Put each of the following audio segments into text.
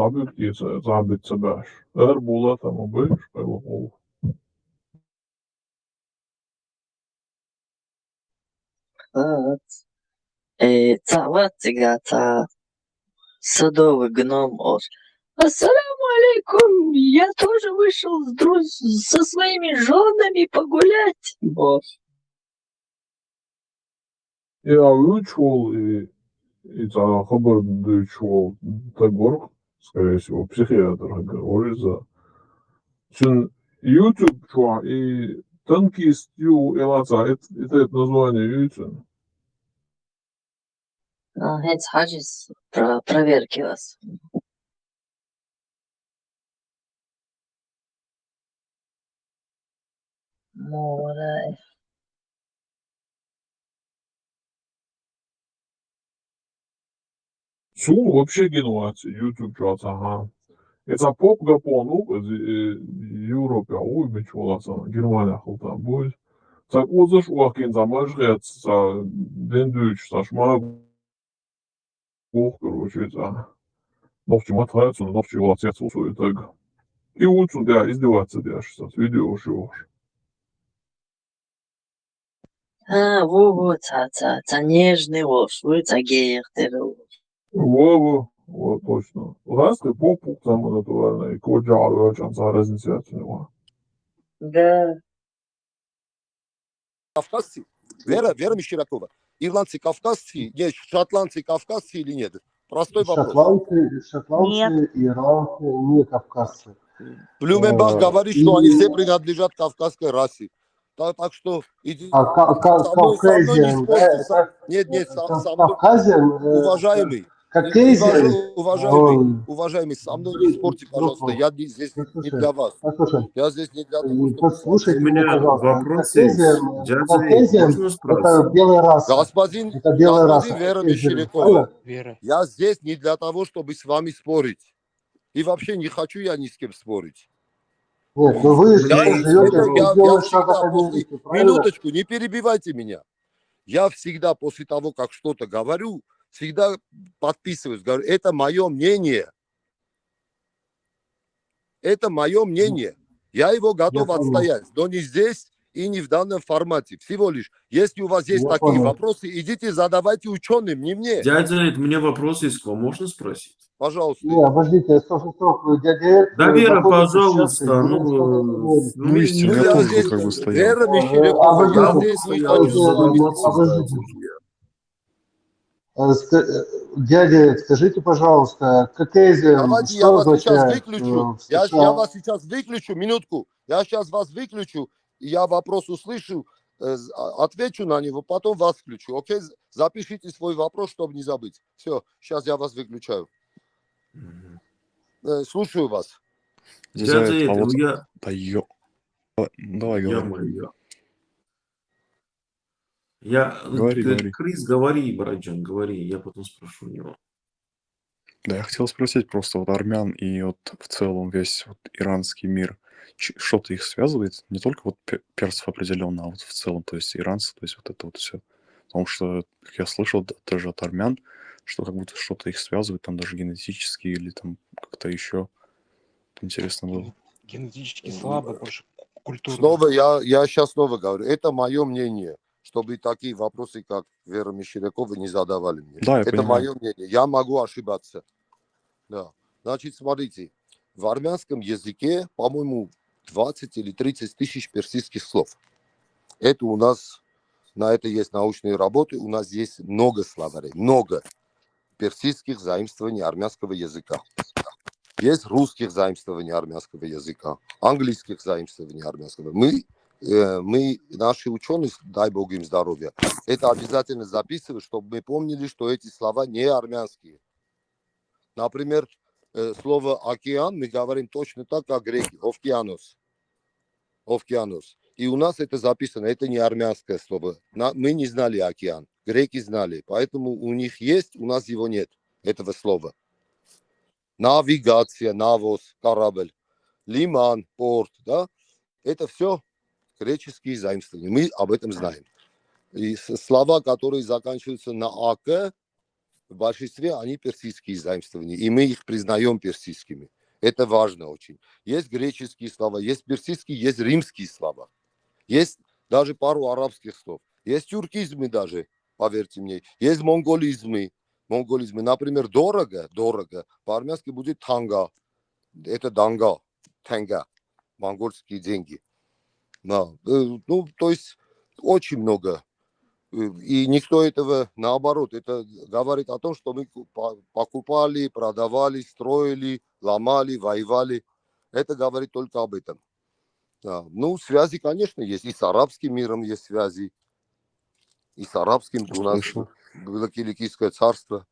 объективно забыть себя. Это было там обычно, было. Цават цигата, садовый гном Ош. Ассаламу алейкум, я тоже вышел со своими женами погулять. Ош. Я выучил и за хабар выучил Тагор, скорее всего, психиатр говорит за. Чин YouTube чуа и танкист ю элаца, это название YouTube. Хец хаджис проверки вас. Море. Сум вообще генуация YouTube чуа, ага. Это поп гапону из Европы, а ой, мечулаца, Германия хулта будет. Так вот заш уахин замажгает за дендуч, за шмаг, ух, короче, это. Новче матхается, новче волосец усует так. И лучше, да, издеваться, да, сейчас, видео шоу. Во, нежный Ош, вы геях Во, вот точно. Ласка попу там натурально, и коджару, очень за разницу. Да. Кавказцы, Вера Мещерякова, ирландцы кавказцы, нет, шотландцы кавказцы или нет? Простой вопрос. Шотландцы, ирландцы, не кавказцы. Блюменбах говорит, что они все принадлежат кавказской расе. Так что иди, со мной не спорьте. Нет, со мной, уважаемый. Уважаемый, со мной не спорьте, пожалуйста. Я здесь не для вас. Я здесь не для того, чтобы... Послушайте У меня вопрос есть. Можно спросить? Это белая раса. Господин Вера Мещерякова, я здесь не для того, чтобы с вами спорить. И вообще не хочу я ни с кем спорить. Нет, но вы живете Минуточку, не перебивайте меня. Я всегда после того, как что-то говорю, всегда подписываюсь, говорю, это мое мнение. Это мое мнение. Я его готов отстоять, но не здесь и не в данном формате. Всего лишь, если у вас есть такие вопросы, идите задавайте ученым, не мне. Дядя, это мне вопрос есть к вам, можно спросить? Пожалуйста. Не, обождите, стоп, дядя. Да, Вера, пожалуйста, я здесь, как бы стоял. Вера Мещерякова, я здесь не хочу Дядя, скажите, пожалуйста, давайте я вас сейчас выключу. Я вас сейчас выключу, минутку. Я сейчас вас выключу, и я вопрос услышу, отвечу на него, потом вас включу. Окей? Запишите свой вопрос, чтобы не забыть. Все, сейчас я вас выключаю. Слушаю вас. Дядя, Давай, говори. Говори. Крис, говори, братьян, говори, я потом спрошу у него. Да, я хотел спросить просто вот армян и вот в целом весь вот иранский мир, что-то их связывает, не только вот персов определенно, а вот в целом, то есть иранцы, то есть вот это вот все. Потому что, как я слышал даже от армян, что как будто что-то их связывает, там даже генетически или там как-то еще. Интересно было. Генетически слабо, больше культурно. Снова я сейчас снова говорю, это мое мнение, чтобы такие вопросы, как Вера Мещерякова, не задавали мне. Да, это мое мнение, я могу ошибаться. Да. Значит, смотрите, в армянском языке, по-моему, 20 или 30 тысяч персидских слов. Это у нас, на это есть научные работы, у нас есть много словарей, много персидских заимствований армянского языка. Есть русских заимствований армянского языка, английских заимствований армянского. Мы, наши ученые, дай Бог им здоровья, это обязательно записывают, чтобы мы помнили, что эти слова не армянские. Например, слово океан мы говорим точно так, как греки, овкианос. И у нас это записано, это не армянское слово. Мы не знали океан, греки знали, поэтому у них есть, у нас его нет, этого слова. Навигация, навоз, корабль, лиман, порт, да, это все греческие заимствования. Мы об этом знаем. И слова, которые заканчиваются на ак, в большинстве они персидские заимствования, и мы их признаем персидскими. Это важно очень. Есть греческие слова, есть персидские, есть римские слова. Есть даже пару арабских слов. Есть тюркизмы даже, поверьте мне. Есть монголизмы. Например, дорого, по-армянски будет танга. Это данга, танга, монгольские деньги. Да. Ну, то есть очень много. И никто этого, наоборот, это говорит о том, что мы покупали, продавали, строили, ломали, воевали. Это говорит только об этом. Да. Ну, связи, конечно, есть. И с арабским миром есть связи. И с арабским у нас Слышал. было Киликийское царство.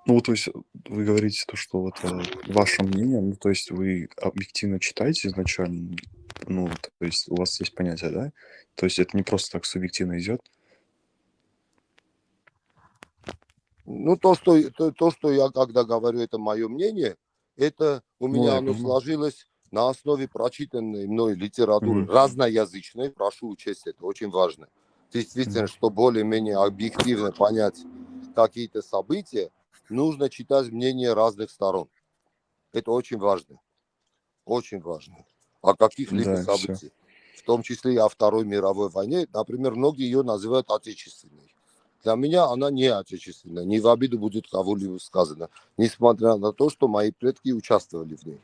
Ну, вот, то есть вы говорите то, что это ваше мнение, ну, то есть вы объективно читаете изначально, ну, то есть у вас есть понятие, да? То есть это не просто так субъективно идет. Ну, то, что я когда говорю, это мое мнение, это у Ну, меня я оно понимаю. сложилось на основе прочитанной мной литературы, Мгм. разноязычной, прошу учесть, это очень важно. Действительно, Мгм. чтобы более-менее объективно понять какие-то события, нужно читать мнения разных сторон. Это очень важно. Очень важно. О каких-либо Да, все. событиях. В том числе и о Второй мировой войне. Например, многие ее называют отечественной. Для меня она не отечественная. Не в обиду будет кого-либо сказано. Несмотря на то, что мои предки участвовали в ней.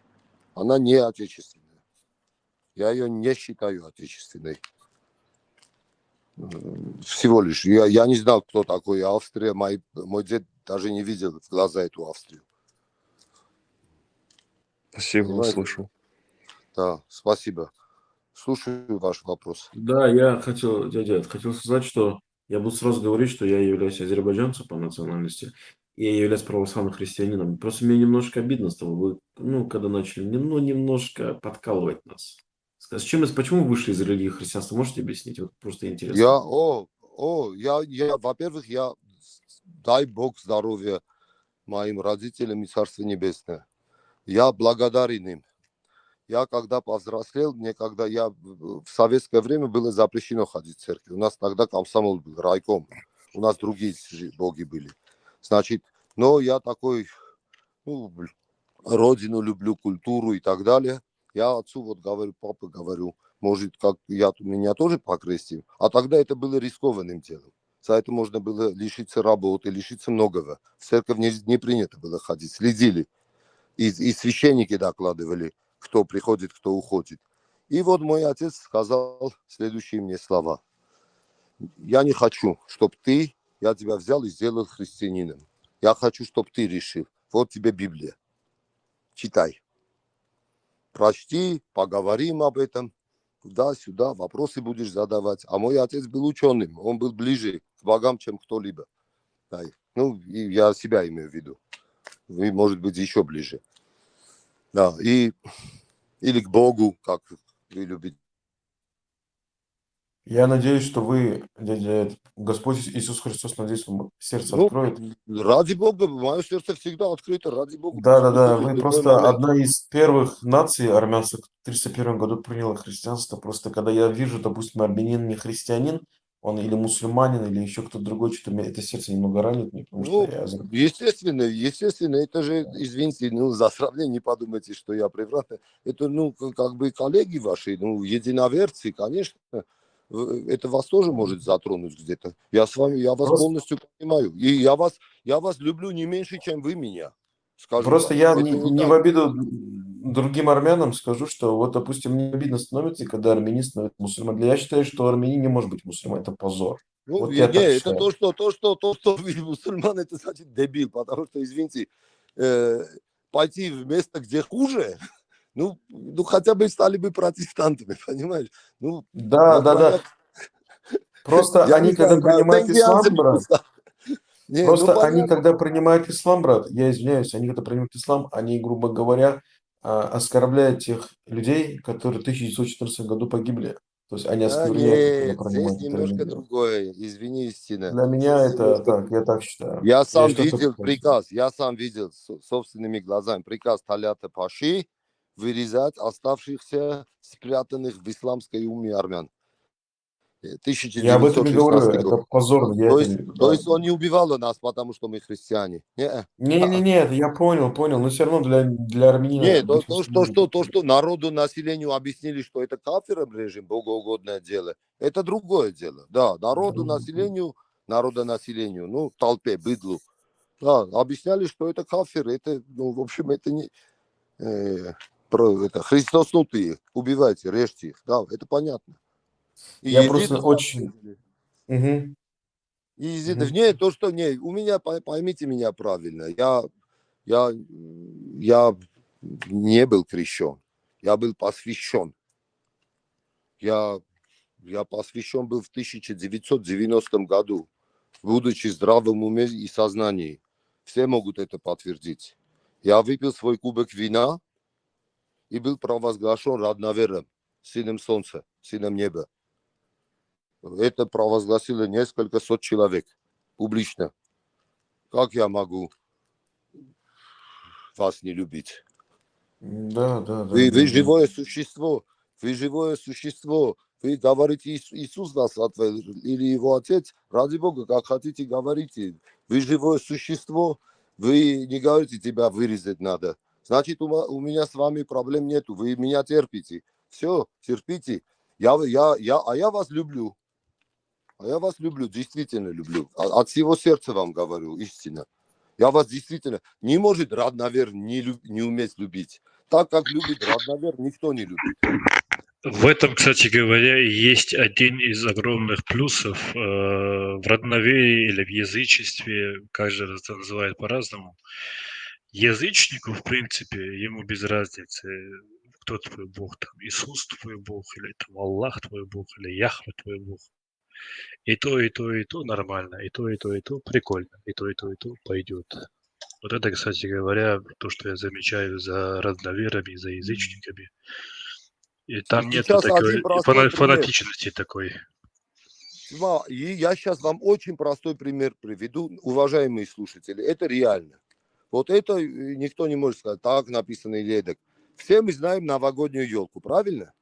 Она не отечественная. Я ее не считаю отечественной. Всего лишь. Я не знал, кто такой Австрия. Мой дед даже не видел в глаза эту Австрию. Спасибо, Понимаете? услышал. Да, спасибо. Слушаю ваш вопрос. Да, я хотел, дядя, хотел сказать, что я буду сразу говорить, что я являюсь азербайджанцем по национальности, и я являюсь православным христианином. Просто мне немножко обидно стало, вы, ну, когда начали немножко подкалывать нас. С чем, почему вы вышли из религии христианства, можете объяснить? Вот просто интересно. Во-первых, дай Бог здоровья моим родителям и Царство Небесное. Я благодарен им. Я когда повзрослел, в советское время было запрещено ходить в церковь. У нас тогда комсомол был, райком. У нас другие боги были. Значит, но я такой, ну, родину люблю, культуру и так далее. Я отцу вот говорю, папа, говорю, может, как меня тоже покрестим. А тогда это было рискованным делом. За это можно было лишиться работы, лишиться многого. В церковь не принято было ходить. Следили. И священники докладывали, кто приходит, кто уходит. И вот мой отец сказал следующие мне слова. Я не хочу, чтобы я тебя взял и сделал христианином. Я хочу, чтобы ты решил. Вот тебе Библия. Читай. Прочти, поговорим об этом. Туда-сюда, вопросы будешь задавать. А мой отец был ученым. Он был ближе к богам, чем кто-либо. Да. Ну, и я себя имею в виду. Вы, может быть, еще ближе. Да, или к Богу, как вы любите. Я надеюсь, что вы, дядя, Господь Иисус Христос, надеюсь, вам сердце Ну, откроет. ради Бога, мое сердце всегда открыто, ради Бога, пусть Да, послушает в вы любой просто момент. одна из первых наций армянских в 301 году приняла христианство. Просто когда я вижу, допустим, армянин не христианин, он или мусульманин, или еще кто-то другой, что-то меня это сердце немного ранит, мне, потому что Ну, я... естественно, это же, извините, за сравнение не подумайте, что я превратно. Это, как бы коллеги ваши, единоверцы, конечно, это вас тоже может затронуть где-то. Я вас Просто, полностью понимаю. И я вас люблю не меньше, чем вы меня, скажу просто вам. я Это не не в так. обиду другим армянам скажу, что вот, допустим, мне обидно становится, когда армянин становится мусульманином. Я считаю, что армянин не может быть мусульманином, это позор. Ну, Вот я так это считаю. то, что вы мусульман, это значит дебил, потому что, извините, э, пойти в место, где хуже, хотя бы стали бы протестантами, понимаешь? Вот Да. Просто я не они, когда знаю, принимают ислам, тенгианцами брат, стали. Не, просто они, понятно. когда принимают ислам, брат, я извиняюсь, они, когда принимают ислам, они, грубо говоря, оскорбляют тех людей, которые в 1914 году погибли. То есть они Да оскверняют их, когда нет, здесь принимают эту немножко религию. другое, извини, истина. Для меня Здесь это немножко так, я другое. так считаю. Я Я сам считаю, что это видел позор. приказ, собственными глазами приказ Талята Паши вырезать оставшихся спрятанных в исламской уме армян. Я об этом и говорю, 1916 это год. позорно. Я То это, есть, да. он не убивал нас, потому что мы христиане. Не. Не-не-не, это я понял, но все равно для армянина Не, быть мусульманином. то, что народу, населению объяснили, что это кафиром режим, богоугодное дело, это другое дело. Да, народонаселению, ну, толпе, быдлу, да, объясняли, что это кафир, это, ну, в общем, это не... это христоснутые, убивайте, режьте их, да, это понятно. И Я езиды просто очень... Мгм. И езидов, Мгм. не, то, что, не, у меня, поймите меня правильно, я не был крещен, я был посвящен. Я посвящен был в 1990 году, будучи в здравом уме и сознании. Все могут это подтвердить. Я выпил свой кубок вина и был провозглашен родновером, сыном солнца, сыном неба. Это провозгласило несколько сот человек публично. Как я могу вас не любить? Да. Вы живое существо. Вы живое существо. Вы говорите, Иисус нас отвел или его отец. Ради Бога, как хотите, говорите. Вы живое существо. Вы не говорите, тебя вырезать надо. Значит, у меня с вами проблем нету. Вы меня терпите. Все, терпите. Я вас люблю. А я вас люблю, действительно люблю. От всего сердца вам говорю, истинно. Я вас действительно... Не может родновер не уметь любить. Так, как любит родновер, никто не любит. В этом, кстати говоря, и есть один из огромных плюсов в родноверии или в язычестве, каждый раз это называет по-разному. Язычнику, в принципе, ему без разницы, кто твой бог, там, Иисус твой бог, или там Аллах твой бог, или Яхве твой бог. И то нормально, и то прикольно, и то пойдет. Вот это, кстати говоря, то, что я замечаю за родноверами, за язычниками. И там нету Сейчас такой один простой пример. фанатичности такой. И я сейчас вам очень простой пример приведу, уважаемые слушатели. Это реально. Вот это никто не может сказать, так написано или эдак. Все мы знаем новогоднюю елку, правильно?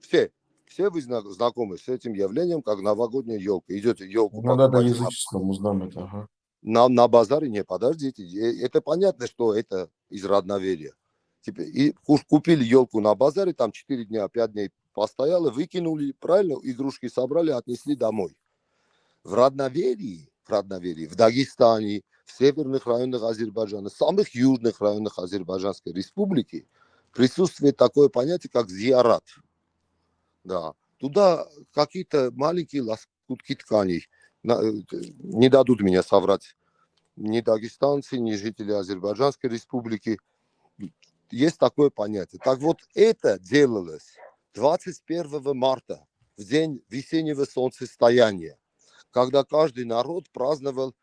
Все. Все вы знакомы с этим явлением, как новогодняя елка. Идете елку Ну да, покупать язычество, мы знаем это, ага. на базаре. Не, подождите. Это понятно, что это из родноверия. И купили елку на базаре, там 4 дня, 5 дней постояла, выкинули, правильно, игрушки собрали, отнесли домой. В родноверии, в Дагестане, в северных районах Азербайджана, в самых южных районах Азербайджанской республики присутствует такое понятие, как зиарат. Да. Туда какие-то маленькие лоскутки тканей, не дадут меня соврать, ни дагестанцы, ни жители Азербайджанской республики. Есть такое понятие. Так вот, это делалось 21 марта, в день весеннего солнцестояния, когда каждый народ праздновал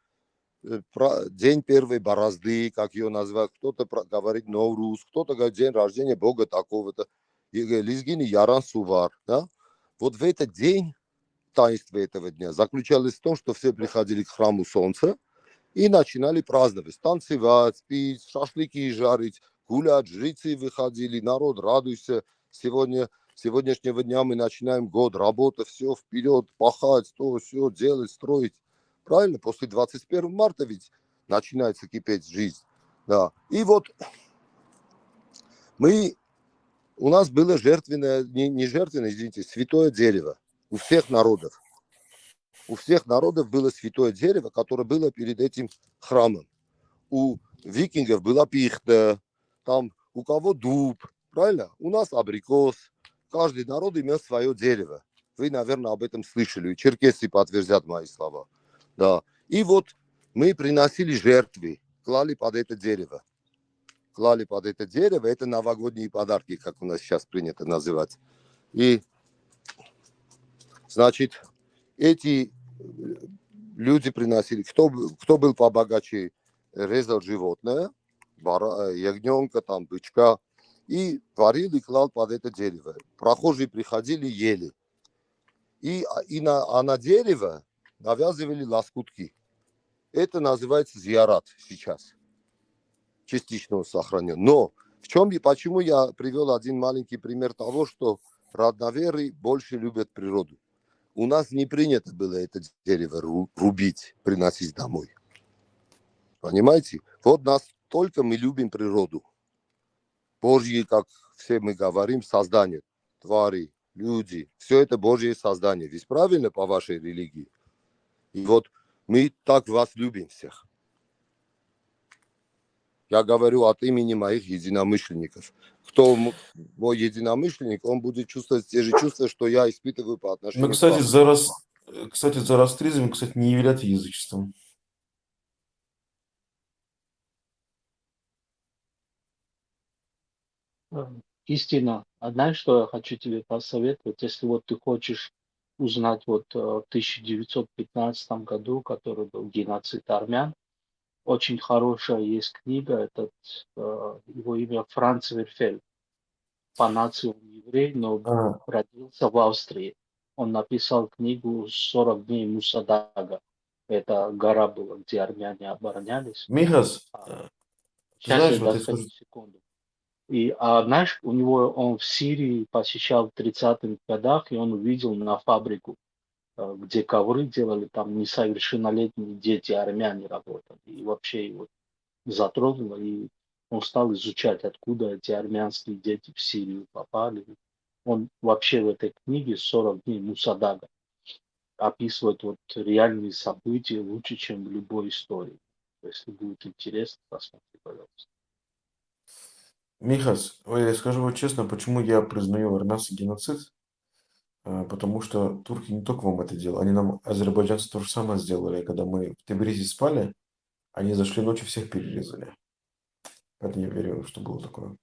день первой борозды, как ее назвать. Кто-то говорит Ноурус, кто-то говорит день рождения Бога такого-то. Лизгини Яран Сувар. Да? Вот в этот день, таинство этого дня, заключалось в том, что все приходили к храму солнца и начинали праздновать, танцевать, пить, шашлыки жарить, гулять, жрецы выходили, народ радуйся. Сегодняшнего дня мы начинаем год, работа, все вперед, пахать, то, все делать, строить. Правильно? После 21 марта ведь начинается кипеть жизнь. Да. И вот у нас было жертвенное, не жертвенное, извините, святое дерево у всех народов. У всех народов было святое дерево, которое было перед этим храмом. У викингов была пихта, там у кого дуб, правильно? У нас абрикос. Каждый народ имел свое дерево. Вы, наверное, об этом слышали. И черкессы подтвердят мои слова. Да. И вот мы приносили жертвы, клали под это дерево. Это новогодние подарки, как у нас сейчас принято называть. И, значит, эти люди приносили, кто был побогаче, резал животное, ягненка, там, бычка, и варил и клал под это дерево. Прохожие приходили, ели. На дерево навязывали лоскутки. Это называется зиарат сейчас. Частично сохранен. Но почему я привел один маленький пример того, что родноверы больше любят природу. у нас не принято было это дерево рубить, приносить домой. Понимаете? Вот настолько мы любим природу. Божьи, как все мы говорим, создание, твари, люди. Все это Божье создание. Ведь правильно по вашей религии? И вот мы так вас любим всех. Я говорю от имени моих единомышленников. Кто мой единомышленник, он будет чувствовать те же чувства, что я испытываю по Мы, отношению к кстати, вам. зороастризм, кстати, не является язычеством. Истина. А знаешь, что я хочу тебе посоветовать? Если вот ты хочешь узнать вот в 1915 году, который был геноцид армян, очень хорошая есть книга, его имя Франц Верфель. По нации он еврей, но А, родился в Австрии. Он написал книгу «40 дней Мусадага». Это гора была, где армяне оборонялись. Михас, ты Сейчас я знаешь, вот я достаю скажу, секунду. Знаешь, он в Сирии посещал в 30-х годах, и он увидел на фабрику, где ковры делали, там несовершеннолетние дети, армяне работали. И вообще его затронуло, и он стал изучать, откуда эти армянские дети в Сирию попали. Он вообще в этой книге «40 дней Мусадага» описывает вот реальные события лучше, чем в любой истории. Если будет интересно, посмотри, пожалуйста. Михас, я скажу вот честно, почему я признаю армянский геноцид. Потому что турки не только вам это делали, они нам, азербайджанцы, то же самое сделали. Когда мы в Тебризе спали, они зашли ночью, всех перерезали. Поэтому я верю, что было такое.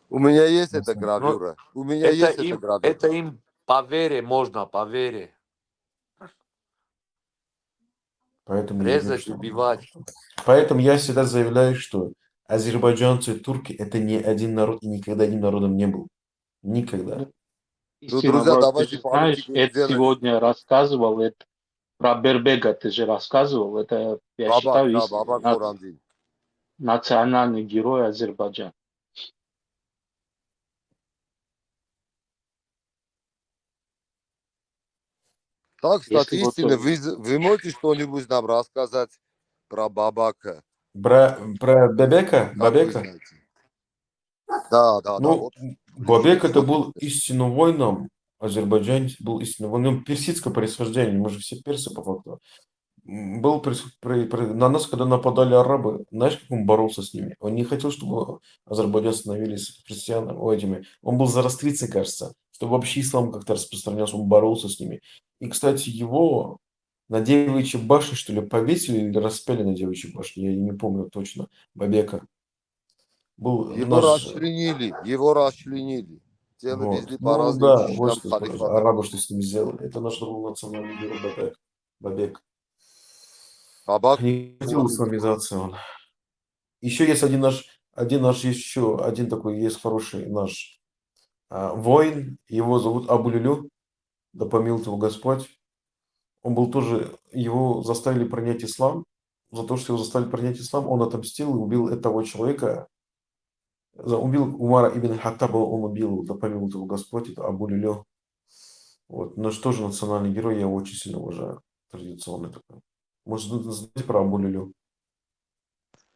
У меня есть эта Ну, гравюра. У меня это есть эта им, гравюра. это им по вере можно, по вере. Поэтому я верю, Резать, что... убивать. Поэтому я всегда заявляю, что азербайджанцы и турки – это не один народ и никогда одним народом не был. Никогда. Ну, Истина, друзья, брат, ты давайте же знаешь, политику это сделаем. сегодня рассказывал, это про Бербега ты же рассказывал, это, я Бабак, считаю, да, Бабак Хорандин. национальный герой Азербайджана. Так, Если вот статистика, вы можете что-нибудь нам рассказать про Бабака? Про Бабека? Как вы Бабека? знаете? Да, Ну, вот. Бабек это был Что-то. истинным воином. Азербайджанец был истинным воином персидского происхождения. Мы же все персы по факту. Был на нас, когда нападали арабы, знаешь, как он боролся с ними? Он не хотел, чтобы азербайджанцы становились христианами, этими. Он был зороастрийцей, кажется, чтобы вообще ислам как-то распространялся, он боролся с ними. И, кстати, его на Девичьей башне, что ли, повесили или распяли на Девичьей башне, я не помню точно, Бабека. Был Его наш... расчленили. Тело Вот. везли по Ну разным да, вот частям что халифата. арабы что с ними сделали. Это наш был национальный герой Бабек. Бабек. Бабак Не хотел очень... исламизации он. Еще есть один наш еще один такой есть хороший наш воин. Его зовут Абу-Люлю. Да помилует его Господь. Он был тоже, его заставили принять ислам. За то, что его заставили принять ислам, он отомстил и убил этого человека. Убил Умара ибн Хаттаба, он убил, да помилует его Господь, это Абу-Люлю. Вот. Наш тоже национальный герой, я его очень сильно уважаю. Традиционный такой. Может, знаете про Абу-Люлю?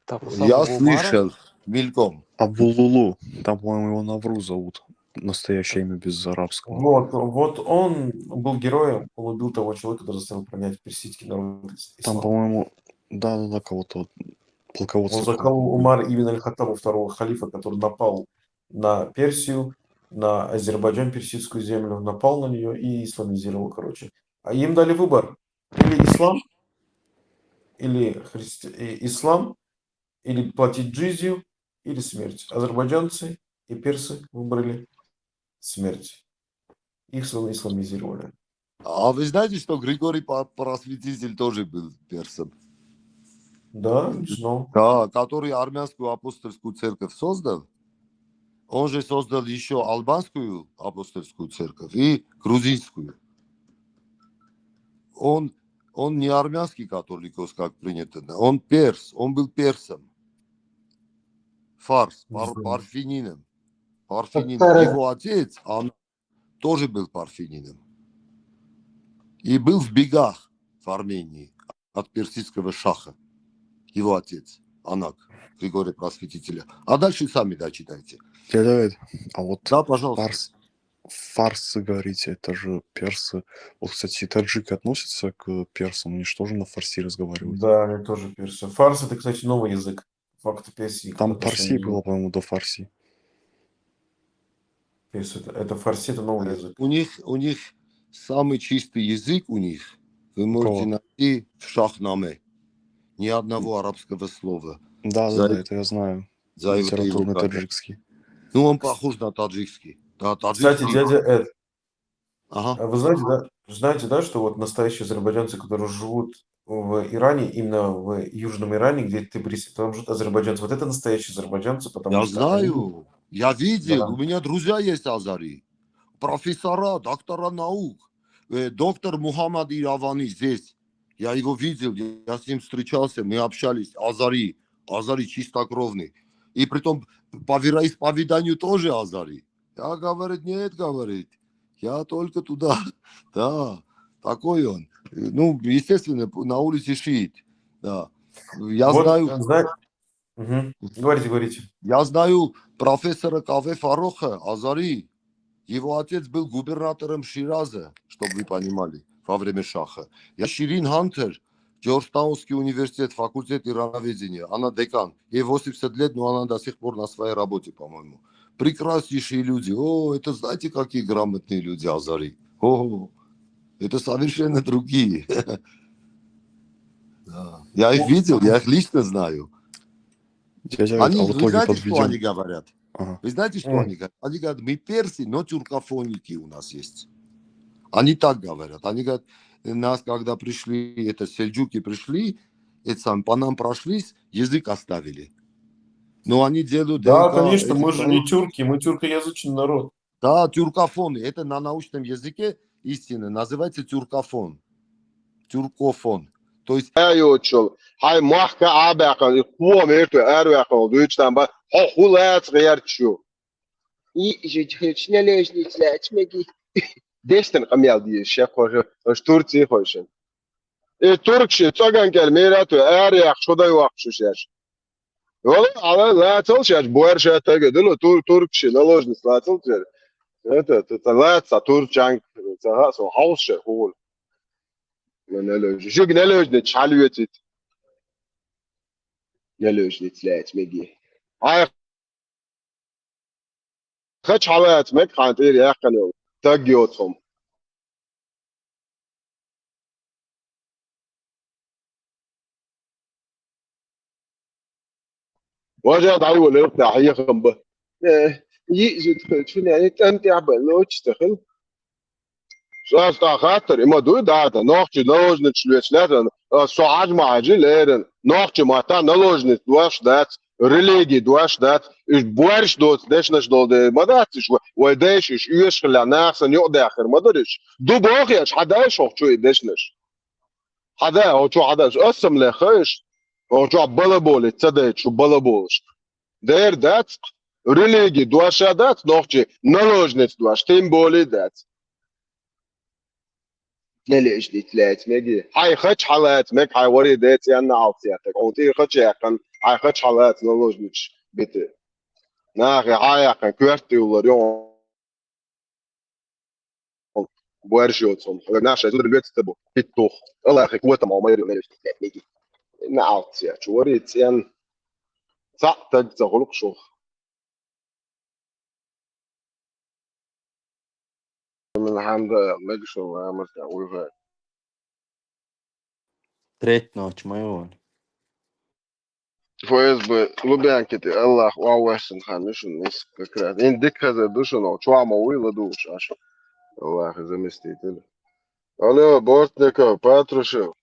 Там Я Абу Умара? слышал мельком. Абулулу. Там, по-моему, его Навру зовут. Настоящее имя без арабского. Вот он был героем, он убил того человека, который заставил принять персидский народ Там, ислам. по-моему, да, кого-то, полководца. Он заколол Умар ибн аль-Хаттаба, второго халифа, который напал на Персию, на Азербайджан, персидскую землю, напал на нее и исламизировал, короче. А им дали выбор: или ислам, или ислам, или платить джизью, или смерть. Азербайджанцы и персы выбрали смерть. Их исламизировали. А вы знаете, что Григорий Просветитель тоже был персом? Да, не знал. Да, который армянскую апостольскую церковь создал. Он же создал еще албанскую апостольскую церковь и грузинскую. Он не армянский католикос, как принято. Он перс, он был персом. Фарс, парфянином. Так, Его отец, он тоже был парфянином. И был в бегах в Армении от персидского шаха. Его отец, Анак, Григория Просветителя. А дальше сами дочитайте. Дядя Эд, а вот Да, пожалуйста. фарсы, говорите, это же персы. Вот, кстати, таджики относятся к персам, они же тоже на фарси разговаривают. Да, они тоже персы. Фарс это, кстати, новый язык. Факт персии. Там фарси было, по-моему, до фарси. Это фарси, это новый язык. У них самый чистый язык у них. Вы можете Кого? найти в Шахнаме. Ни одного арабского слова. Да, За- это я знаю. за его Литературный языком. таджикский. Ну, он похож на таджикский. Да, Кстати, таджикский. дядя Эд, Ага. а вы знаете, да, что вот настоящие азербайджанцы, которые живут в Иране, именно в Южном Иране, где Тбилиси, там живут азербайджанцы. Вот это настоящие азербайджанцы, потому Я что знаю. Я видел. Да. У меня друзья есть азари. Профессора, доктора наук. Доктор Мухаммад Иравани здесь. Я его видел. Я с ним встречался. Мы общались. Азари. Азари чистокровный. И притом по вероисповеданию тоже азари. Я, говорит, нет, говорит. Я только туда. Да. Такой он. Ну, естественно, на улице шиит. Да. Я Вот, знаю... Мгм. Говорите. Я знаю профессора Каве Фароха Азари. Его отец был губернатором Шираза, чтобы вы понимали, во время Шаха. Я Ширин Хантер, Джорджтаунский университет, факультет ирановедения. Она декан. Ей 80 лет, но она до сих пор на своей работе, по-моему. Прекраснейшие люди. О, это знаете, какие грамотные люди Азари. О, это совершенно другие. Да. Я их видел, я их лично знаю. Дядя Эд, а в Вы итоге знаете, что они подведем... говорят? Ага. Вы знаете, что они говорят? Они говорят, мы персы, но тюркофоники у нас есть. Они так говорят. Они говорят, нас, когда пришли, это сельджуки пришли, это сам, по нам прошлись, язык оставили. Но они делают... Да, ДНК, конечно, эти мы же самые- не тюрки, мы тюркоязычный народ. Да, тюркофоны. Это на научном языке истинно называется тюркофон. Тюркофон. То есть يوتشل هاي محكا عباقا قوة ميرتو أرواقا دويتشتان با هو خلات غير تشو يجي ليش نتلاش مجي ديستن قميال دي الشيخ خوش تورتي خوشن تركشي تساقن كالميراتو أرياق شو دا يوقف شو شاش والله على لا تلشاش بوارشا تاقدلو تركشي نلوجنس لا تلتر это لا تورجانك سو هاوس هول نلوج شو نلوج نتشالويتي نلوج نتلاش مجي هاي خش حالات مك خانتير يا خلو تاجيوتهم وجد عيو اللي يفتح يخم به يجي تشوف يعني انت عبالو تشتغل شاف تا خاطر اما دو داتا نوختي نوج نتشلوش لاتن سوعج معجل ليرن نوختي ماتا نلوج نتواش دات ريليجي دواش دات اش بوارش دوت داش نش دول ما داتش وداش اش يش خلا ناخسن يقضي اخر ما درش دو باخي اش حداش هو شو يدشنش حدا هو شو حداش قسم لخش هو شو بلبول تصدق شو بلبولش دير دات ريليجي دواش دات نوختي نلوج نتواش تيم بولي دات ليش دي تلات مجي هاي خش حالات مك هاي وري ديت يعني عاطياتك اونتي خش يقن هاي خش حالات نلوج نتش بيت ناخي هاي يقن كورتي ولا يوم بورشوتهم ناش زود البيت تبو بيتوخ الله اخي قوه ما يري ليش تلات مجي نعاطيات شو وريت يعني صعتك تغلق شو من الحمد لله مجي شو عملت ويفا Треть ночь моего. ФСБ Лубянки Аллах Уауэсен Ханишин как раз индика за душу но чуама уила душ аж Аллах заместитель алло бортников Патрушев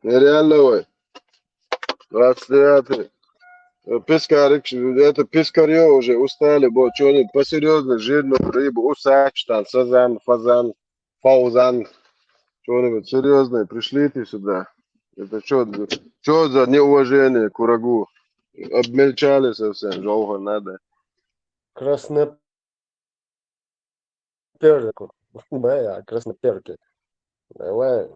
нереально ой 29 пескарик это пескарё уже устали бо что-нибудь посерьезно жирную рыбу усач там сазан фазан фаузан что-нибудь серьезное пришлите сюда это что за неуважение к врагу обмельчали совсем жалко надо Красноперки. Красноперки. Давай,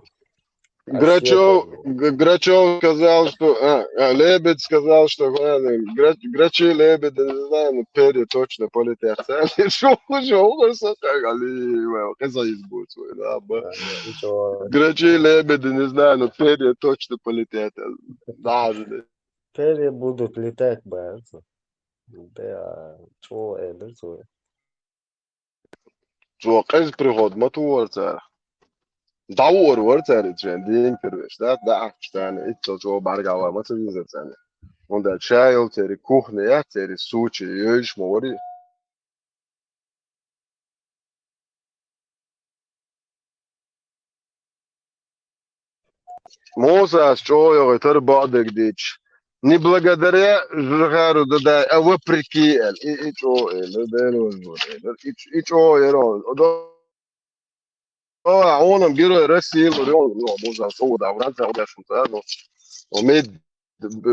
Грачев сказал, что... Лебедь сказал, что Грачи, Лебедь, не знаю, но перья точно полетят. Что Грачи, Лебеди, не знаю, но перья точно полетят. Даже. перья будут летать, братцы. Да, что это? Zo, kijk, prihod, motor, zeg. Dauer wordt het, zijn dinker, dat afstaan, iets zo bargawa, wat is het zijn? Want dat child, die kuchne, ja, die suche, juist, mori. Moses, чё, это бадик дичь. Не благодаря Жигару, да, а вопреки, и чё, и чё, оном герой России, можно суда, вранца, удашь, وميد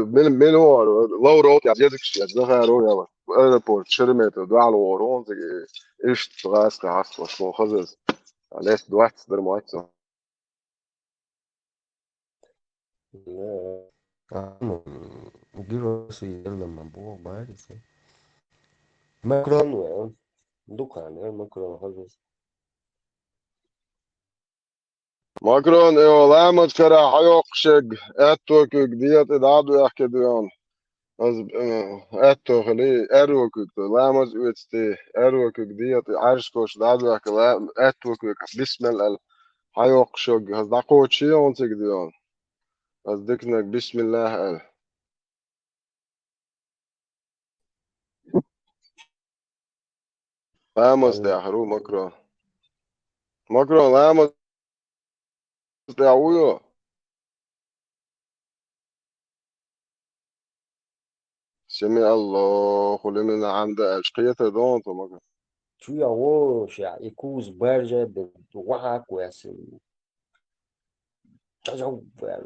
من هو لو روت يا زيادك يا زغارو يا ايربورت شرمت دوالو ورون ايش غاس كاس وشو خزز علاش دوات در مواتسو Girosu yerlama bu bariz. Macron ya. Dukan ya Macron hazır. ماكرون ايو لامد كرا حيوق شق اتوك ديت ادادو يحكي ديون از اتو خلي اروك لامد ويتستي اروك ديت عرشكوش دادو يحكي اتوك بسم الله حيوق شق هزدقوت شي اونتك ديون از دكنك بسم الله ال لامد تاحرو ماكرون ماكرون لامد تاعويو سمع الله لمن عند أشقية دون طبعا Şu ya o şey ikuz berje de wahak wesin. Tajaw ver.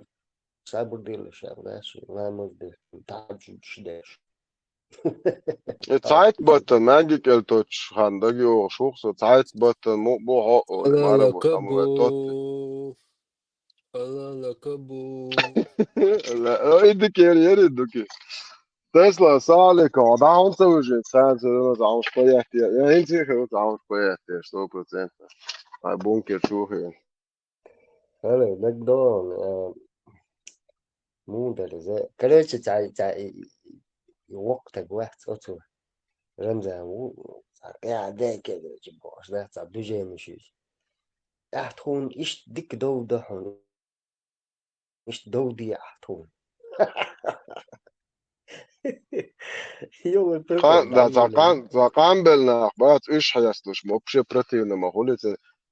Sabır değil şey wesin. Lamız de tacı şideş. Zeitbotten, mangi keltoch handagi o shukhso Zeitbotten mo ho marabo tamu tot Allah kabu. la idik yeri duki Tesla sale ka da on se уже сам se no za uns projekt ja hinzi ho za uns projekt 100%. Ai bunker shuhe Hele McDonald مو ده زي كريتش تاع وقتك واحد صوته رمزة مو قاعد ده كده جبوش ده تاع بيجي مشي تكون إيش ديك دو ده إيش دو دي تكون يوم za kambelnach bat ish hayastlich mo pshe proteine ma holit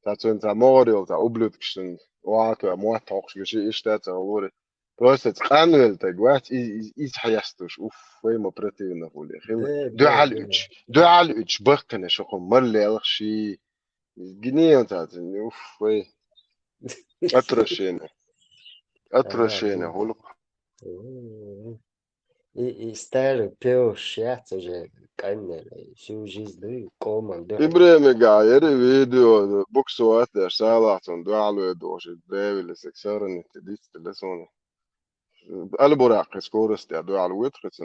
ta zun za moril za oblutschen wato mo tox geshi ish ta za wore Proset kanwel ta gwat is hayastlich uf way mo proteine holi khil du al uch bakne shokh marle alkhshi gniya ta uf way atroshene holuk И старый пес шатся же, конечно, всю жизнь, да, коман, да. Ibrahim Gayer video buksuat der salaton dualu dosh devil seksaren tedit telefon البراق سكورست يا دو على ويترس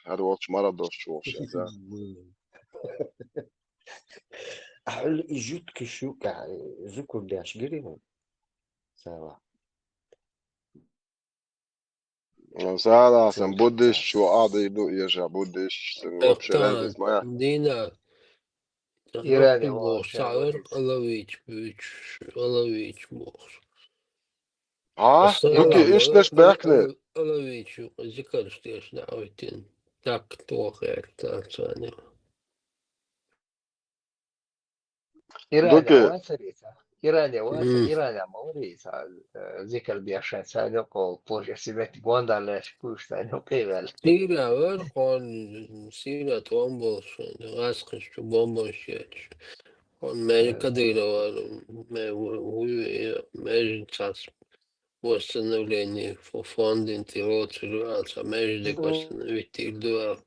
هذا واتش مرة دوش شوش يا أقول يجوت كشوك ذكر داش قريهم سوا سالا سن بودش شو قاضي دو يجا بودش وبش البس معاه Dina. İrade Bu var. sağır alaviç büyük alaviç bu. ها دوكي ايش نش بحكي Alaviç yok. Zikarıştırış davetin. Tak toğer tatsani. İrade دوكي واسريسا إرادة إرادة موريسا ذكر بيشان سانوكو بوجة سيبت بوندالش بوشتانو كيبل Sira var kon sira tombos. Raskış bombos yeç. Kon Amerika değil var. Meclis восстановление фонда интеграции между восстановитель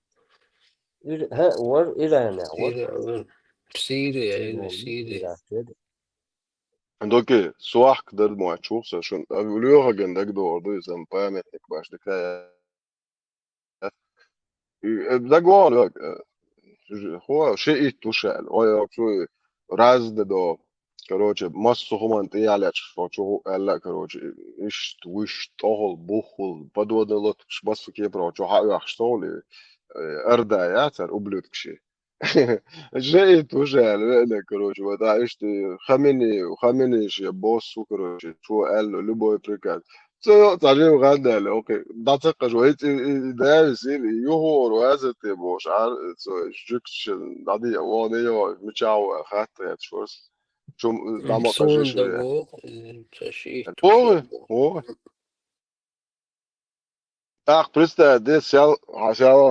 ها ور إيران ور Siriya Doki suak der mo chuksa shun avulio gendak doğru zam parametrik başlıkta ده جوه هو شيء تشعل هو شو راز ده короче массу хумант и аляч что элла короче иш твиш тохол бухул подводолот массу кепро что ха что ли арда я цар ублюдкши شيء تشعل انا короче вот а иш خامني شي بوسو короче شو قال له لبوي بريكات Så تعرف غدا اوكي ده ثقة شوية ده يصير يهور وهذا تبو مش عارف جوكش دادي وانيو متشاو خاطر شوز شو ده ما قاش شوية Sondago, tashi هو tushabo. هو بريستا دي سيال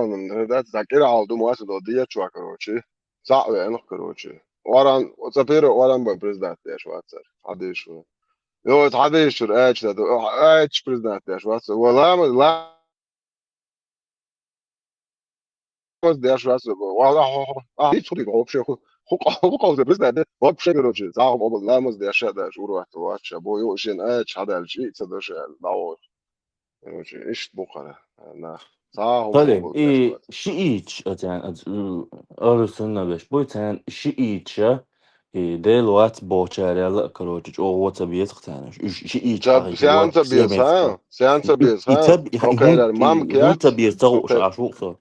من ده تذكر على دو مواسد دي شو كروتشي صعب يعني كروتشي وران وتبيرو وران بريستا دي شو اتصل عادي شو يو عادي شو ايش ده ايش بريستا دي شو اتصل ولا لا ديش راس والله هیچ خوری خوب شه خوب خوب بس ده خوب شه گروچی زاهم ابو لامز ديش ده شورو وقت واتش ابو يوشين ايش هذا الشيء تدش داو گروچی ايش بخره نه زاهم طيب ابو ديش وقت شيء يعني أرسلنا بيش بويتان شيء دلوقتي بوشاري لا كروتش أو وات بيسق تاني شيء جاب حقيقي وات سيانسا سيمتر بيسها سيانسا بيسها يتب اوكي هون المامكيات تبيستغوش اوكي عشوق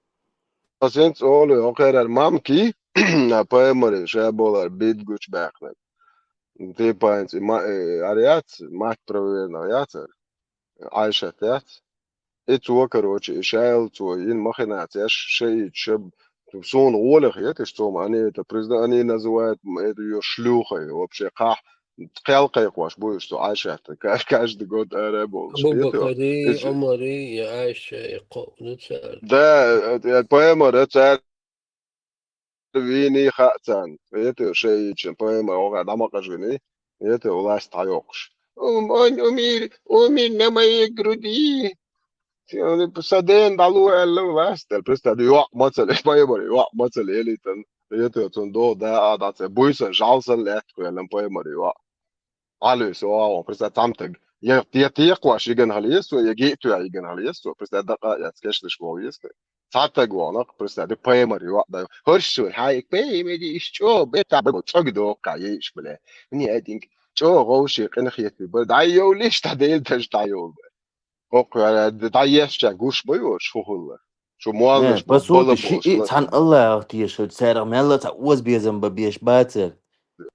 بسينس اولي اوكي المامكي بايمري شابولار بيت جوش باكنا تي باينس ما اريات ما تروينا ياتر عايشة تات إتوا كروتش إشايل تو ين مخنا تاش شيء شب تبصون غولخ يتشتوم أني تبرزنا أني نزوات يو شلوخي وبشي قاح تقلقي قواش بويش تو عايشة كاش دقود أرابولش Abu يتوا Bakari, Omari, ya Aisha, يقول تسأل. ده البويما ده تعرف فيني خاتان يتوا شيء البويما وقع دمقش غني يتوا ولاش تعيوقش أمير نما يقردي Sadeen dalu eller vest el presta du ja matsel poemari ja matsel eliten yeto ton do da adat buisen jalsen let ko elen poemari ja alu so on presta tamteg ye kwash igen halis و يجيتو igen halis و presta daqa yatskesh shmoyis tateg wana presta de poemari ja da horshu hay poemari ishcho beta bo chogdo qayish bile ni adink cho goshi qin khiyati bal dayo lish tadel tash dayo ده يشجع جوش بيو شو هو شو نه موالش بسوت ببلا بوش شيء تان الله تيش سعر ملا تعوز بيزن ببيش باتر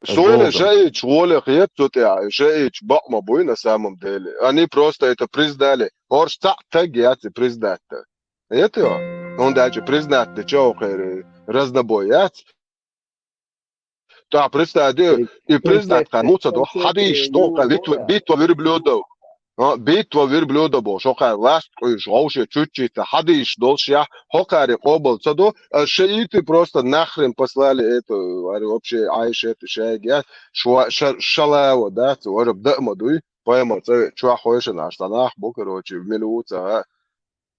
شو أزبوغم شيء شو قيادته تاع شيء بق ما بوينا سامم ديلي اني بروستا ايتا بريز دالي هورش تاع تاجيات بريز دات ايتو هون داجي بريز دات جو خير رزنا بويات تاع بريز دات بريز دات كان موتسا دو حديش دو يو قال هو بيتو فيربلودو بيت وفيربلودو بو شوكا لاست جوشه чуть-чуть حديش دولشيا هوكاري قبل صدو شيء просто нахрен послали эту вообще عايش эту شايجات شو شلاوة دات ورب دقمدوي поема чуа خوش ناشتناح بو короче ملوتا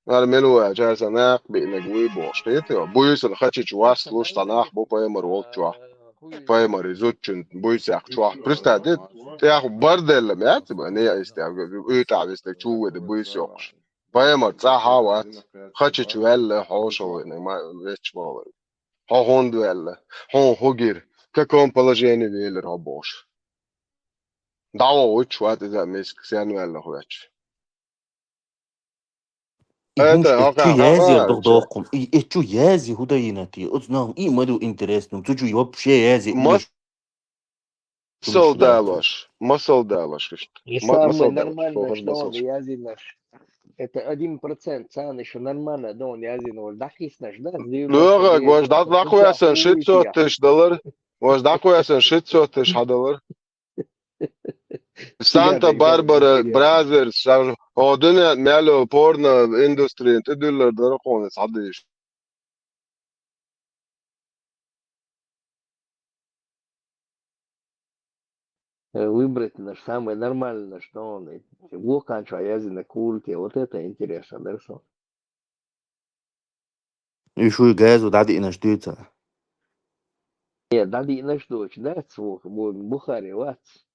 ملو جالسناح بينجوي بوشتيتو بويس الخاتش جواس لوش تناح بو поема رول чуа поема резутчен بويساق чуа просто دي تاخ بردل ما تبقى نيا استاغ يتع بيستك شو ده بويسوقش поема صح وات خاتش ولا حوشو ما ويتش ما ها هوند ولا هون هوجر ككون положение вели рабош دعوة وش وات إذا مسك سيان ولا هوش هونش это اتشو ها يازي ها يردوغكم اتشو يازي هدا ينتي اتنام مدو انترستنم تجو يوب شي يازي بيش مش مسل لاتر دالش مسل دالش И самый مسل دالش нормально, فوقش что он مسلش язинаш. Это 1%, цан еще нормально, да, он язин, дахиснаш, да, لوغا واش 99%, دا ну خويا سن شيت хуй سوتش دولار واش دا خويا سن شيت سوتش هدولار тебя سانتا даже باربرا интересно. براذرز هو دنيا مالو بورنا اندستري انت دولار درقون صديش Выбрать наш самый нормальный, что он вулканчо язина культи, вот это интересно, да, что? يشو جاز ودعدي انشتوتا Нет, надо и наш дочь, да, свух, Бухари, вац.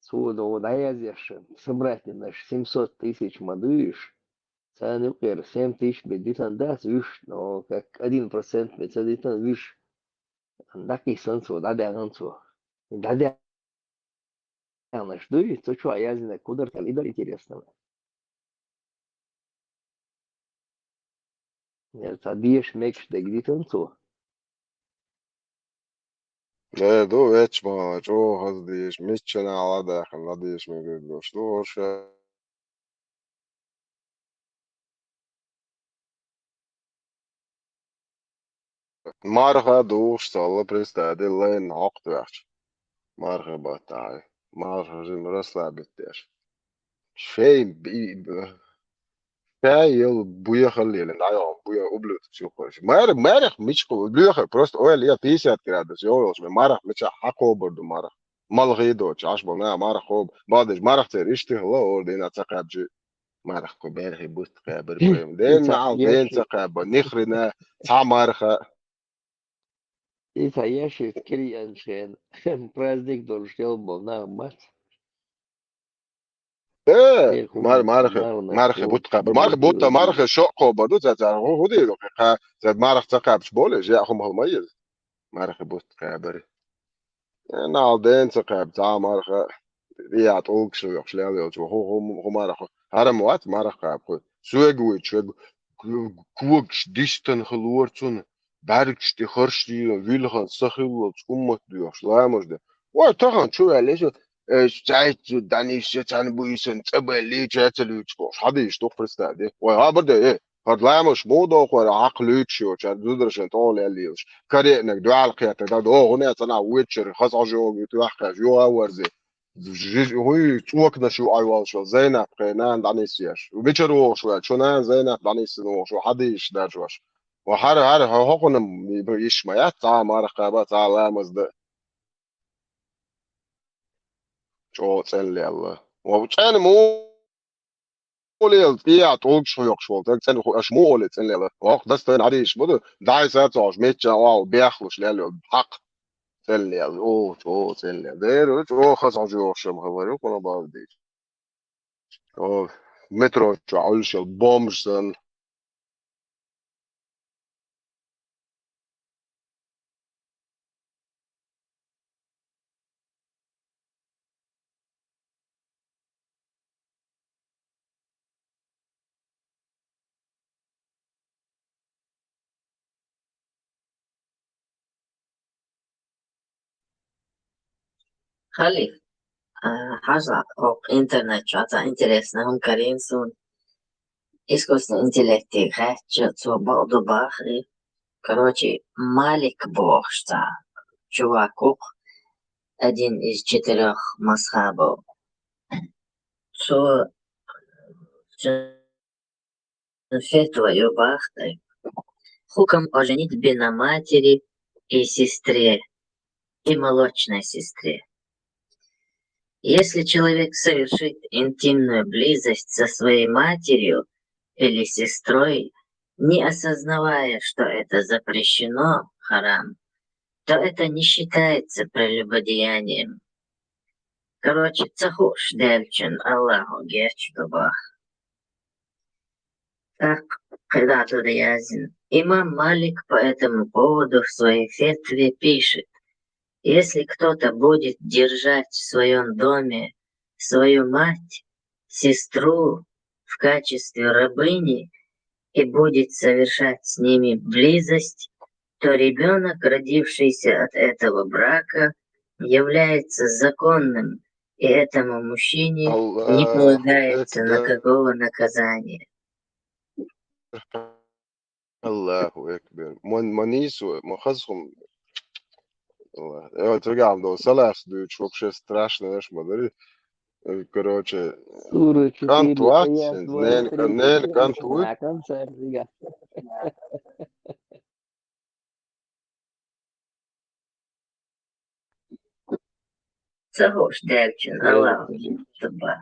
Суда вот аязешь, собрать наш 700 тысяч мадыш, ценукер 7 тысяч бедитан да, виш, но как 1% бедитан виш, таких сенсу, да, сенсу. Да, наш дуй, то что аязина кудер талида интересного. Это диеш мекш дегдитан су. لا دو اتش ما جو قصديش مش انا على داخل قضيش ما قدوش دو مرة دوش صلى بريستادي لين عقد وحش مرة بتاعي مرة جيم رسلا بتاش شيء يل بويا خلي لنا يوم بويا قبل تشوف مرة مش بويا بروست أول يا تيشرت كده بس يوش مرة مش حقه برضو مرة ملغي دوتش عشبه مرة خوب بعدش مرة تريشتي هلا وردينا تقعد مرة كبير بوست قابر بهم دين مع دين تقابل نخرنا تعمرخ Это я ще скрияншен. Праздник дошел был на мать. ايه مرخ بوت قابل مرخ شقه برضو زاد هو دي لو زاد مرخ تقاب شبوله جاهم هالميز مرخ بوت قابر انا دين تقاب تاع مرخ يا طوق شو يخشلال هو مرخ هذا موات مرخ قاب سوغوي شوغ كوكش ديشتن خلورتون بركش دي خرش دي ويلخن سخيل تقوم ديوش لا مجد وتخن شو عليه ساعت دانيش تان بويسن تبلي جاتلوش بوش هذا يشتوق فرستادي وها برده ايه هاد لا مش موضوع ولا عقلوش شو تشاد درشن طول الليش كاري انك دعاء القيات ده هنا تنا ويتشر خاص جو يتوحق جو ورزي هو توكنا شو ايوال شو زينب قينان دانيسياش وبيشرو شو شو زينب دانيس شو حديش داجوش وحر هوقنا يش ما يتا مرقبات على مزد شو تسلي الله وكان مولي الطيع طوق شو يقشول تكسن اش مولي تسلي الله وقت دستين عريش بدو داي ساتوش ميتشا واو بيخلش لالو حق تسلي الله او شو تسلي دير شو خاص جو شم خبرو كنا بعدي او مترو شو علش البومشن Халиф, حاجة أو إنترنت شاطئ интересно, هم كريم سون искусственный интеллект играть بعض бахри. Короче, Малик Бог, что чувак, один из 4 масхабов, что твою бахты, хуком о женитьбе на матери и сестре, и молочной сестре. Если человек совершит интимную близость со своей матерью или сестрой, не осознавая, что это запрещено, харам, то это не считается прелюбодеянием. Короче, цахуш дельчин Аллаху герчтубах. Так, когда-то ясен. Имам Малик по этому поводу в своей фетве пишет: если кто-то будет держать в своем доме свою мать, сестру в качестве рабыни и будет совершать с ними близость, то ребенок, родившийся от этого брака, является законным, и этому мужчине не полагается никакого наказания. الله أكبر منيس مخزهم الله ترجع до салас дуть вообще страшно знаешь модели короче Сура 4, кантуат аят нен 23. кантуат На конце, ребят. Цахуш дельчин Аллаху герчтубах.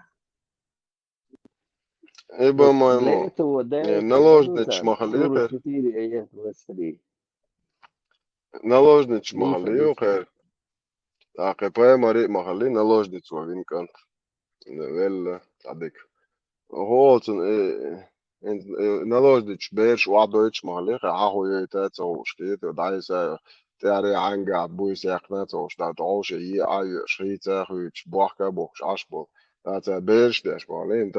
ибо Для моему этого дай наложный Сура чмахалиха 4, аят 23. наложный Лифа чмахалиха تاقي بايمري مخلي نلوجدت وين كانت ولا تعديك هوتن نلوجدت بيرش وعدويتش مخلي عاهو يتات او شتيت دايسا تاري عنقع بويس يقنات او شتات عوش اي شريتا خويتش بوحكا بوكش عشبو تا بيرش داش مخلي انت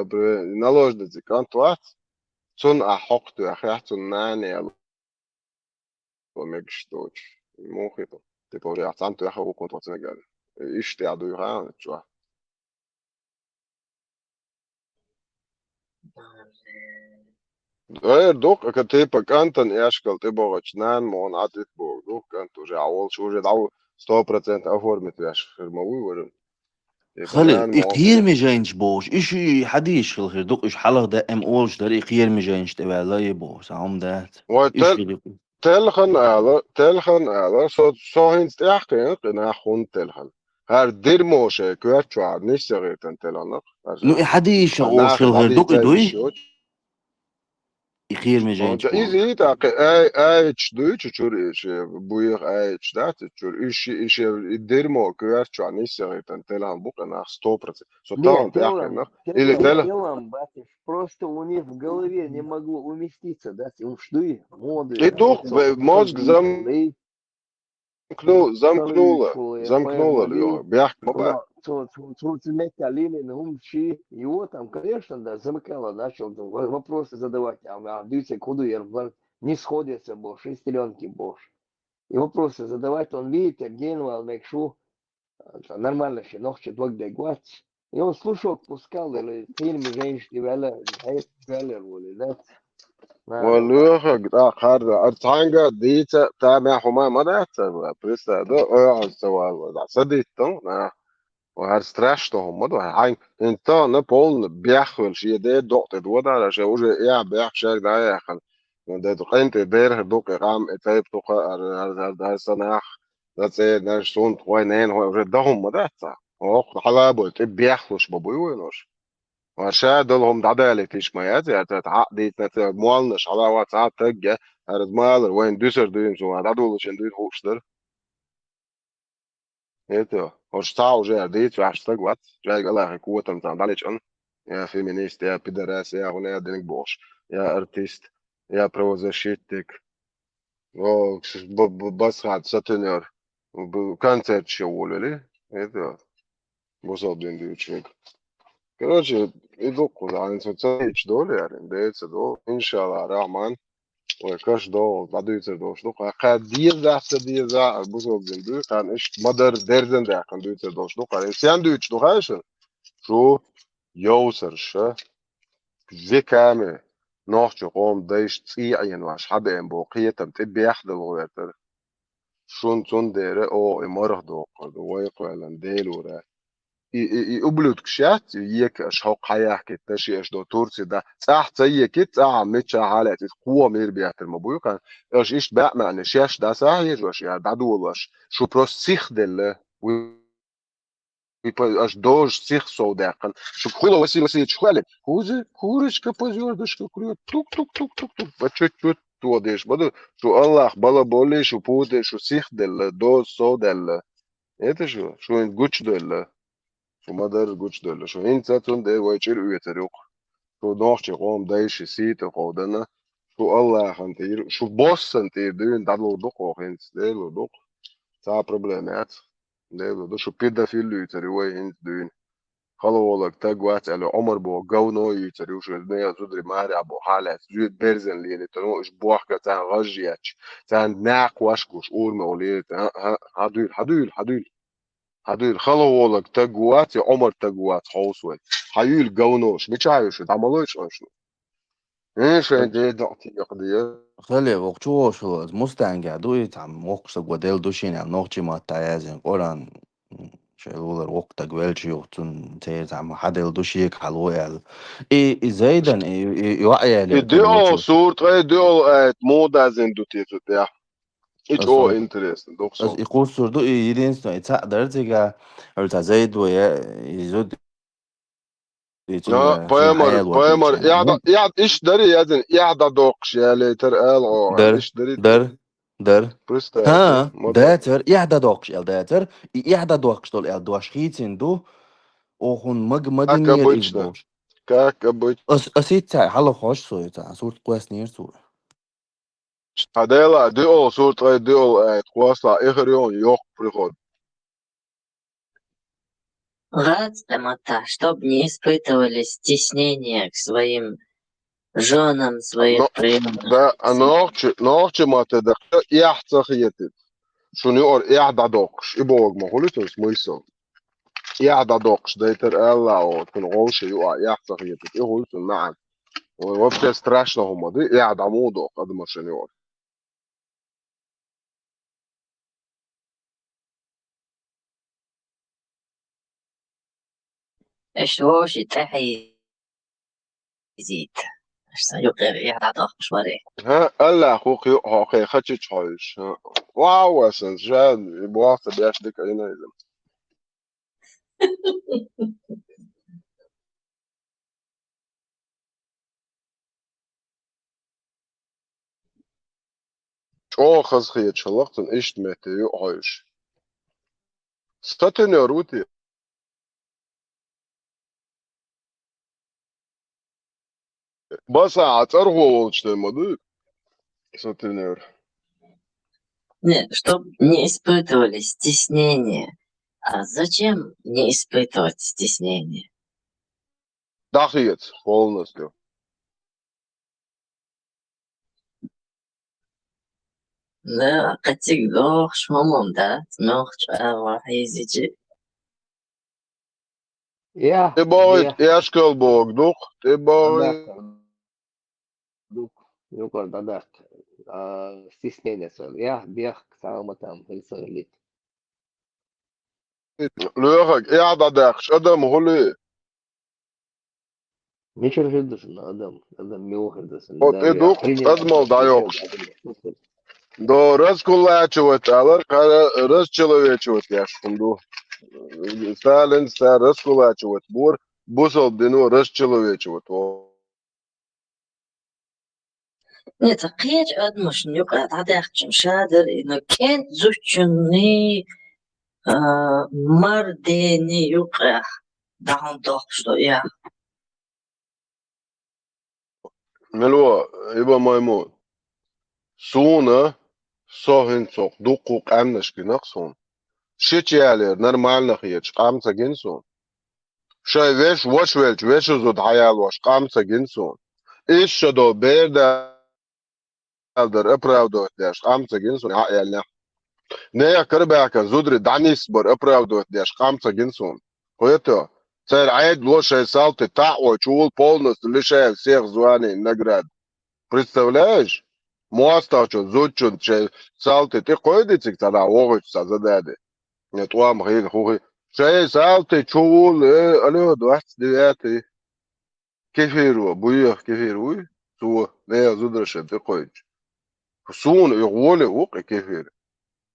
نلوجدت كانت وقت تون احقت اخيحتن ناني وميكش دوتش موخيطو tipo reațantul ia o contra Senegal. Iște a doi ran, tu vois. دوك كتيبا كانتن ياشكال تبغى تشنان مون عاتف بوك دوك كانتو جاول شو جداو 100% أفورمت ياش الموي ورم خلي يبنان مون إقير مجانش بوش إشي حديش الخير دوك إش حلق ده أم أولش در إقير مجانش تبع يبوش عم دات إيش وتل telgen eller så hinst ähken na hun telgen her dirmoshe kwertwa nicht sereten telanak نو also حديش أولش nach الخير dadi دوك إدوي tayishot إقير und مجانش بوش easy da ay deutsch chur ich buir ay dat chur ich dirmo kwertwa nicht sereten telan buka nach 100% so Нет, talent ähken nach или телом, tel телом, батюш, просто у них в голове не могло уместиться, да, ушли, моды, и doch mozg лей, замкнула лей, бяхк моба Алины, Умчи, его там, конечно, да, замыкало, начал вопросы задавать, дивіться, куди я не сходится, бо шестеренки, бо. И вопросы задавать, он видит, генуал, мекшу, нормально ще, ногче, двух и он слушал, пускал, или фильмы женщины, вялер, да, والله خار ارتانجا ديتا تامع حما مدات بريستا دو سوا صديتو وهر ستراش هم مدو هاي انت نبول بياخل شي دي دوت دودا على شي وجه يا بياخ شي دا يا خل ده قينت دير دوك رام اتايب تو هر سنه das na stund hoy nen hoy dahum مدات och حلابو بياخلش بابوينوش وشادلهم عدالة إشمايات يعني تعقدي موالنش على واتساب تجا هرد مالر وين دوسر دوين شو هذا دولش إن دوين هوشتر إيه هوش تاو جا ديت في هاشتاج وات جاي الله قوة مثلا دالش أن يا فيمينيست يا بيدراس يا هنا دينك بوش يا أرتيست يا بروزاشيتك أو بس هاد ساتنير كانسert شو ولا إيه بوصل دين دوتشيك Короче, иду куда, они соцсети доли, арендуется до, иншалла, рахман, ой, каш до, дадуется до, что, ка дир за, бузол зинду, кан иш мадар дерзен да, кан дуется до, что, ка сен дуйч до хайшен, шо, йоусер, ша, векаме, نوحش قوم دايش تسيعين واش حدا ام بوقية تبي يحدى الغواتر شون تون ديري او امرخ دوق ويق ولا ديل ورا يقبلوا كشات يك اشحق حياه كتاشي اش دو تورسي ده صح زي كت متش حالات قوه مير بيات المبوي كان ايش بقى معنى شاش ده صح يجوش يا دادو واش شو بروس سيخ دل اش دوج سيخ سوداقن شو كله وسيله شخالك كورش كبوزيور دش كوريو توك توك توك توك توك بتشوت تو ديش بدو شو الله بلا بولي شو بود شو سيخ دل دوز سودل ايه شو انت جوتش دل شو مدار جوتش دل شو انت تون ده ويشير ويتريق شو نوحش قوم دايش سيت قودنا شو الله خنتير شو بوس انتير دين دادلو دوق انت ديلو دوق تا بروبليمات ديلو دو شو بيدا في اللي يتريوي انت دين خلو والك تاجوات على عمر بو جونو يتريو شو الدنيا تدري ماري ابو حالات جود بيرزن لي تنو اش بوحكا تان غجياتش تان ناق واشكوش اول موليت هدول خلو والك تاجوات عمر تاجوات حوسوي حيول جونوش مش عايش تعملوش شنو ايش انت دعتي يقضي خلي وقتو شو مستنجع دوي تعم وقت وديل دوشين عم نوقتي ما تايزن قران شغل وقتك ويلشي وقتن تير تعم حدل دوشيك حلوة اي زايدا يوعي لي ديو كروتشو صورت ديو مودا زندوتي تتاع ايش او أصلا انترست از دوكسو يقول سردو يدين سنو يتساق درتك أرتا زايد ويا يزود لا يتن شين بايمر حيال وديش يعني يعد ايش دري يزن يعد دوقش يا ليتر ال او در ايش دري تو در Der. Представь, Ha, модно. dater, ihda dokş el dater, и ihda dokştol el doşhitin du, ohun Как magnir il обычно. boş. Как обычно. Asitsa halo hoş soyta, surt quesnir sur. هذيلا ديول صورة ديول تواصل آخر يوم يوق приход. Рад, чтобы не испытывали стеснения к своим женам, своим Но приемным. да نوعش ما تدخل يحت خيتت شنو يقول يحدا دوقش يبوغ ما قلت سميسو يحدا دوقش ديتر الله او تنغوش يقع يحت خيتت يقول نعم وفي страшно هم دي يحدا مو دوق قد ما شنو يقول ايش هو شي تحي يزيد ايش يقدر يعطى شواري ها الله اخوك يقع خاتش حوش واو اسن جاد يبواصل بياش ديك اينا يزم او خز خيت شلقتن اشت متى يقعش ستن يا روتي بس عطره وشتي مدي ستن Нет, чтобы не испытывали стеснения. А зачем не испытывать стеснение? دخيت полностью Да, قتيك دوخ شمومون да, تموخش راح يزيجي. Ja, تبغي bih يشكل بوغدوق dadak, تبغي yukarı dadak. Stesnение söyle. Ja, bih sama tam hılsırlık. لوخك قاعد داخش ادم هولي Hiç hırsızsın adam miyov hırsızsın. ot Даже eduk охрененно ادمال хотел دايوكش бы. до раз кулачивать алар раз человечивать яш фунду сталин ста раз кулачивать бур бусал дину раз человечивать Нет, قيج أدمش يقعد عداك شادر إنه كان زوجني مردني يقع دعم دوخش يا ملوا يبقى ميمون سونا صهن صق دقوق امنش كنقصون شيت يالر نرمال خيج قامت جنسون شاي ويش وش ويش ويش زود حيال وش قامت جنسون ايش شدو بيردا در اپراودوت داش قامت جنسون عقل نيا كرباك زودري دانيس بر اپراودوت داش قامت جنسون قويتو سير عيد لوشي سالتي تاعو чул полностью лишая всех званий наград. Представляешь? Мостачу, зучун, салты, ты ходите, тогда огочься задади. Нет, вам хиг хуги. Шей салты, чул, алло, 29-й. Кефиру, буйох кефиру, су, не зудраше, ты ходишь. Сун, и воли, ук, и кефир.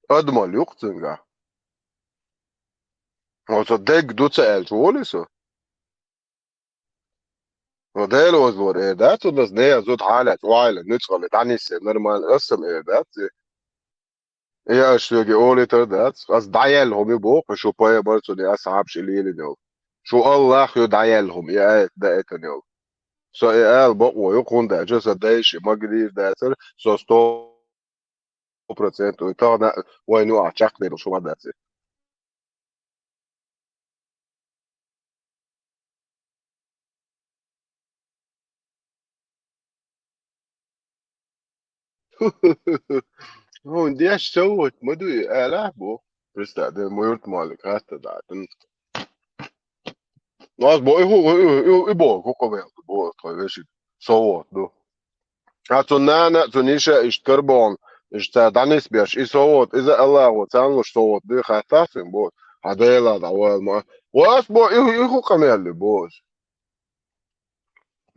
Адмал, юктинга. Вот дек дуца эль, волисо. وده لو زور ايردات وناس ده زود حالات وعيلة ندخل تعنيس نرمال قسم ايردات هي اشتوكي اولي تردات از دعيالهم يبوق شو باي برسو دي اصعب شليل نيو شو الله خيو دعيالهم يا ايت ده ايت نيو سو اي ال بقوا يقون ده جسد دايش مقدير داتر سو 100% ويطانا وين يقع شاكني شو ما داتر هو دي ايش سوت مدري الاف بو بريستا ده ميورت مالك هاتا داتن ناس بو يبو كوكو بيل بو طيب صوت دو Nāna, nīša iškarbon, tā danis biež izsovot, izēlēvot, cēluši sovot, bija khātāsim būs. Hadēlā da vēl mā. Vās bo, ihu kamēli būs.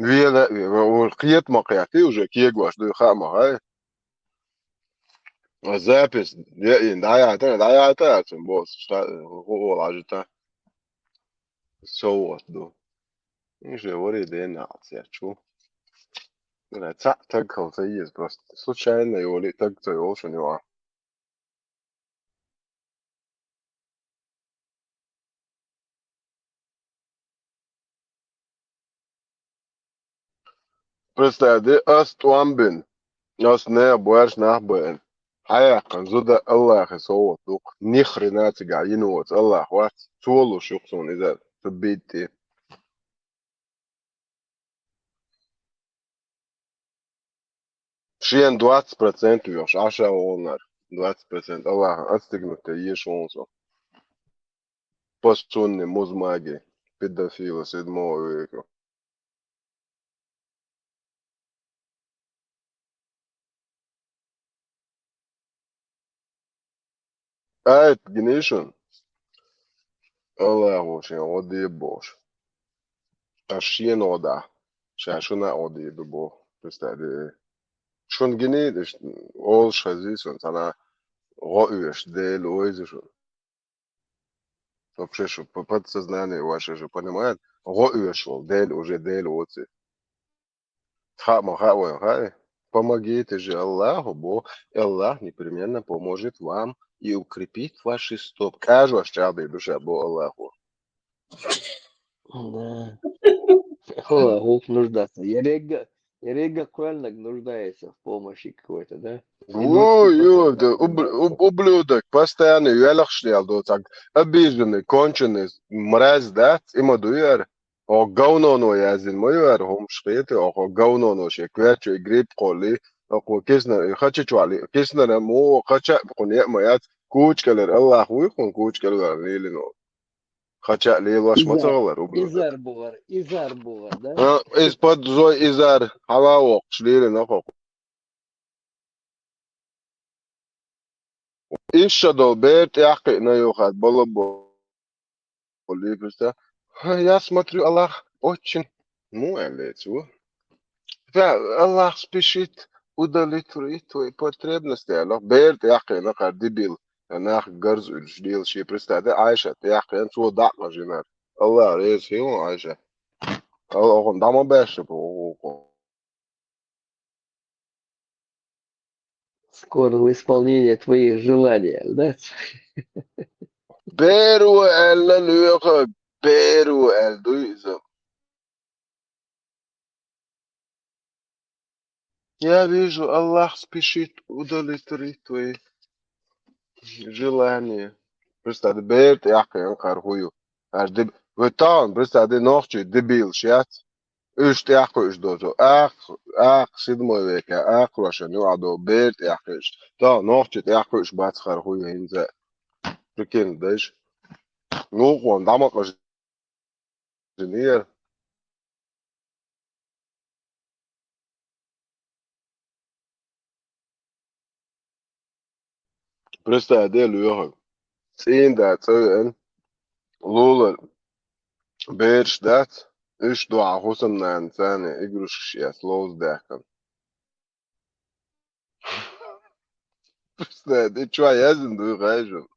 Viena, kiet maqēti, уже kiegvaš, bija khāma, hai. Запись, дājātāsim būs. Olāži tā. Sovot, du. Viņš jau arī dienāts, ja ču. так есть просто. Случайно его ли так то у него. Просто أستوانبن أصنع بواش نحبن حياة زودا الله يسوع دوق نخري ناتي قاعدين وات الله وات تولو شخصون إذا تبيتي شين 20% još aša onar 20% Allah atstignute ješonso postunni muzmagi pedofilo 7. века. Ait gnishun Allah hoşin odi boş. Aşien oda. Şaşuna odi bo. Pistade. Şun gini de ol şazison sana роешь дель ойзишь. Вообще, что подсознание ваше же понимает, роешь дель уже дель оци. Помогите же Аллаху, бо Аллах непременно поможет вам и укрепит ваши стопы. Кажу, ощады душа, бо Аллаху. Да. Гуф нуждаться. Ярега правильно нуждается в помощи какой-то, да? Ой, ублюдок, постоянно юэлах шлял, так обиженный, конченый, мразь, да, има дуяр. О говно язин моюар, хом шпете, о говно шеквячу и гриб коли, о киснер, хачи чвали, киснер мо, хача, куне моят, кучкалер, Аллах уйхун, кучкалер, лилино. Хача лилваш мацалар, ублюдок. Изар була, да? Из-под зой изар, халаок, шлилино, Isha do bet яхи на юхат было просто. Я смотрю, Аллах очень лицо. Аллах спешит удовлетворить твои потребности. Аллах бет яхи на дебил. Нах гарз ульждил ши представь. Айша яхи ан су дак мажинар. Аллах рез хил Айша. Аллах он дама бэшэ по. Скорого исполнения твоих желаний, да? Беру элла люха, беру эл дуизм. Я вижу, Аллах спешит удовлетворить твои желания. Просто бед яхен кархую. Вытан, просто ночью дебил шят. Üç yakuş dozo. Sidmo veka, Russia nu ado bed yakuş. Da nokçu yakuş bat karhuyu hinze. Prikin dej. Nu kon damak jinier. Просто luha. Zien dat en lule bed dat. Üç dua husam nan tane igruş şiyas loz derken. Просто de çua yazın du rejim.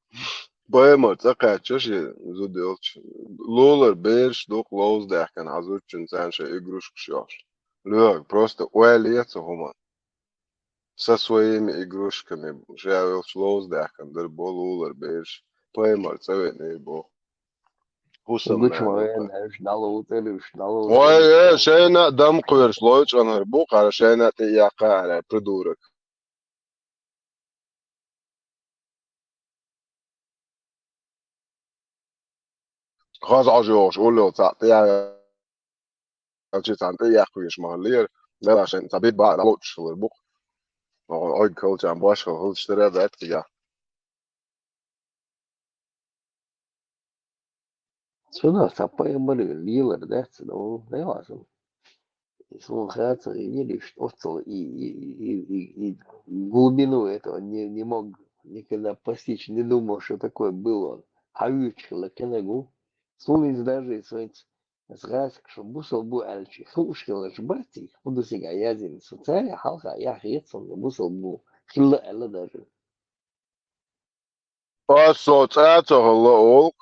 Boyama tsakaçış zudelç. Luler bed dok loz derken azuçun sen şey igruş şiyas. Luha просто уэльется хума. Со своими игрушками. Žēl loz derken der bo luler bed. Boyama tsavetne bo. Husam nan. Ой, шейна дам куверш лойч анар бу кара шейна те яка ара придурок. Хаз ажош уло та те я читан те я куеш махлир. Да шен та бит ба лойч лойч бу. Ой колч ам баш хол штера да я. Сюда сапаем лилер, да? Ну, не важно. Слухаться и видишь, и глубину этого не мог никогда постичь, не думал, что такое было. А вычхала кенегу, сунец даже свинц, сгас, что бусал бу альчи, хушкала жбати, буду сега язин, социальная халка, я хецон, бусал бу, хилла элла даже. Асо цаца холла олк.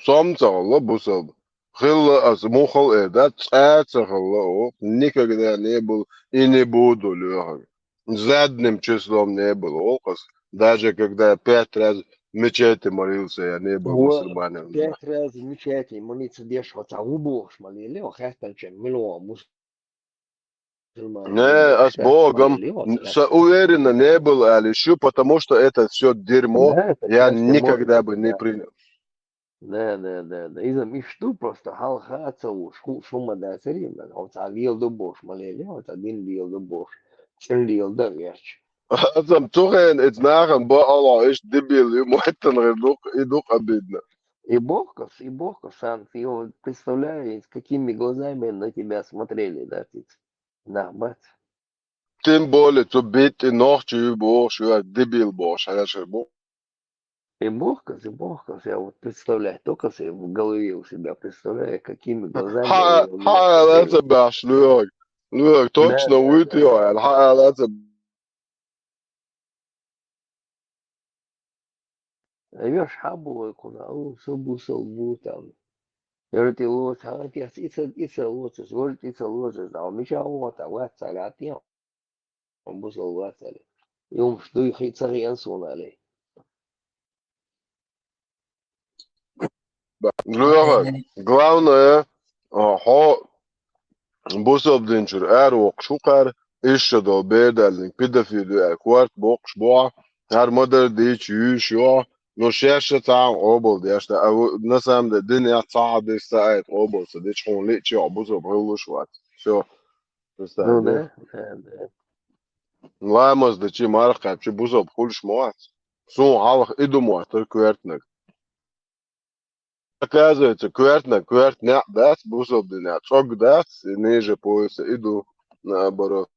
Сом цалла бусал. Хилла мухал да цаца хилла никогда не был и не буду лёгок. Задним числом не был окос. Даже когда 5 раз в мечети молился, я не был هو мусульманином. 5 раз в мечети молиться дешево, а убог молили, хотя чем миллион мусульман Не, убог, а с Богом уверенно не был, а лишь потому, что это все дерьмо Да, это я конечно никогда бы можно, не да. принял. Да. Из-за мечту просто халхаться уж, шума да царивна, вот вил до бош молили, вот один вил до бош, церлил да верч. Азам тухен эт нахен ба Allah is дебил, ему это идут обидно. И Бог, сам, ты вот представляешь, какими глазами на тебя смотрели, да, ты, да, бать. Тем более, то бит и ночь и Бог, что дебил Бог, а я Бог. И Бог, я вот представляю, только себе в голове у себя представляю, какими глазами они на меня Ха, смотрели. это баш, Лёг, точно выйти, ха, это Даешь хабу, куда, собу, там. Я говорю, ты лучше, а ты ица лучше, говорит, ица лучше, да, он меча вот, а вот царя тем, он бусал вот царя. И он что их и царя сунали. Лёг, главное, Busabdinčur ērok šukar, izšķado bēdelnik, pidafidu kvart bokš boa, her madar dīč jūš jo, no šeša tāng obol diešta, nasam de dinja tād istājat obol, sa dič hon lič jo, busab hillu švat. Все, Ну представляешь? да. Лаймас de čim arqab, či busab hul šmoat. Sun halach idu moat, tur kvertnek. Оказывается, кверт не даст, busab de ne čok даст, и ниже пояса иду наоборот.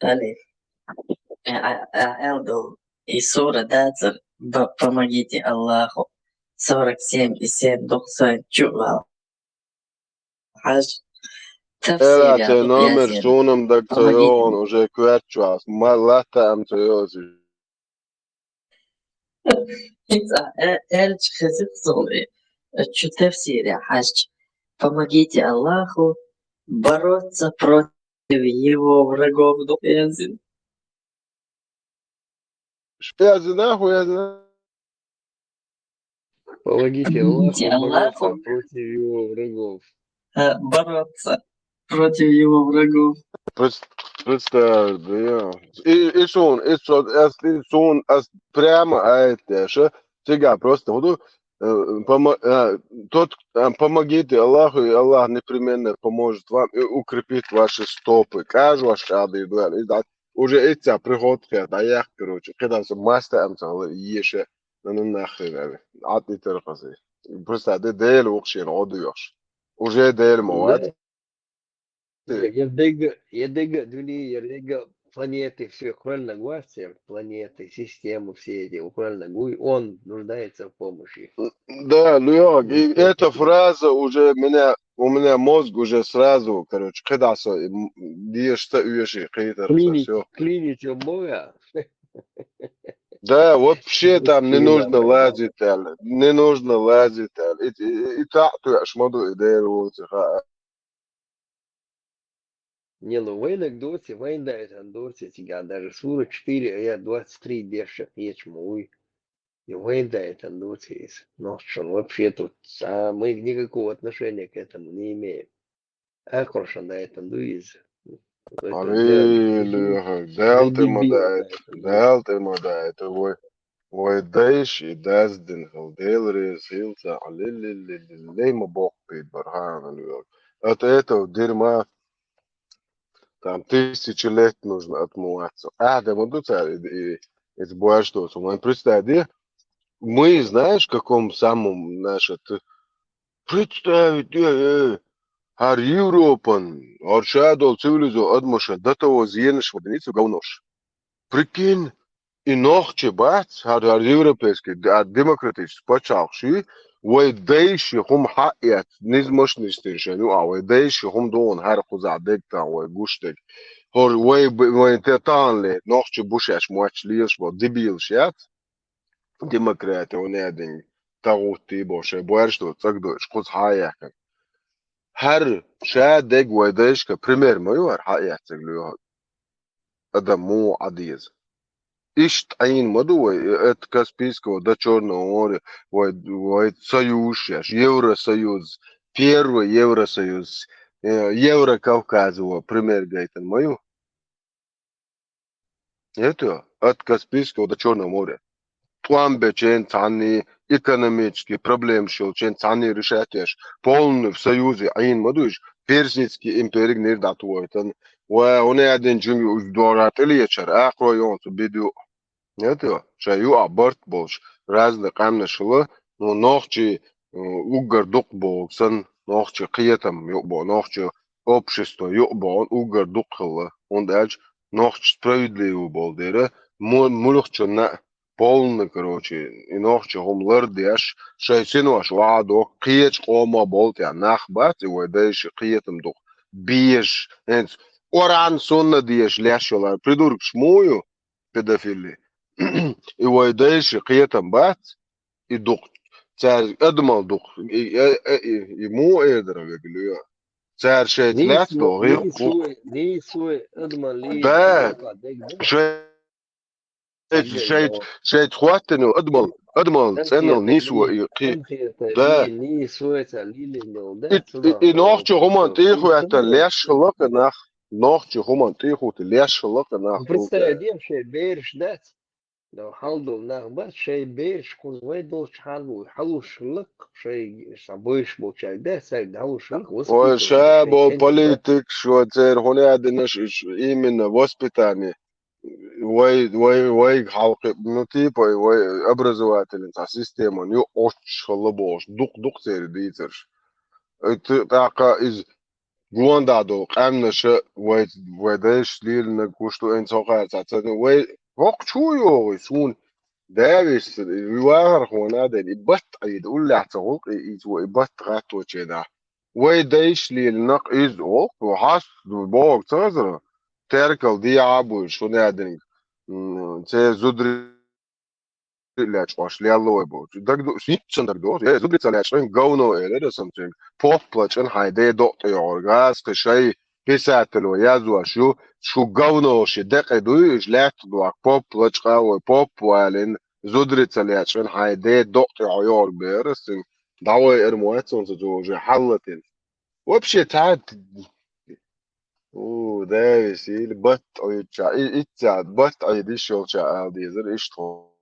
Алиф. Элдл и сура Дацер, помогите Аллаху. 47,7 чувал. Хаж. Ela Tafsir te Abdul номер Yasin. шунам даг Помогите. он уже кверчуас. Малата ам цеози. Эльч хазик золи. Чу tafsir Хаж. Помогите Аллаху бороться против его врагов. Yasin. Я знаю, я знаю. Помогите Помогите Аллаху бороться Аллаху против его врагов. бороться против его врагов. Представь, да. И сон, прямо это, сега просто буду помогите Аллаху, и Аллах непременно поможет вам и укрепит ваши стопы. Кажу, шады, уже эти приходки, да я, короче, когда все мастер, еше, нахрен, от не терпази. Просто ты дель вообще одуешь. Уже дель мовать. Я дега планеты, все, ухвально гвасти, планеты, системы, все эти, ухвально гуй, он нуждается в помощи. Да, Лёг, и эта фраза уже у меня мозг уже сразу, короче, когда что уеши, все. Клините Бога. Да, вообще там не Мужчина, нужно понятно. лазить, и так ты аж моду идею, Не, ну войнок доте, война это доте, тебя даже сура 4, а я 23 дешев, ечмуй. И война это доте. Ну что, вообще тут, мы никакого отношения к этому не имеем. А хорошо, на этом дуиз. Это Delta modает, Ой, дайш и даздин, делрис, хилца, лей ма бог пит бархан, от этого дерьма там 1000 лет нужно отмываться. Да вот и избавишь что, представь, мы, знаешь, в каком самом наше, представить, Har Европан, Аршадол, цивилизу, Адмуша, до того зьенеш воденицу говнош. Прикинь, и ногче бац, har европейский, демократический, почавший, ويديش هم حقيت نيز مش نستنشنو او ويديش هم دون هر خوزا ديكتا ويجوش ديك هور وي تيتان لي نوخش بوشاش مواتش ليش بو ديبيل شات ديمقراطي ونادين تاغوتي بوشي بوارشتو تسقدو اشقوز حاياك هر شا ديك ويديش كبريمير ميور حقيت تسقلو ادم مو عديز إيش تعين مدو ات كاسبيسكو دا چورنا اور وي союз يورو союз первый Евросоюз Еврокавказ пример гайтен мою это от Каспийского до Черного моря план бечен цани экономический проблем шел чен цани решатеш полный в союзе один мадуш персидский империя не датуйтан وهنا قاعدين جميع دورات اللي يشر اخر يوم بيدو это шаю аборт болш разный камнашылы но нохчи угар дук болсын нохчи қиятам yok bo нохчи общество yok bo угар дук қылы он дальше нохчи справедливый бол дері мулықчы на полный короче и нохчи хомлар деш шайсин ваш вадо қиеч қома бол тя нах бат и вайдайши қиятам дук биеш оран сонна деш ляшалар придурок шмою педофили и вайдайши қиятам бат и дук цар адмал дук и му эдра гелио цар шейт лят до ليه سوى اضمن ليه да ديك شيت خواتنو ادمال سنل نيسو да ليه سوى تعليل и нохчи хуман тихо это леш лока нах нохчи хуман тихо ты леш лока нах представь شيء بيرش دات لو حلو نغبت شيء بيرش كون ويدوش حلوش لك شيء شابوش بوشاي ده سيد حلوش لك وشابو политик شو تير هنا عندناش именно воспитание وي حلق ну типа وي образовательная система не очень слабош дук تير ديتر تاقا из гуандадо قامنش ويدش ليل نكوشتو ان سوقات وي وقت شو يو سون دارس الوار هنا ده يبط يقول له تعوق يزو يبط غات وكذا ويدش لي النق يزوق وحاس بوق تزر تركل دي عبو شو نادن تي زدري لاش واش لي الله يبو دغ سيتشن دغ زدري تلاش غونو اله something pop plachen hayde dot yorgas كشي بيساتلو يازوا شو غونو شي دقدو جلات دوك بوب لچقا و بوب والين زودريت لياتشن هايدي دوت عيور بيرسن داوي ارمواتسون زوجي حلتين وبشي تعد او ده سي بط او تشا اتسا بط اي دي شو تشا دي زر اشتو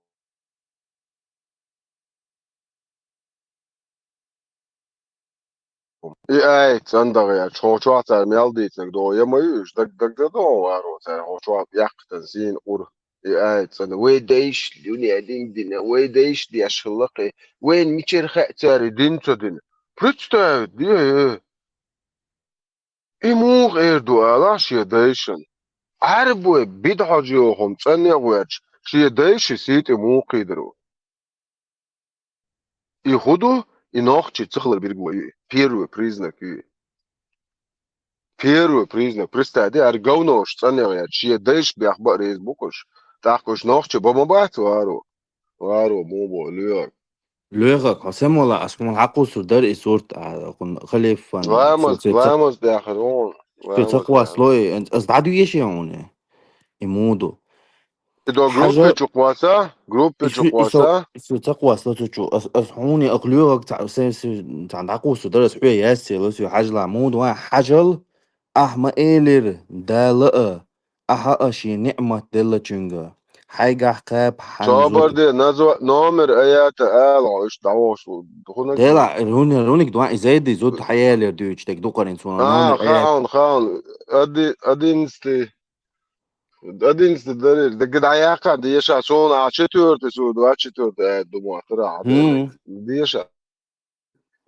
اي صندوق يا شو تاع ميالديت دو يمايوش دك دو وارو تاع شو يقتن زين اور اي صندوق ويدايش لوني ادين دين ويدايش دي اشلقي وين ميشر خاطر دين تدين بريتشتا دي ايمور ايردو الاش يدايشن عربو بيدحجيوهم تصنيغواتش شي دايش سيت مو قيدرو يخدو инохчи цихлар биргуи первый признак представьте аргаунош цанея чи дэш бяхба рез букош такош нохчи бомбат варо мобо лё لوغا قسم ولا اسمه حقو سردار اسورت خليفان vamos de ajeron تقوى سلوي انت ازدادو يشيونه يمودو إذا حاجة جروب جواسا شو تقوى سلوتو شو اسحوني اقليوغا تاع تاع نعقو سردار سحوي ياسي لسو حاجة لعمود وان حاجل احما ايلر دالا احا اشي نعمة دلا چنگا حاجة قاب صابر دي نزو نامر ايات عيش دعوش دلا رونك دوان زايد زود حيالر دوش تك دوقرين سونا نامر خان ادينست ده قد عياقة ديشا سون عشتور تسود وعشتور دموع ترى ديشا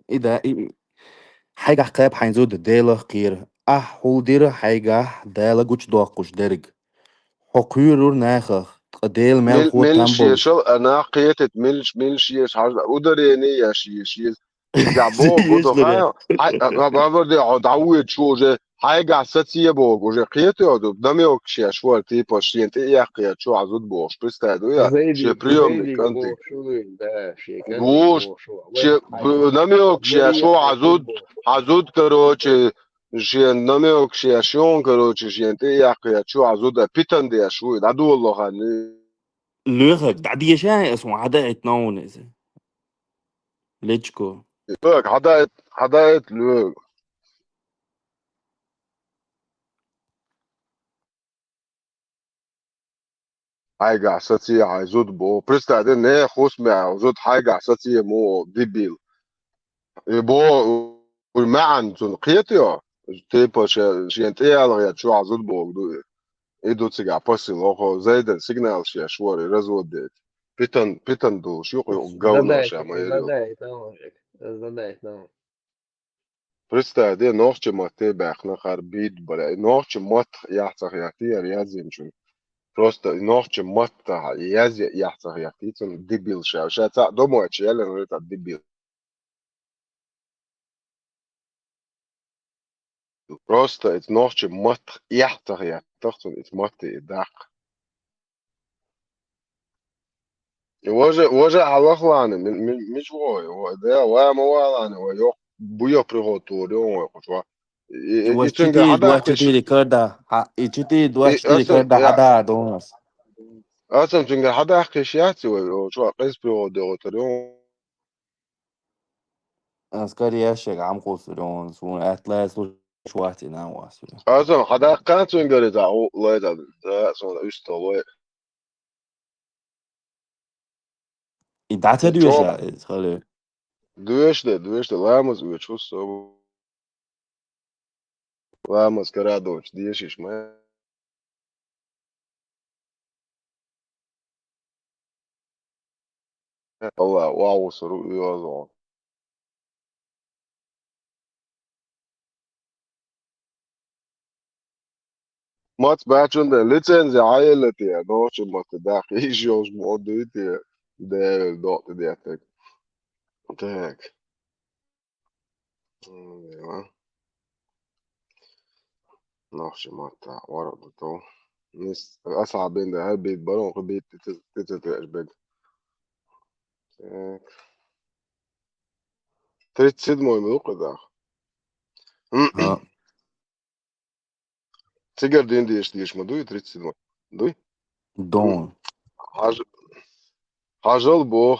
إذا حاجة قاب حينزود دالا قير حول دير حاجة دالا قوش دواقوش درج حقيرور ناخخ قديل مال خود ملش تامبل يشل أنا قيتت ملش يش حاجة أدريني يش إتقابو بدو يشغل هاي بابا دي عدعوت شو جه هاي قعدتي بوك وجه قيتي ودو دميوك شي شوال تي باشين تي يا قيت شو عزود بوش بستادو يا شي بريوم زيدي كنتي بوشوين ده شي كنتي بوش بوشو شي حاجة دميوك شي دريا شو حيكون عزود كروتشي شي دميوك شي شون كروتشي شي تي يا قيت شو عزود بيتن دي شو دادو والله هني لوخك دعدي شاي اسمه عداء نون ليتشكو لوك حدايت لوك حاجة أساسية عايزود بو بريستا دي نه خوش مع عايزود حاجة أساسية مو ديبيل بو معا تنقيتيو تيبا شينتي على شو عايزود بو دو إيدو تيجا باسي لوكو زايد سيجنال شي شواري رزود ديت بيتن دو شو قونا شا ما يريو задать нам. بريستا دي نوخش ما تيبا اخنا خربيد بلا نوخش مات يحتخ يحتي ريازين شو Просто ночью матта я захотел дебил ша ша думаю челен это дебил просто это ночью мат я захотел это матты дак وجه على خلانه مش هو ده وما والانه ويو بيو بريغوتوريو وقشوا يتشنج دواشتي حدا دواشتي قش ريكاردا إيشتي دواشتي اصلا ريكاردا حدا دونس اصلا تشنج حدا قش ياتي وشو قيس بريغوتوريو أسكاري ياشك عم قصرون سون أتلاس وشواتي نام واسو اصلا حدا كانت تشنج ده لا ده اصلا اشتغل إدعتا شو دواشا خلي duešte, lēmas uečus, lēmas karadoč, diešiš, mē. Allah, wow, saru yazon. Mats bēčun de licenzi aileti, ja, noči mat da išjos modu iti, de dot dietek. Tek. Ja. Noši mat varadu to. Nis أصعب بين ده هالبيت بروح بيت تتتاش بيت. Tek. Trit sidmo imluq da. ها Cigar din dieš madu, trit sidmo. Duj? دون Hajal bo.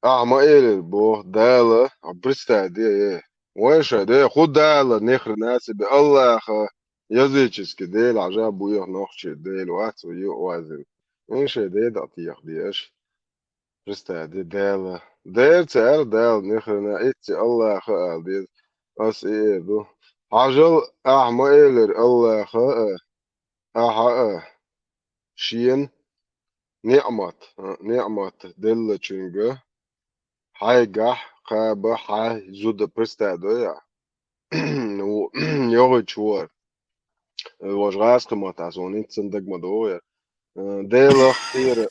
ما إيه بو دالة عبرستا دي إيه ويش دي خد دالة نخر ناس بالله خا يزيتش كديل عجاب بويه نوخش ديل واتس ويو وازن إيش دي دقيق دي إيش برستا دي دالة دير تعال دال نخر نا إتي الله خا دي أس إيه دو عجل ما إيلر الله خا شين نعمت دل تشنجه حاجة قابة حاجة زود برستادو يا يوغي تشور واش غاسق ما تعزوني تصندق مدوية ديلا خير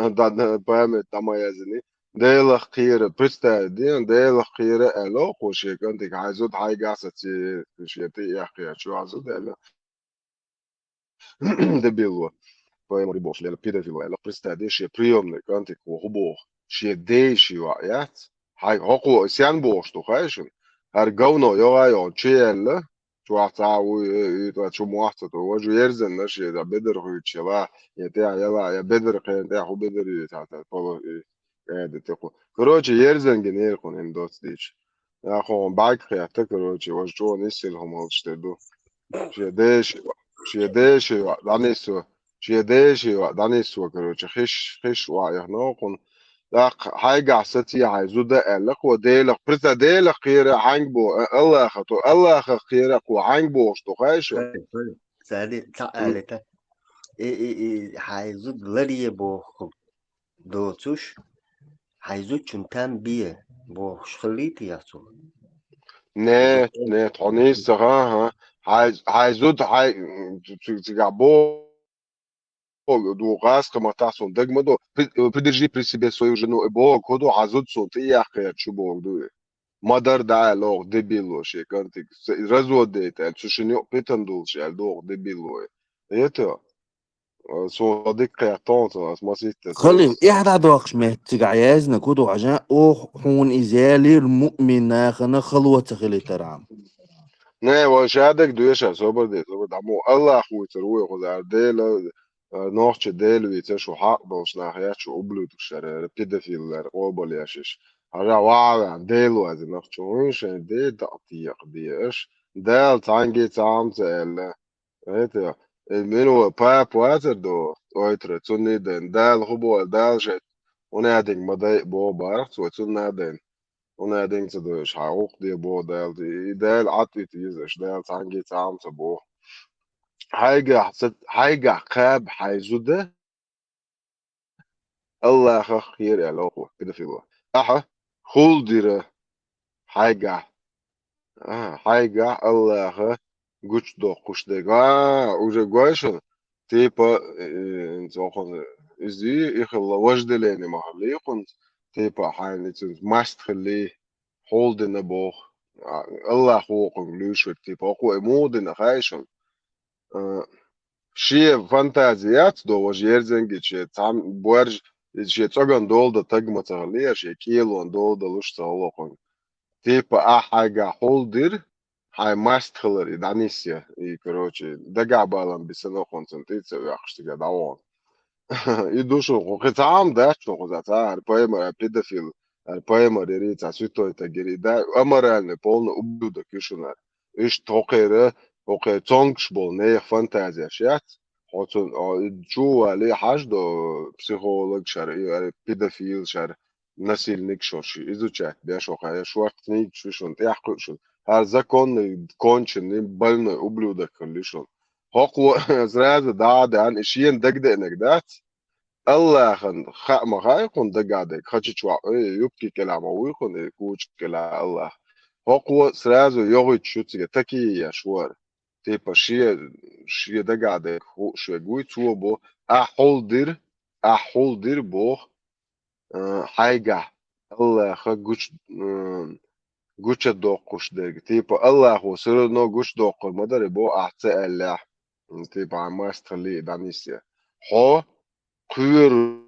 داد بامي تما يزني ديلا خير برستادين ديلا خير الو خوشي كنتك عايزود حاجة ستي شيتي يا أخي شو عايزود الا دبيلو poi riboš lele pidevilo elo pristēdi šie prijomni kanti ko hubo šie deiši vajat hai hoko sian boštu haishun ar gauno jo ajo čielle čuata u to čumuata to waju yerzen na šie da beder huichela ya te ayala ya beder qen te hu beder ta ta polo قاعد تقول كروتشي يرزن جنيه كون اندوت ديش يا خو باك يا تكروتشي وجو نسيلهم وشتدو شيديشي دانيسو شيديشي دانيسو كروتشي خش وايا نوكون لا حاجة ستي عايزودة لك وديلك برتا ديلك خير عنبو الله خطو الله خيرك وعنبو اشتغاش سالي تعالتا حيزود لريه بو دوتوش حيزود چونتان بيه بو خليتي ياسو نه تونيس ها عايزود تجابو ду газ матасон дегмадо придержи при себе свою жену и бог ходу азутсон ты яхая чубок ду мадar dialog дебило шекантик разводит цушинё питандул шал дог дебило это صديق يعطون مسيت خلي إحدى دوخش مهتج عيازنا كودو عجان أو حون إزالي المؤمنة خنا خلوة تخلي ترام Ne, وشهادك دويشة صبر دمو الله أخوي تروي خذ ديل نوخش ديل ويتشو حق بوش ناحيات شو أبلو تكشر بيدفيل قوبل ياشش هذا واعد ديل وازي نوخش ويش ديل تقطيق ديش ديل تانجي تام تل هيت منو باب واتر دو ويتر توني دين ديل هبو ديل شت ونادين مضايق بو بارت وتونادين Una denkt ze dus haar ook die boordeel die deel altijd is dus deel tangi taam te bo هيجا قاب حيزوده الله خير يا لوخو كده في الوقت اها خول ديره هيجا الله güç dokuş dega уже гойшен типа زوخن ازي يخلا وجدلاني محلي يكون تيبا حين ماست خليه هولدن بوخ الله خوكم لوشك تيبا اكو امودن خايشن شي فانتازيات دو وجيرزنج شي تام بورج شي تsogan dolda tagmata شي كيلو dolda لوش تولوخن تيبا حاجة هولدر هاي ماست خلر دانيسيا и короче дага балам бисано концентрация яхштига давон и душу хотам да что хотата арпаема педофил арпаема рица святой это гери да аморальный полный ублюдок ишуна иш токера окей цонгшбол не фантазия шат хотун чу али хаждо психолог шар педофил шар насильник шош изучать бяшоха швартник шушун яхкушун هر закон конченый больной ублюдок лишен هو زرازة دعادة عن اشيين دقدق نقدات الله خن ما خايقون دقادك خشيشوا يبكي كلامه ويكون يكوش كلا الله هو زرازة يغيت شوتي تكي يا شوار تيبا شي دقادك هو شو يقوي تو بو احولدر بو حاجة الله خجوش güç dokuş der tipo Allah o sırrı no güç dokur madar bu ahse Allah tipo amastli danisya ho kuyuru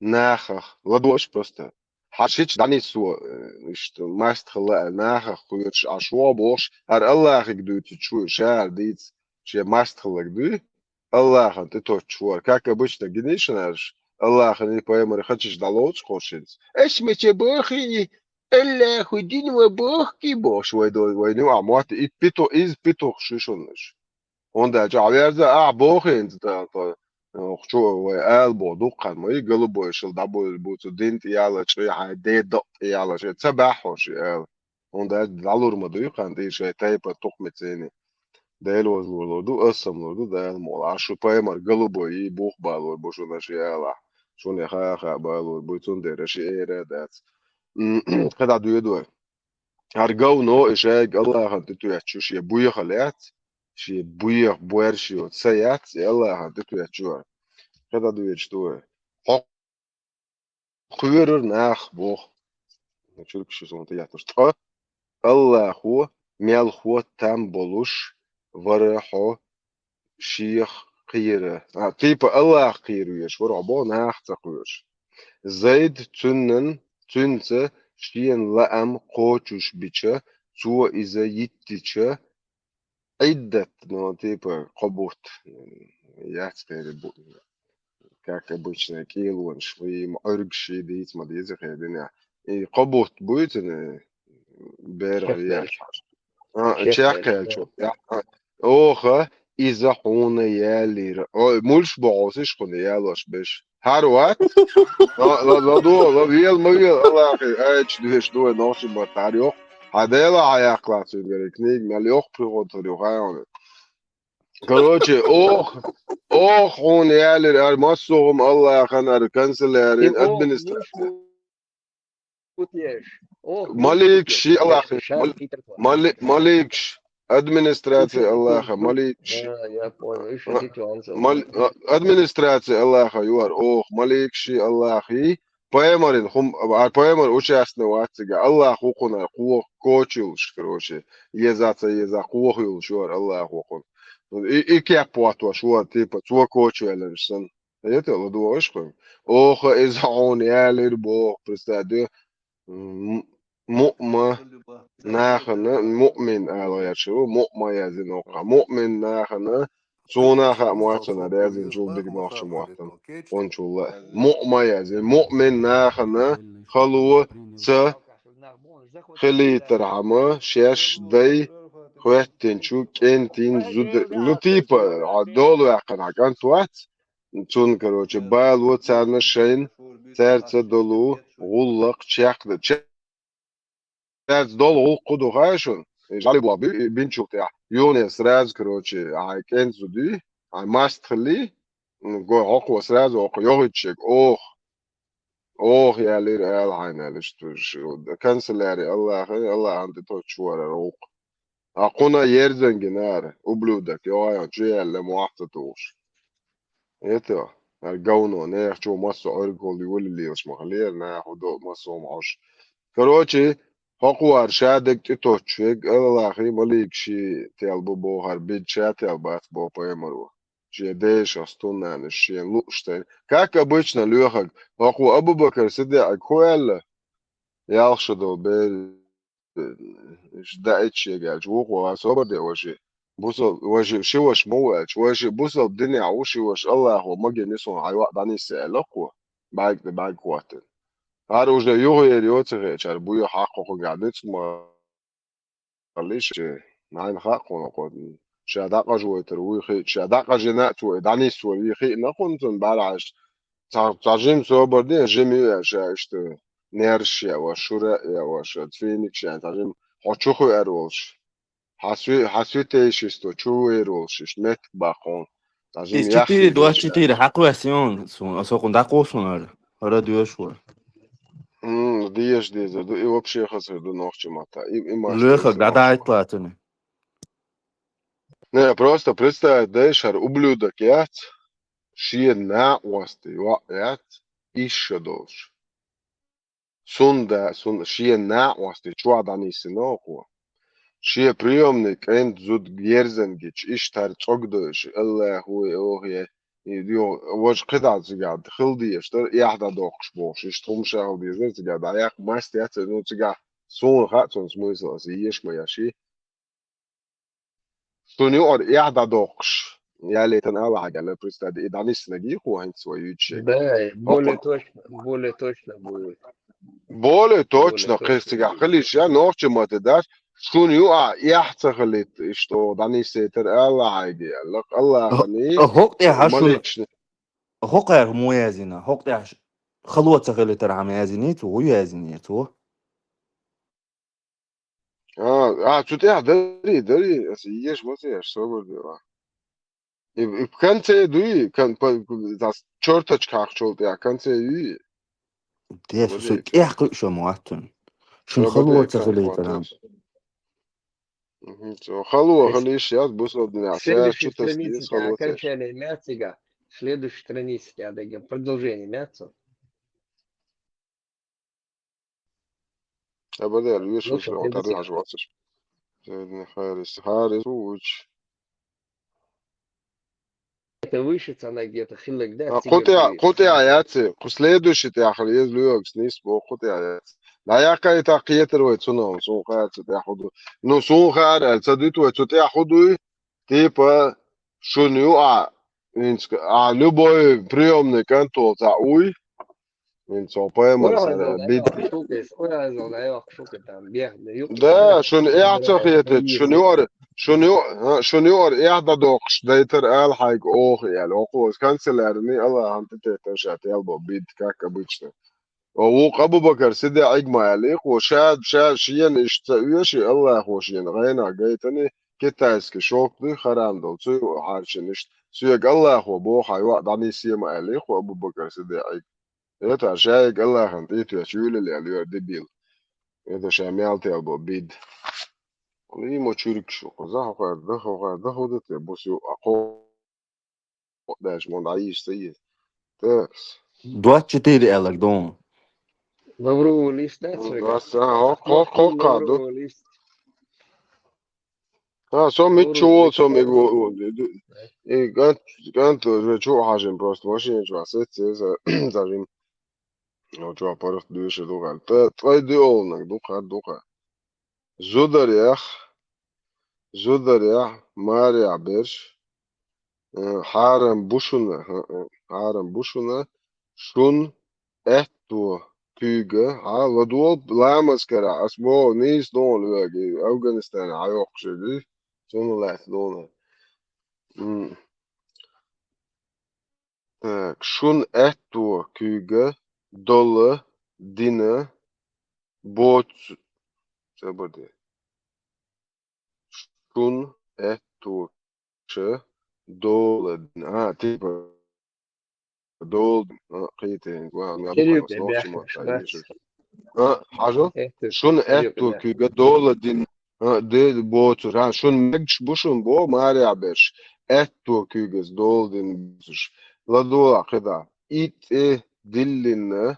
nahah ладош просто хашич данису что мастхла нахах кuyuç aşwa boş her Allah gdut çu şer dit şey mastхла gdu Allah ты то чувак как обычно гнишнаш Allah не поймер хочешь далоч хочешь эш мече бохи الله خدين وبوخكي بوش ويدو عموات بيتو شيشونش هوندا جعبيرزا بوخي انت خشو وقال بودوق ما يقلبو يشل دابو بوتو دينت يالا شي حدي دق يالا شي تبعهم شي هوندا دالور ما دو كان دي شي تايبا توقمتيني دايل وزلو دو اسم دو دايل مولا شو بايمر قلبو يي بوخ بالور بوشو نشي يالا شوني خا بالور بوتون دير شي ايرا دات خدع دو يدوي هرجو نو إشاج الله هندتو يحشو شي بويا خلات شي بويا بويرشي وتسيات الله هندتو يحشو خدع دو يحشو حق خير ناخ بوخ نشوف شو سونت يحتوش الله هو ميال هو تام بولوش ورحو شيخ خيره تيبا الله خير يشور عبو ناخ تقوش زيد تنن تنسى شين لأم قوتش بيتشا سوى إذا يتيتشا عدة تيبا قبوت يحتاج как обычно килон швы оргши дит мадизах я и قبوت بوتن بير يا чекал чё اوه إذا حون يالي مولش بعوسش خون يالوش بش هر وقت لا вел мыл Allah эч двеш дуе носи батарио адела аяклацу бере книг мелёх приготовлю гайон короче ох он ялер армасом Allah ханар канцелярин администрация مالك شي الله مالك Администрация Аллаха, молит. Я понял. Еще ситуация. Администрация Аллаха, юар, ох, маликши Аллахи. Поэмарин, поэмар участный ватига. Аллах укуна, куох кочулш, короче. Еза, куох юлш, юар, Аллах укун. И кепуатва, шуар, типа, цуа кочуэлэншсэн. Это ладуаш, ком. Ох, изаун, ялир, бог, представь, مؤمن ناخنا مؤمن على يشو مؤمن يزن وقع مؤمن ناخنا سونا خا مواتنا لازم نشوف ديك ناخش مواتنا ونشوف مؤمن يزن مؤمن ناخنا خلوه س خلي ترعما شاش دي خواتين شو كنتين زود لطيفة عدولو يقن عقان توات تون كروچه بال و تسارنا شين تارتا دولو غلق تشاقد راز дол ол куду гашун жали бла бинчук я юнес раз короче ай кензу ди ай маст хли го око сраз око йогичек ох я лир ал айнал что канцелярия Allah анте то чуара рок aquna yerden ginar ублюдок я джел муахтатуш это الجونو ناخذ مصر أرجل يقول اللي مش مخليه ناخذ مصر معش короче Hokuar şadek titoçveg Allahi malikşi telbu bohar bidşa telbat bo поэмару. Жедеш астунан шен луштай. Как обычно лёхак. Хоку Абу-Бакр сиде акуэлла. Ялшадо бел ждаичи гач. Вуху асобаде ваши. Бусал ваши шиваш моуэлч. Ваши бусал дыня уши ваш Аллаху маги нисун айва данисе элоку. Байк ватен. هر уже юго риоцеге чар буя хаққо гадец ма лиш найн хаққо нақод шадақа жуэтер уи хи шадақа жена ту дани суи хи нақонтун бараш цажим соборди жеми ша işte нершия ва шура я ва ша твиник ша цажим хочуху эролш хасвите шисто чу эролш мет бахон цажим яхи 24 حق سون اساقون دقوسون هره دیوشور Диеш деза, и вообще хасер до ночи мата. И Леха, гада айтлатыны. Не, просто представь, да, шар ублюдок яц, шие на уасты, яц, еще долж. Сунда, шие на уасты, чуа даниси нохуа. Шие приемник, энд зуд герзенгич, иштар цогдош, Аллаху и охе. وش قطعة تجاد خلدي يشتر يحدى دوقش بوش يشتم شاو بيزنس تجاد عياق ماست يحتى انو تجاد سون خاتون سمويسل اسيش ما يشي سون يقر يحدى دوقش يالي تنقل حاجة لا بريستاد إدانيس نجيخ وهنت سوى يتشيك Да, более точно будет. более точно قيستجا خليش يا نوخش ما تداش شون يقع يحتى خليت اشتو دانيس تر الله عايجي الله غني هوقتي هاشون مالكش هوقتي مو يازينا هوقتي خلوة تغلي ترى عم يازينيتو هو يازينيتو شو تيح دري اسيش ما تيش صبر ديرا كان تي دوي كان das чёрточ как чёлт я كان تي دوي ديش سوك يحقق شو مواتن شن خلوة تغلي ترى خلوة خليش يا بص الدنيا ساعة Следующая что-то страница снис тебя خلوة تيش окончание мяцига. Следующая страница тебя дадим. Продолжение мяца. ابدا الويش Ну وش что, لو ты تعرف досек. حاجة سيدنا حارس وش Это вышится она где-то. Хилек, да, тигр قطع آياتي следующий تأخر يزلوك سنيس بو قطع آيات لا يقع تقيتر ويتسنهم سون خار تأخذوا نو سون خار الصديت وتأخذوا تيبا شنو إنسك любой приемный контроль تعوي من سوبرمان سر بيت да شنو اعتقيت شنو اعدا دوقش دايتر ال حاج اوخ يعني اوقوس كانسلرني الله انت تشات يلبو بيت كاك обычно ووق ابو بكر سيدي عجمة عليك وشاد شين اشتويش الله خوشين غينا جايتني كتاسك شوك دي خرام دو سو عارشنش سيق الله هو بو حيوا داني سيما عليك وابو بكر سيدي عج إيه شايق الله انت يتوشيل اللي عليه دبيل إذا شامل تيلبو بيد Imo çürük şu. Zaha hodet ya. Bosu ako dash mon ayış sayı. Teks. 24 elak dom. Доброго листа, чека. Gasa hok Mahkum kadu. доброго листа. Ha son mit Доброго çoğu листа. som ego. Gant ve çoğu hajim prost maşin çoğu set zarim. O çoğu parık düşe doğal. Tray de olnak duka. Zudarya Maria Berş. Harem buşuna şun ettu küge ha ladul lamaskara asbo nis don lögi Afganistan ayok şegi sonu lat dona şun ettu küge dolu dine bot sabadi şun ettu şe dolu ha tipa dol قيتين دوخا Çelik بس de نوخش ما beyaz. تعيش Bas. حاجة Ehtir. شون Çelik اتو de. كيغا دولة دين دي بوتر ها شون مجش بوشون بو ماريا بيش اتو كيغز دول دين بوتش لا دولا كده ايت ايه دلين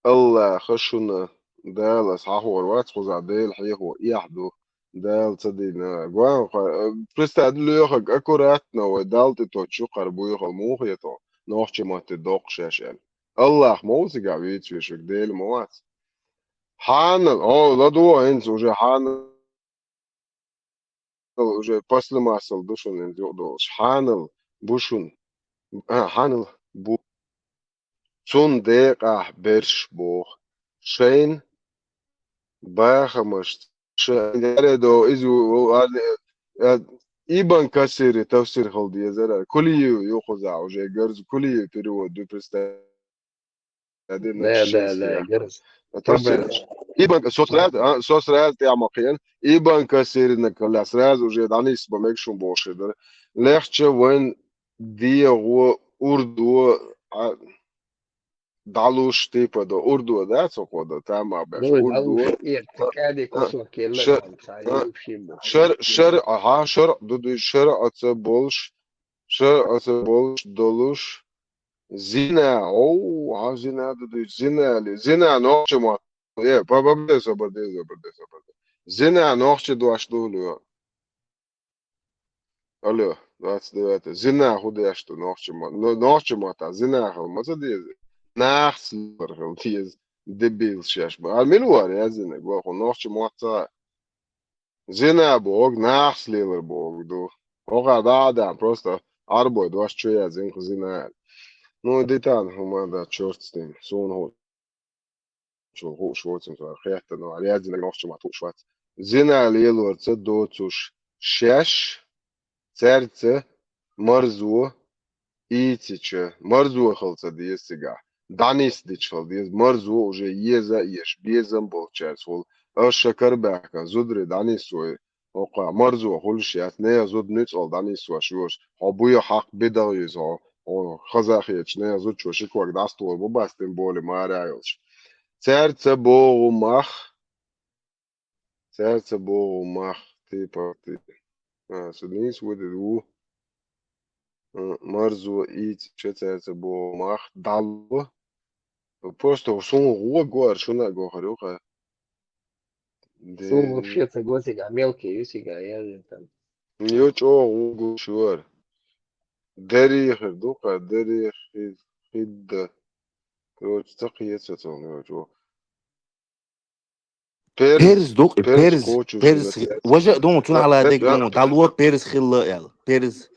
الله خشونا دال صحور وات خوزا ديل حيخو يحدو دال تدينا جوان بريستا دلو يخك اكوراتنا ودالت تو تشوقر بويخو موخيتو نوخش ما تدوق شاشل الله موسيقى بيتشوشك ديل موات حانل لا دو انت уже حانل уже после масел душун انت يقدوش حانل بوشون حانل بو цун دقيقة برش بوخ شين باخمش شين دو ازو إيبان كسر تفسير خلدي يزرع كلي يخزع وجه جرز كلي تريو دو برستادين Да, تشيسيا герц. تفسير Добре. إيبان سوس رال تعمل قيان إيبان كسر إنك لاس راز وجه دانيس بمكشون بوشدر لحشة وين دي هو أردو دالوش تيبا دو أردو ده سوكو ده تاما باش Dobro, da li أردو uši irtikadi kosova kelle شر kamsa yuvšimo. شر دو شر أتبولش شر أتبولش دولوش زنا ها زنا دو زنا نوچ ما بديسو زنا نوچ دو اشتولو الو دات زنا خود اشتو نوچ ما تا زنا خل ما دي ناخس برخل تيز دبيل شاش با المنوار يا زنا بو نوچ ما تا زنا بوغ ناخس ليلر بوغ دو هوغا دا просто арбой два что я зин зина. Ну, детан, да, черт с ним. Сон хо, шо швоцем, то хехта, но рядин на ночь мату швац. Зина лелорца доцуш шеш, церце, марзу, итиче, марзу халца диесига. Данис дичхал диес, марзу уже еза еш, безам был час, хол, шакар бака, зудри данис сой. Ока, марзу хол шиат, не зуд ниц ал данис сой шуш. Хабуя хак бедариз ха. خزاخيتش نه زود شوشي كوك داستو بو باستن بولي ما رايلش سيرتس بو مخ تيبا تي سودنيس ودو مرزو ايت سيرتس بو مخ دالو просто сон руа гуар шуна го харуха Su де вообще цегосига, мелкие юсига, я же там. ньочо ругу шуар дери хидука дери хид короче тaqiyet ньочо بيرز بيرز دوق بيرز بيرز كوتشو بيرز وجه دون تون على هديك دون دالوا بيرز خلا يلا بيرز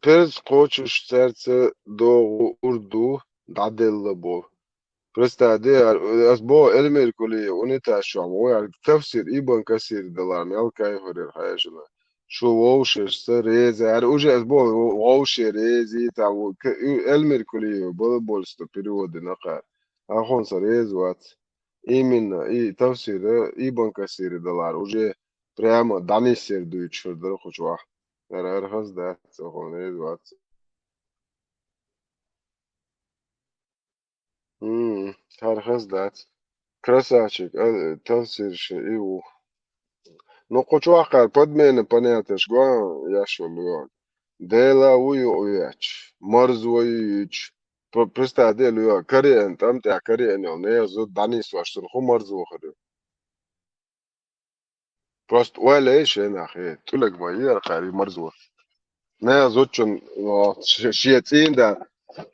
بيرز كوتشو سيرتس دو اردو دعدل بو برستا دي اسبو المير كلي ونتا شو عمو يعني تفسير ايبان كثير دلار ميال كاي هورير حيشنا شو ووشش سريزة يعني اوجه اسبو ووش ريزي تا المير كلي بولستو بريود نقار اخون سريز وات Именно. И tafsir iban kasiri dalar. Уже прямо данисер дует шурдер хочва. Архаз да сохоне дват. Архаз да. Красавчик. Tafsir ше иу. No kočvakar podmēne panēties go, jašu lūg. Dēlā uju ujač, marzu ujuč. Pristā dēļ jo karien, tam tā karien jau neazut danis vaštun hu marzu uharu. Prost uēlē šēnā, tulek vai ierakāri marzu. Neazutšun šiecīndā,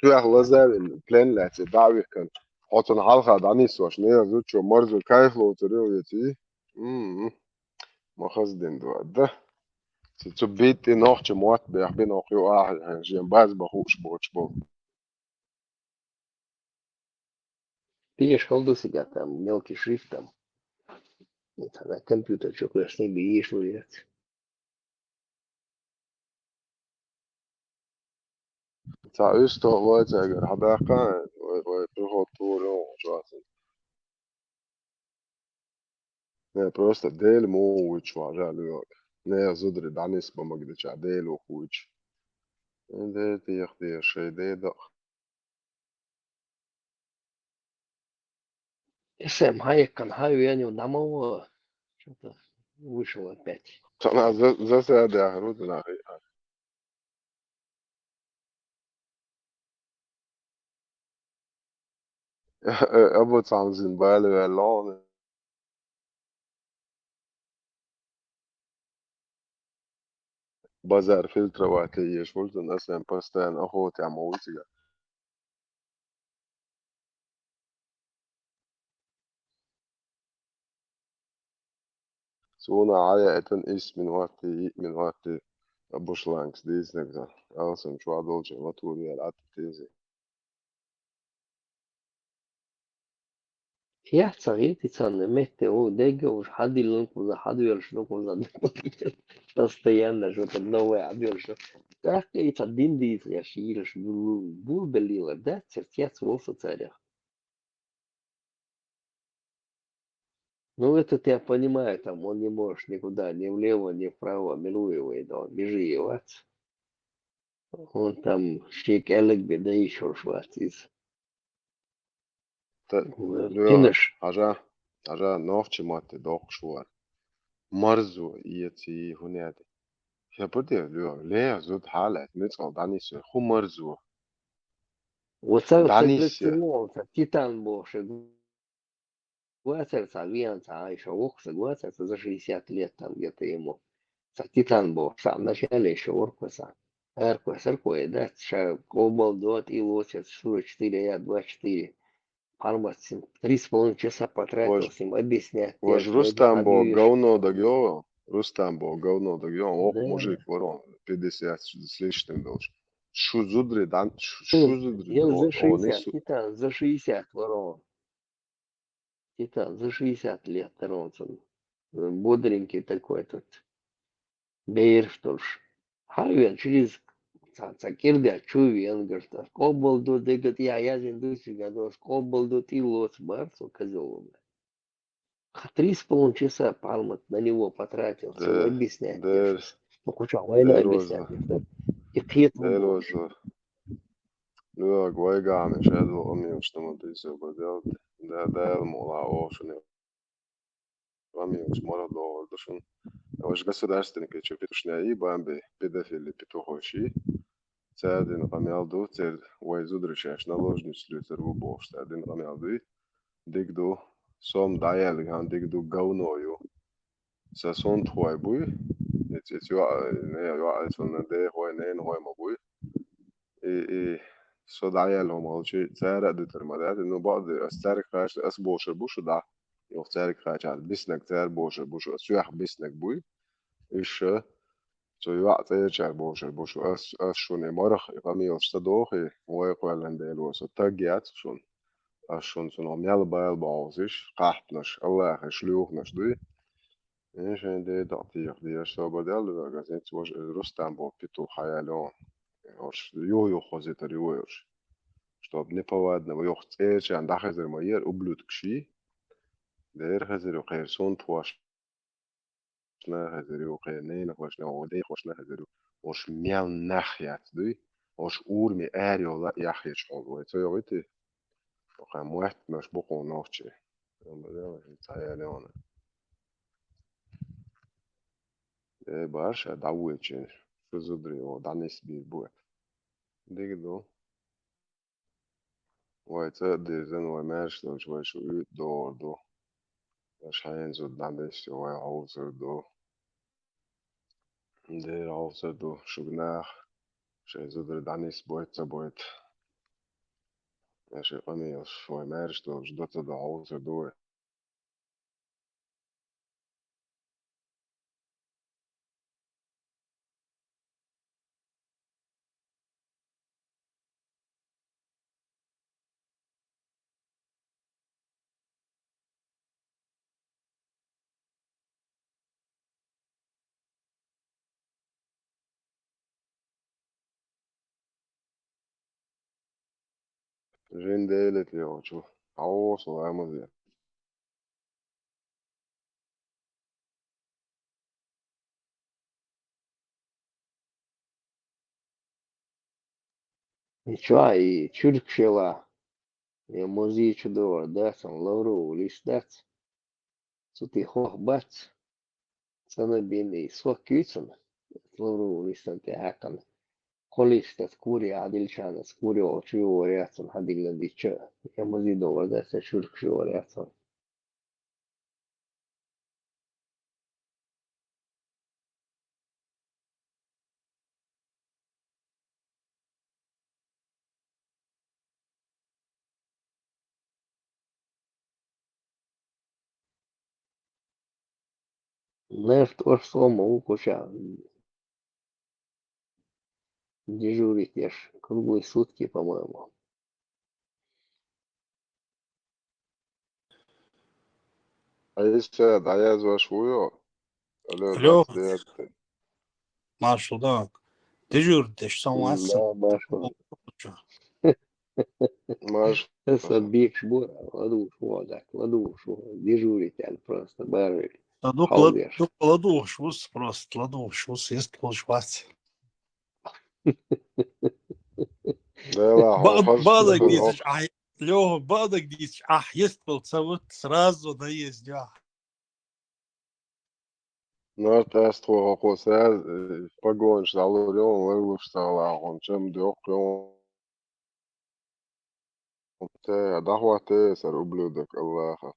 tuях lazēvin, plenlēci dāvikan. Otun halkā danis vaš, neazutšu marzu kaiflu turiu ietī. ما خصدين ده تبيتي نوخش موات بيحبين اوخيو جيم باز بخوش بوش Видишь, холдусика там мелкий шрифт там. Это на компьютер, что куда с ними видишь, вылез. تا üsto vajadzīga habēkā vai prihot tūru švācin. Ne, просто dēļ mūviču vāžēlu jok. Ne, zudri danis bamagdičā dēļu huiču. Dēļ tiek tieši dēļ. СМ Хайек Канхаю я не намного. Что-то вышел опять. Она засядя рудна. Abo tanzin bale ve lone. بازار فلتر واتيش ولتن أسلم باستان أخوتي عم ويتيا. سونا عايا اتن إس من واتي أبوش لانكس ديز نقدر ألسن شو عدولجي وطولي العد تيزي. Я царитица на месте у дега уж ходил за ходил что за постоянно что-то новое объел что так и один дис я шириш был белила да цертец волса царя. Ну это я понимаю, там он не может никуда ни влево, ни вправо, минуевый, да, бежевать. Он там шик элек беда еще шватис. Финиш. Ажа новчи мати дох шуар. مرزو يتي هنادي يا بدي ليه زود حالة نتقل دانيس خو مرزو وصلت دانيس تقلت تيتان بوش Гуацер Сальвианца, еще Окса Гуацер за 60 лет там где-то ему. Титан был в самом начале еще Оркуса. Эркуэ, да, Кобал, Дот и Лосец, 4, я 24. Парма 3,5 часа потратил им объяснять. Ваш Рустам был говно догёвал. Рустам был говно догёвал. Ох, мужик, ворон, 50 с лишним должен. Шу зудри, дан, шу зудри. Я за 60, Титан за 60 ворон. Титан за 60 лет Ронсон. Бодренький такой тут. Бейр, что ж. Хайвен через Цакирда Чувен, говорит, Кобалду, да, говорит, я индустрия, говорит, Кобалду, ты лос, Барсу, козел. 3,5 часа Палмат на него потратил, все объяснять. Ну, куча война объяснять. И пьету. Nu, Guaigā mēs šeit vēl что мы делать. Да, мола ошуне. Амиус морадо, дошун. Ваш государственники чупитушня и бамби педофили петухоши. Цядин памялду, цед уайзудришаш наложниц лютер вубош. Цядин памялду. Дигду сом даялган дигду гауною. Са сон твой буй. It's you it's on the day hoi mabui. Så دعيالهم أول شيء سارق ديترمادات إنه بعض أستارك خاش أس بوشر بوشو دا يختارك خاش على بسنك تار بوشر بوشو أسيح بسنك بوي إيش سو يوقت يرجع بوشر بوشو أس شون مرخ يقامي يستدوخي ويقول لنديلو سو تاجيات شون أس شون سنو ميال بايل باوزيش قاحتنش الله خشلوخنش دوي إيش عندي دعطيق دي أشتو بدل غازيت وش رستم بو بيتو حيالون Jo хозит риош, чтоб неповадно его chcешь, а да хазер майер ублюдкши, дер хазер ухер сон тваш, на хазер ухер нейна хош на одей хош на хазер ош мял нахят, ды, ош урми арио ла яхет шол, вот это йоти, охай муэт наш бокон ночи, он бедел, цая леона. باش دعوتشين شو زدري ودانيس بيبوه ديجدو ويتقدر زن وماش لو شوي شو دور دو مش هينزل دانيس ويعوزر دو دير عوزر دو شو جناح شي زدر دانيس بويت ماشي قميص شوي مارش لو جدت دو عوزر دو جين ديلت لي شو عوص وعمل Чай, Чуркшила, Mozichu door, that's on Lauro, list that's. So the hoch bats, Sana bini swakitsen, Lauro listan te hakan. Holista skuri adilchan, skuri ochu oriatsan hadilan dicha. Mozi door, that's a Churkshi oriatsan. Neft orsomo ukosha, дежурить я ж круглые сутки, по-моему. عايز عايز وشوية ولا Алло, دات Marshall, да. Дежуришь, сам вас. Да, Маша. ماش Садбик шбура, ладуш водак, ладуш, дежурить просто, барык, Дук халдеш. ладуш, вус просто, ладуш, вус есть полшвац. لا لا هو خرج Бадок كده дизиш, Лёва, бадок дизиш, есть полцавут, сразу наезд, ja. نار تاستو هو ساز погонишь за лорем левуш стала он чем дёк يوم تاع دعوة سر ублюдок الله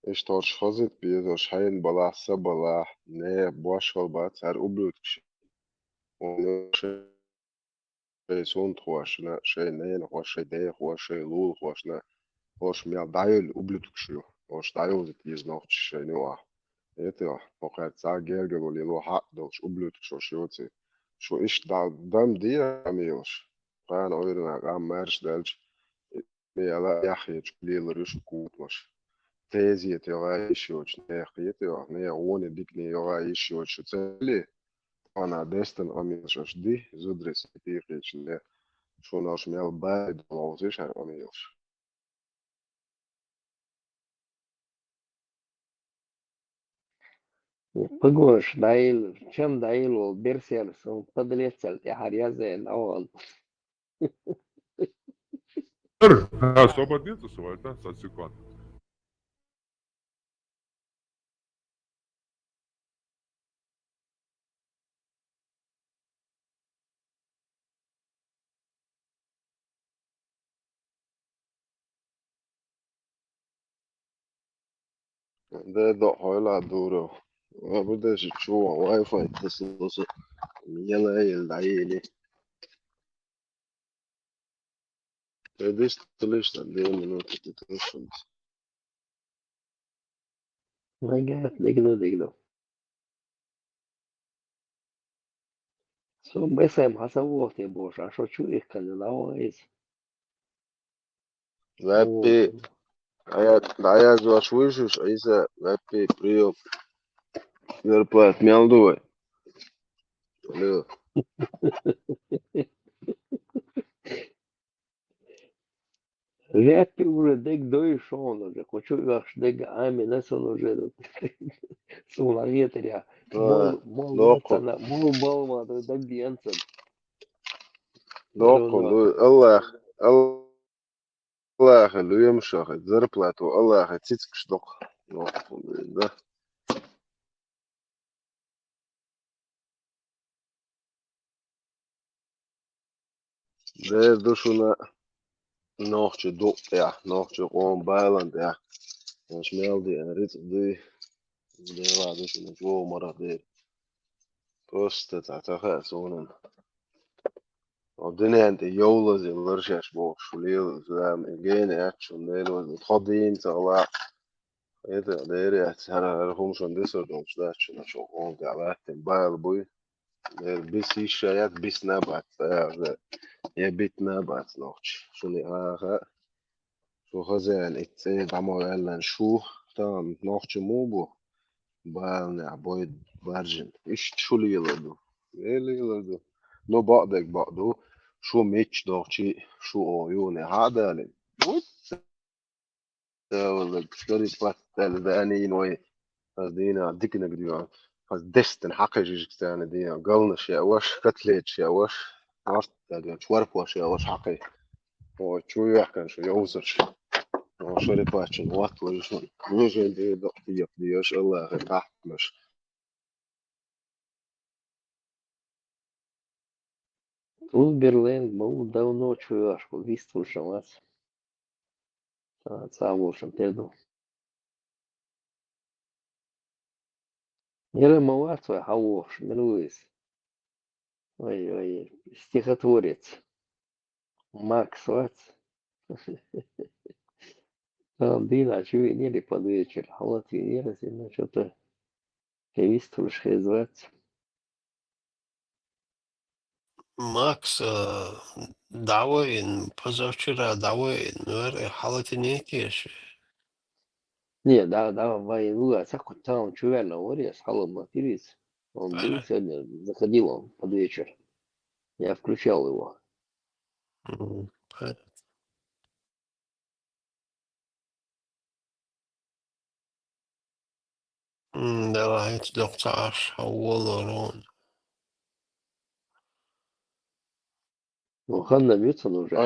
إيش تورش خزت بيزوش حين بلاح سبلاح نه باش والبات سر ублюдок شيء سون خواشنا شيء نين خوش شيء ده خوش شيء لول خواشنا خوش ميا دايل ублюдок شو خوش دايل زت يزنوخ شيء نوع это пока цагер говорили ло хат долш ублюдок شو إيش دام دي عميوش كان أويرنا قام مارش دالش يلا يا أخي تشليل ريش كوت مش تيزي تيغا إيشيوش نيخي تيغا نيا وني ديك نيغا إيشيوش تسلي أنا دستن أميوش دي زدرس تيخيش نه شو ناش ميال بايد لوزيش هر أميوش Погош, даил, чем даил, берсерс, он подлецел, я харязен, он. Sobat soweit, ne? Seit Sekunden. ده دق هيلا دورو بدأش تشوف واي فاي تصلص يلا يلعيلي تدش تلش تدي منوت تتوصل Нагат, дегну. So, besem hasavot je boš, a šo čuješ, kad je lavois? Vapi, daja zvaš višus, a isa vapi prio vjerplat mjelduje. Рэпи уже дег дойшон уже, хочу ваш дег ами несон уже суна ветря, мол нацана, мол балма дег диенсен. Dokon, Allah اللي يمشي زربلات والله تسكش دق. ده دوشنا نوchtje dop ja, nochtje gewoon bijland ja. Dan smel die en rit die. De waar dus een jo maar dat de. Post het toch zo'n. Op de neent de jolen de lurjes boog schuleel zo geen echt zo'n deel het had dient al. Het de het haar gewoon zo'n dit soort ons dat je nog gewoon gaat in bijl boy. Bis is ja bis nabat. Ja bit nabat nog. Zo'n ja. شو غزال اتسيد عمو قال شو تام نوختش موبو بالنا عبويد بارجن ايش شو اللي يلدو ايه اللي يلدو نو بقدو شو ميتش دوختشي شو عيوني هذا لي ولا سكري فات دانين وي دينا ديكنا بديو فاس دستن حقي جيجتان دينا قلنا شي واش كتليت شي واش عرفت يعني شورف واش واش حقي شو يحكن شو يوزر شو باتشن وات وجهن وجهن دي دقيق ديش الله راح مش Уберлен был давно чувашку, вистушам вас. Цавушам перду. Еремоватва хауш, милуис. Ой, стихотворец. Макс Вац. Дина, чувенели под вечер. А вот венера, ну что-то вистуш звать. Макс, давай, позавчера давай, ну, халатинеки. Не, да, войну, а так вот там чувально море, с халом матерись. Он был сегодня, заходил он под вечер. Я включал его. Давай, доктор, Уоллерон. Ну, Ханна бьется, но уже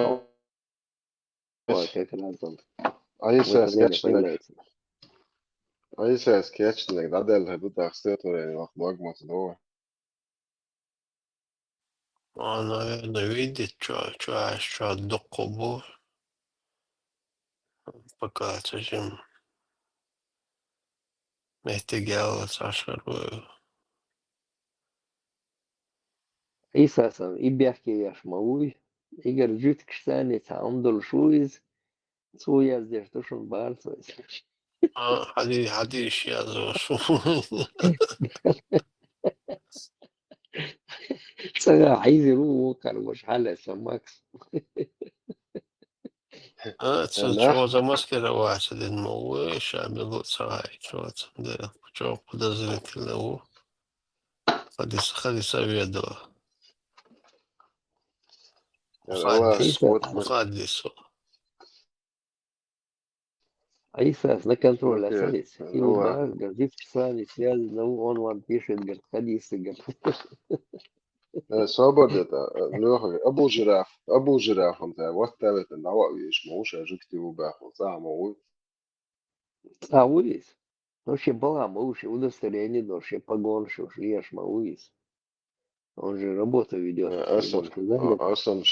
как раз он اي в это ساس время كاتشنك появляется. اي ساس كاتشنك ده اللي هدوت اخسيته يعني وقت مجمع دور Наверное, видит, что докобо, пока совсем мехтегел, сашарую. Isasam, ibjahki yashmaui, igar jüt kstani taamdul shuiz, tsuyaz dertushun barsois. هذه الشيء هذا Tsaga عايز يروح مش حالة سماكس. شو замаскировать واحد الموضوع شامل صحيح شو подозрительно له خلي советую محدث Аисас на контроль остались. И удар, гордит часами связи, ну он вам пишет, говорит, хадисы, говорит. صابر ده ابو جراف انت وقت ثابت ان هو يشموش اجكتي وباخو صح مو А улиц? Вообще была мауши, удостоверение, вообще погонши, уж ешь мауис. Он же работу ведет. اصلا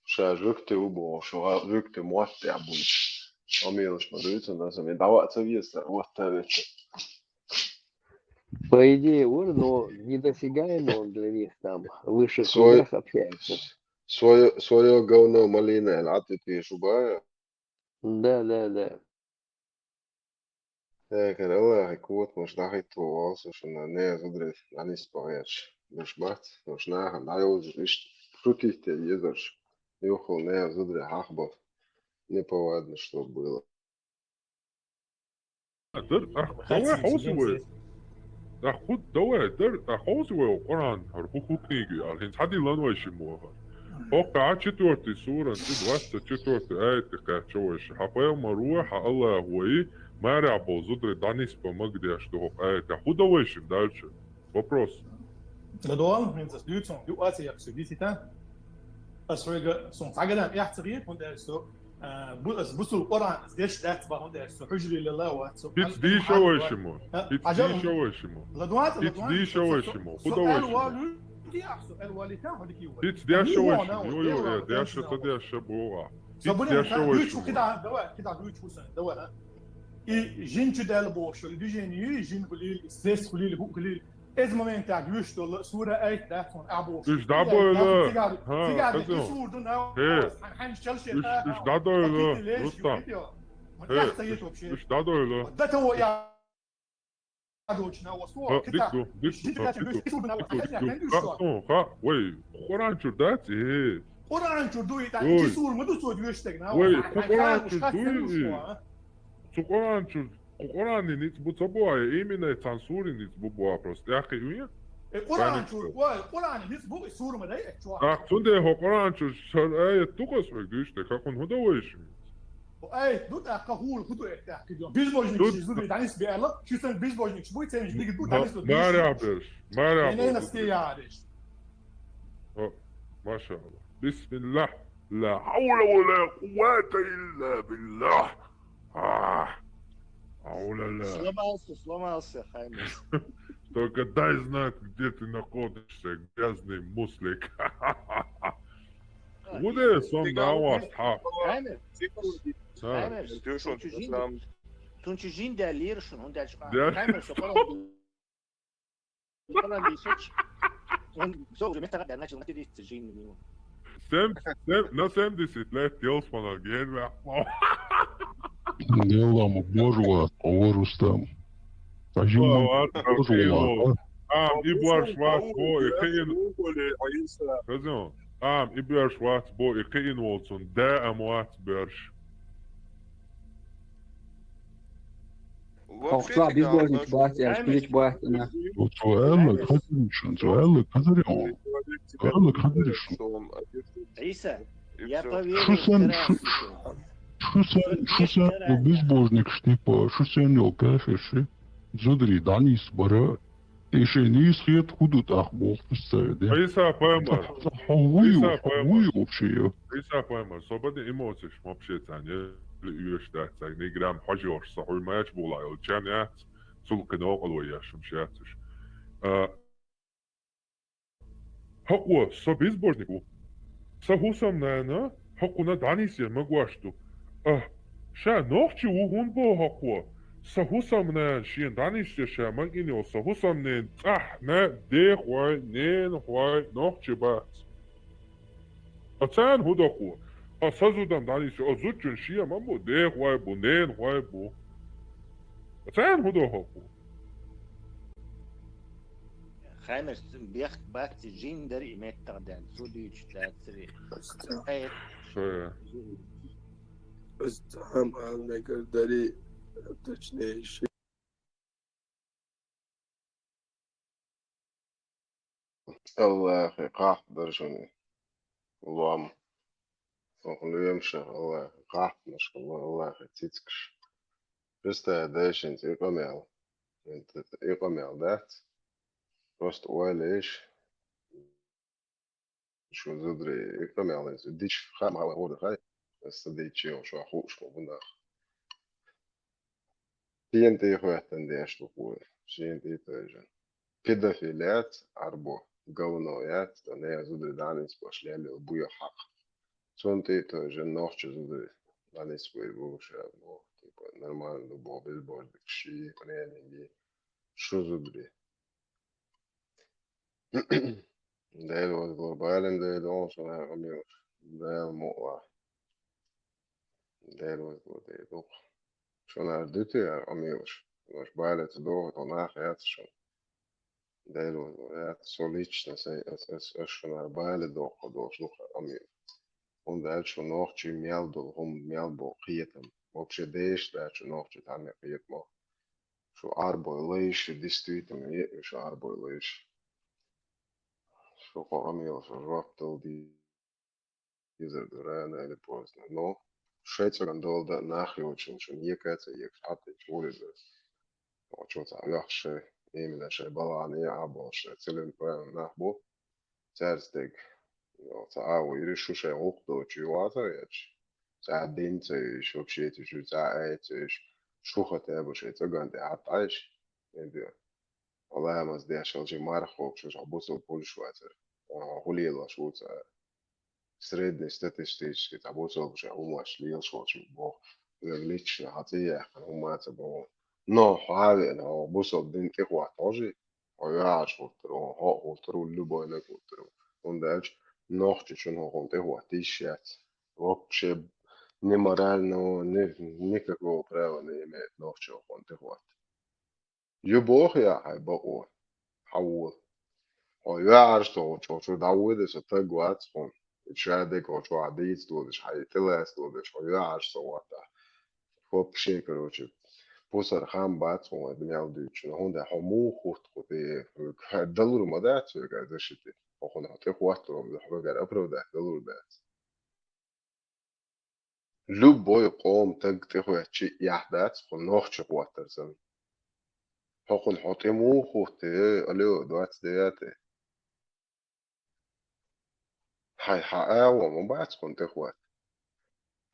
شا جكتي وبو شو جكتي موت يا ابوي اميلش مدريت الناس من دعوات سويس وقت ثابت По идее, но недосягаемо он для них там, в высших свой кругах общается. свое говно малина العطتي شو بقى Да. كان الله هيكوت مش ناحية وواس عشان ناس ادرس يعني سبايش مش بات مش ناحن عاوز ايش شوتي تيزرش يوخل ناس ادري حخبط неповадно что было Давай حوسوي خود دوای در حوسوي وقران هربوكو كنيجي الحين حد لانوي شموها وقع چطورتي صورة انت واسطة چطورتي آية كاتشوش حقايا مروح الله هوي ما رعبو زدر دانيس помогли что آية худо вышим дальше вопрос Redouan, wenn das Bild zum UAC absolviert hat, als wir zum Fagada يحتريت und er so بصوا القرآن قديش ده تبع هون ده حجري لله واتسو بيت دي شو وشمو بيت دي شو وشمو بيت دي شو وشمو خدوا وشمو تيحسو الوالدان هذيك يوم Hiç yaşamış. Yo yo ya yaşa da yaşa bu var. Hiç صابوني yaşamış. دويتشو كده دويتشو سن دواء اي جين جدال بوشو دي جيني جين قليل سيس قليل هو قليل از مومنت تاع يشتو صوره اي تاعهم ابوش Üç daha böyle. Ha سيجار kızım. يسور دنا He. حنشل شيء Üç daha da öyle. Rustam. He. Üç daha da öyle. ده تو يا دوتشنا وصور Diktu. Ha. Vay. Kur'an çurdat. قرآن شردوي تاع Oi. يسور مدو سود يشتغنا Vay. Kur'an çurdu. Kur'an çurdu. Kur'an nit bu tabu ay emine tansuri nit bu prost. Ya ki uya. قرآن شور قرآن نسبو يسور مداي شو Tunde ho Kur'an çurdu. Ayet tukos ve güçte. Kakun huda o iş. اي دوت قهول خدو تحكي اليوم بيزبوجنيك شي دانيس بيلا شو سن بيزبوجنيك شو بيتسمي ديك دوت دانيس ما رابش. ما انا رابش. نسكي يعرش ما شاء الله. بسم الله. لا حول ولا قوة إلا بالله. حول الله. Сломался, Хаймес. Только дай знать, где ты находишься, грязный муслик. Куда сон на вас, ха? Хаймес, Хаймес, تونچ جين ده ليرشون هون ده Хаймес, falan değişik. Zo, mesela da nasıl nasıl değiştireceğim. На 70 лет Делсмана генве. Делам божула, Орустам. Ажиман божула. İbler Schwarz bu ikiyin. Kızım. İbler Schwarz bu ikiyin olsun. De amuat berş. Хохла безбожник батя, шпилич батя. Суэллы Кадыришин, Суэллы Кадыришин. Суэллы Кадыришин. Иса, я поверил. Şu sen bu безбожник штипа, şu sen yok kafeşi. Zodri danis bara. Eşeğini sıhhat hudut ahbol fıssaydı. İsa payma. Хавую вообще. İsa payma. Sobada emotsiş mapşetanye. Üyeşler ne gram hajor sahoy maç bulay o çanat. Sulkın oğlu yaşım şatış. Hakwa sabizbornik bu. Sahusam nana. Hakuna danisya magwaştu. Şa nohçu uhun bu hakwa. Sahusam nan şiyen danisya şa magini o sahusam nen ne de hoy nen hoy nohçu bat. Atan hudakwa. Sazudan danisya o zutçun şiyen mambo de hoy bu nen hoy bu. Atan hudakwa. Хаймес, бех бахти джин дер имет тагдан. Суди чтатри. ازدحام نگرداری تشنیشی الله أخي قاح برجوني اللهم أقول يمشي الله قاح مش الله أخي تيتكش بس داش أنت يقمع أنت يقمع ذات بس ويليش شو زدري يقمع أنت ديش خام على غور خاي بس ديتشي وشو أخوش مبنا أنت يخوي تنديش تقول أنت تاجن pedofiliat arba gaunoiat, to ne zudri danis pošlėlė bujo hak. Suntai to žinoščių zudri danis vaivušė, buvo taip normalno buvo bezbož dikšį, panelingi, šu zudri. Dēļos globāliem dēļos un ēgamjūš, dēļ mūlā. Dēļos globāliem. Šonār diti ēgamjūš, noš bālēts dōt un ēgamjūš. Dēļos, jā, soličnas, es šonār bāli dōko dōs ēgamjūš. Un dēļ šo nohči mjaldol, mjaldol qiyetam. Вообще дēš dēļ šo nohči tāne qiyetmo. Šo ārboju leiši, distrītam, šo ārboju leiši. Šo ēgamjūš, šo žvaptal dīzer rēna ili pozdna. No, šeit varam dolda nāhjočin, šo niekēca, iekšātiņš uridzer. O čo tā ļahšai. Iemine šai balāni jābol šai cilim pēram nahbu. Cērsteg, jo tā āvu ir šu šai ukdoči juātarieči. Tā dincējuši, apšietiši, tā ēcējuši. Šuha tēbu šai cagantē atājuši. Nedio. والله ما ازدي عشان شي ما رخوك شو عبوسو كل شواتر هولي لا شو srednje statistički tabuco uopće umaš li još hoću bo lično hatije umate bo no have no buso din te hua toži o ja šutru ho hutru ljubo ne hutru ondaeć noći ću no on te hua tišjac uopće nemoralno nikakvo pravo ne ime noći on te hua ljubo ja aj bo o haul o ja što ću da uvede se tako atspon تشادك وتوعديت دودش حيتلاس دودش ويعش صواتا فوق شيء كروتش بوسر خام بات هو دمياو ديتش هوندا حمو خوت قدي دلور مدات قاعد شتي وخنا هتي خوات رو حاجه ابرو ده دلور بات لو بوي قوم تك تخو تشي يحدات خنوخ تشي خواتر زم هاخن حطي مو خوت الو دوات دياتي هاي حقاوة ومبعت كنت خوات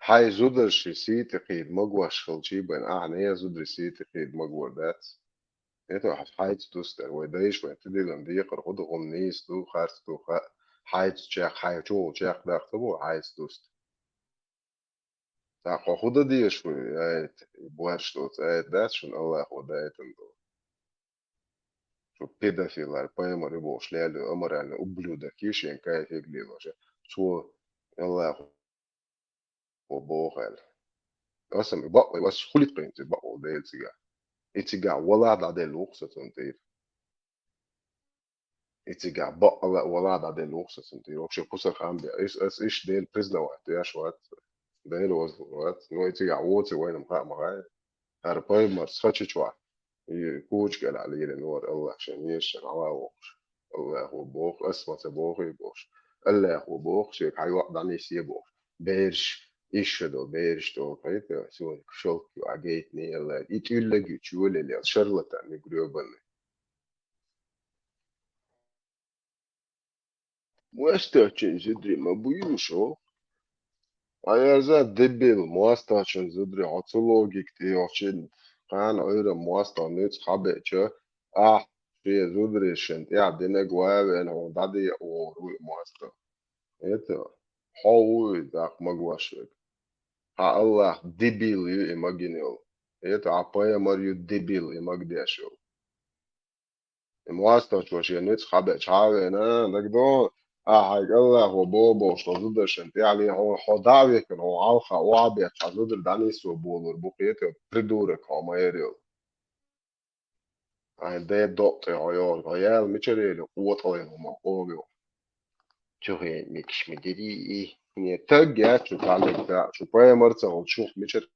هاي زودر شي سي تقيد مقوى شخلشي بين أعنية زودر سي تقيد مقوى دات إيتو حايت توستر ويدايش ويتدي لندي يقر خود غمنيس تو خارت تو حايت تشاق حايتو تشاق داختبو حايت توست تاقو خود ديش ويأيت بوارش توت أيت دات شن الله خودايت اندو شو بيدافيلار بايمر يبوش ليالو أمر يعني أبلودا كيش ينكاي هيك ليلوشا شو الله وبوغل أصلا بقى بس خليت قيمتي بقى ده اتجاه ولا ده لوكسة تنتير اتجاه بقى ولا ده لوكسة تنتير وكش بوسر خام بيا إيش ده البريزلا وقت يا شوات ده الوز وقت نو اتجاه ووتي وين مقا مقاي هرباي مرس خدش شوات يكوش قال عليه النور الله عشان يشن على وقش الله هو بوخ اسمه تبوخي بوش الله هو بوخ شيك هاي وقت عني سيبوخ بيرش إيشدو بيرشتو قيت سوى شوك وعجيتني الله يتقول لك يتقول لي شرلة نقريبا مواستاشن زدري ما بيوشو أيا زاد دبل مواستاشن زدري عطلوجي كتير عشان كان أيضا مواستا نيت خابئتش في زدري شنت يعدينا جواب أنا وضعدي وروي مواستا إيتا حاول ذاك مجواشك ها الله دبل يمجنيو إيتا عبايا مريو دبل يمجديشو مواستا شوشي نيت خابئتش هاوينا نقدو هاي الله هو بوبو شو زدر شنت يعني هو حداوي كان هو عالخا وعبي زدر دانيس وبولور بوقيته بريدورك هو ما يريو هاي ده دوت عيال عيال ميشريل قوة هم قومي شو هي ميكش مدري إيه يعني تجا شو تعلق ده شو باي مرة هو شوف ميشر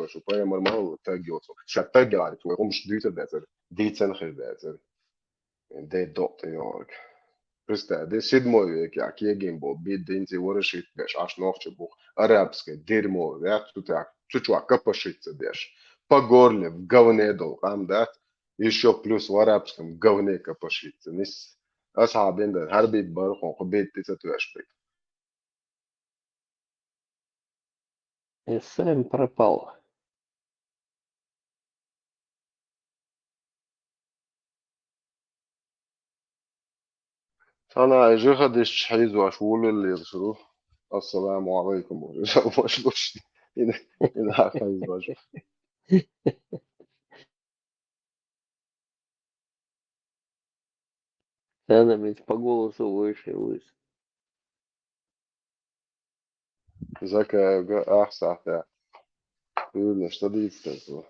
شو باي مرة ما هو تجا وصل شو تجا على تو مش ديت ده ديت خير ده ده دوت عيال بس ده سيد مو كي جيم بو بيد دينتي ورشيت باش عش نوخش بو арабское дерьмо да тут так чуть-чуть капошится дешь по горле в говне долгам да еще плюс в арабском говне капошится нис أصعب عند الحرب برقم قبيت تتواشبك Сэм пропал. أنا أجي ديش حيز وأشول اللي يرسلوه السلام عليكم ورحمة الله إن حيز وأشول Она ведь по голосу выше. ذكاء أحسن يقول لك تضيف تسوى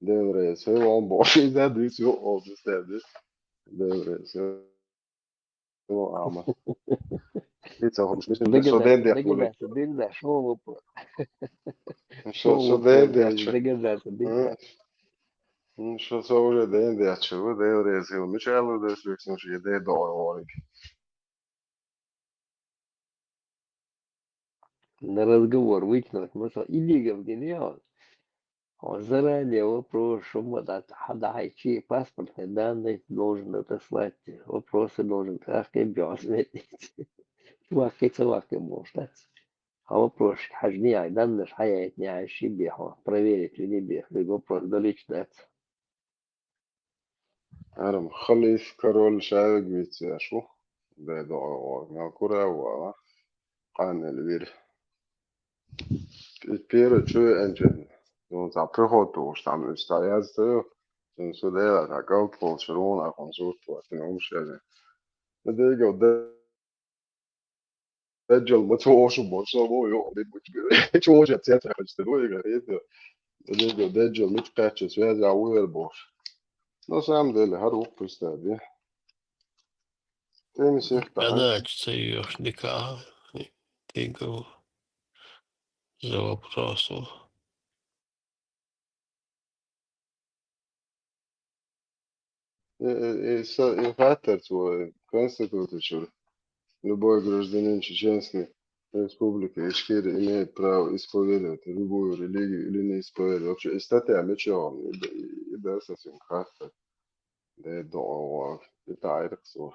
دين رئيس هو عم بوشي ده ديس يقعد يستهدف دين رئيس هو أعمى يتسوى مش شو دين دي أقول Дегда, шоу شو دين دي أتشو дегда. شو سوى دين دي أتشو دين رئيس هو مش قالوا ده شو يكسون شيء دين دور وارك На разговор выкинуть. Иди в генерал. Он заранее вопрос, что чьи паспортные данные должен отослать. Вопросы должен объяснить. Чувак, может. А вопрос, хождение данные حياتي عايشين بيها проверить или нет. Вопрос, да лично. أنا مخلي كارول شارك بيتشاشو ده دعوة ناكورا وقان البير البير شو أنجن دون تعبرهوت وشتعمل استعياز تيو تنسو ديلا تعقل بولشرون أخنصوت واتنهم شازن ديجو دجل متوش وبوشو يو دي بوش شو تياتر خجتلو يغريد ديجو دجل متقاتش سوازي عوير بوش No sam dele har uppistadi. Temi sehta Она читаешь никак. Ты говоришь за вопросом. и хатер свой конституцию. Любой гражданин Чеченской Республики Ичкерия имеет право исповедовать любую религию или не исповедовать. Вообще, и статья мечом, и да, совсем хатер. Да, договор, и тайрексу.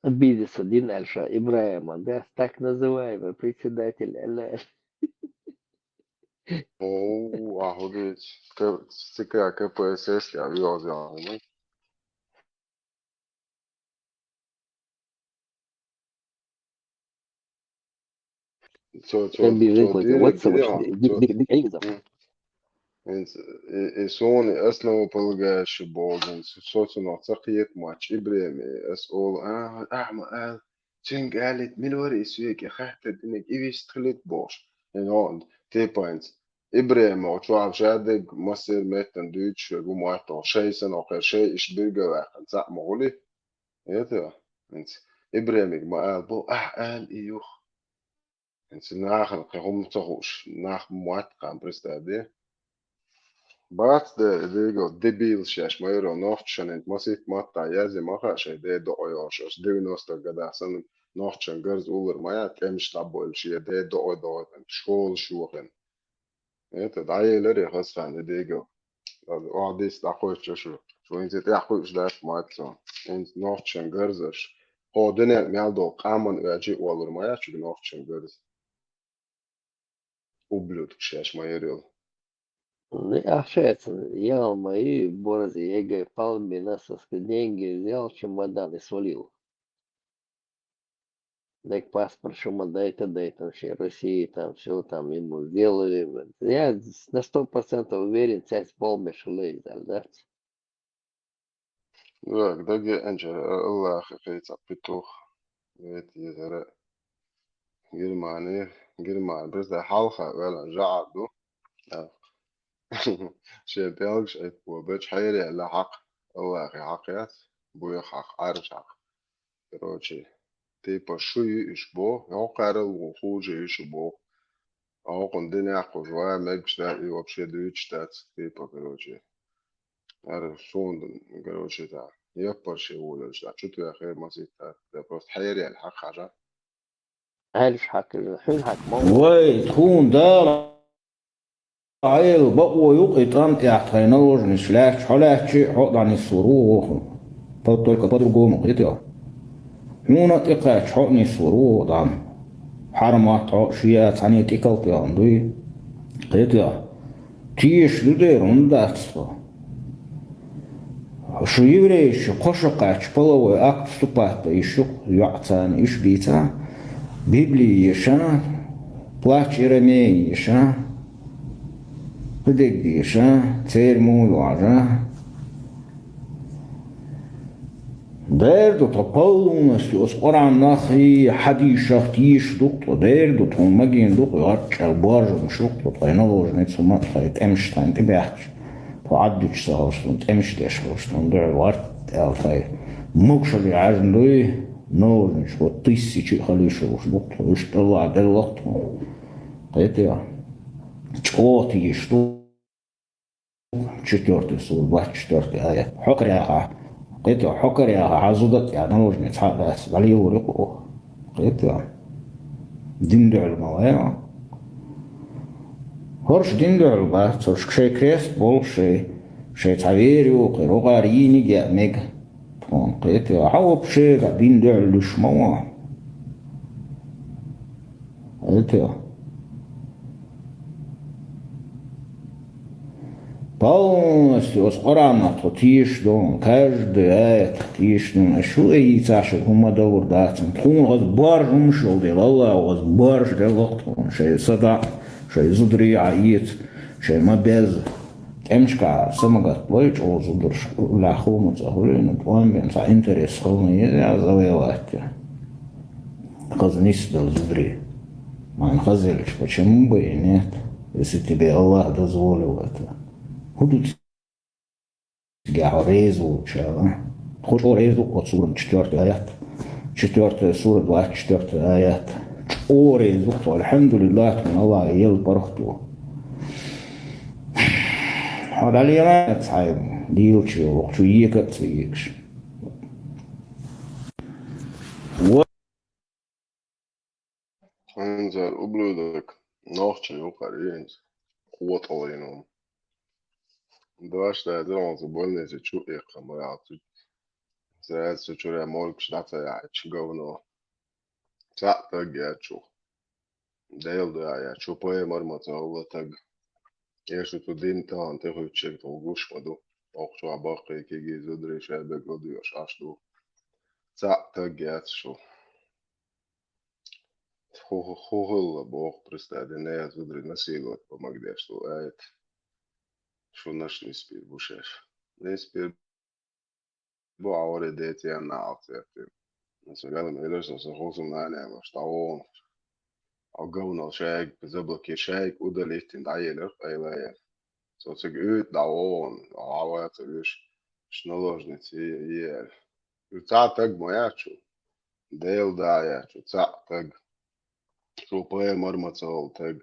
Обиделся Динальша Ибраима, да, так называемый председатель ЛНР. О, охуеть. ЦК КПСС я вел. Sen bir renk koydu. direkt WhatsApp gidiyor. işte. Sony основу полагающий Болган, собственно, цахиет матч Ибреми, أسأل أعمى تشين قالت من وري سويك خاطر إنك إيش تخليت بوش يعني هون تي بوينتس إبراهيم وشو شادق مصير ميتن دوتش ومعطى شيء سنة آخر شيء إيش بيرجع واحد صح مغولي إيه ده أنت إبراهيم ما قال بو قال إيوه أنت ناخن قهم تخوش ناخ معطى برستادي Bats digo debilšķieš mairo novčanīt masīt matā jāzi mahāšai dēdo ojošos 90 gadā san novčan garz ular majā kemš taboļšie dēdo odoten školu šohen. Tad aileri hasfan digo. Adis takoičašu. Šo inzit jakuš dēf matso. Inz novčan garzaš. Ho dene mjaldo kaman vēģi ular majā čuk novčan garz. Ублюдкšķieš mairil. Общается, я мои борозы, я говорю, палми насоски деньги взял, чемодан и свалил. Дай паспорт, чемодан, дай там все России, там все там ему сделали. Я на 100% уверен, часть полми шли, да. Так, даги энче Allah хакайца петух. Вет يزرع Германия بس ده حلقة ولا جعدو. شيء بيلج وبيج حيري على حق الله أخي حقيات بوي حق عارف حق كروتشي تيبا شوي إشبو هو قارل وخوج إشبو هو قندني أخو جوا مجد يوبشي دويتش تات تيبا كروتشي عارف شون كروتشي تا يبر شي ولا جدا شتو يا أخي مسيت تات ده بس حيري على حق حاجة عارف حق الحين حق وي تكون دار عيل بقوا يقطن احتينوج نشلاش حلاش حقن الصروخ فطلق بدرجو مقيتها نونا تقاش حقن الصروخ دام حرمات شيات عني تكلت عندي قيتها تيش لدير ونداتسا شو يوريش قشقاش بلوي اكتسبات يشق يعتان ايش بيتا بيبلي يشان بلاش يرمي يشان بدقيشة تيرمو الوعجة ديردو تقولونس قرآن ناخي حديشة تيش دقطة ديردو تهمجين دقطة غرش البارج مشوقطة طينالوج نتسمات خيط امشتان تباحش وعدش سهوستون تمش ديشوستون دعي وارت الخير مكشر العجن دوي نور نش وطيسي شي خليشوش دقطة اشتغل عدل وقت قيتيا чоти что четвертый суд 24 аят حكرها قلت حكرها عزودت يعني نوجني تحدث عليه ورقه قلت دين المواقع هرش دين البحث هرش شيء كريست بول شيء تعبيري وقروقا ريني جاء ميج قلت حوب شيء دين الشموع قلت полностью Коран тишдон, каждый аят тишдон, а что и цаши гумадавур датсан, тхун газ баржум шел дел, Аллах газ барж дел лохтон, шей сада, шей зудри аит, шей мабез, эмшка самагат плойч, ол зудр лахум цахулин, тван бен са интерес холны, я завоеватель. Газ нисдал зудри. Ман Хазелич, почему бы и нет, если тебе Аллах дозволил это? Будут тебя резу, чего? Хоть резу, вот сура 4 аят. 4 сура 24 аят. Резу, альхамдулиллах, Аллах ел барахту. هذا اللي ما تصعب ديوتشي وقتو يكت فيكش. Enzel ублюдок. Ногче юкаринц. Хуотолином. Два что я делал за больницы чу их камера. Сразу чуря морг штата я говно. Цак так я чу. Дейл да я чу поэмар мацаула так. Если тут дин тан ты хочешь то гуш маду. Ох чу абахи киги зудри шебе годиош ашту. Цак так я чу. Хугыл бог представляет, не зудри насиловать помогать, что это. Что наш не спит бушеш. Не спит. Bo ahora de te na te. Så galen med det så hosum na ne var stavon. Och gå nå skäg, bezabla skäg och det lite in där eller. Så så ut där on. Ja, vad det är. Snoložnici je. Uca tag moja ču. Del da ja ču. Ca tag. Šo poje marmacol tag.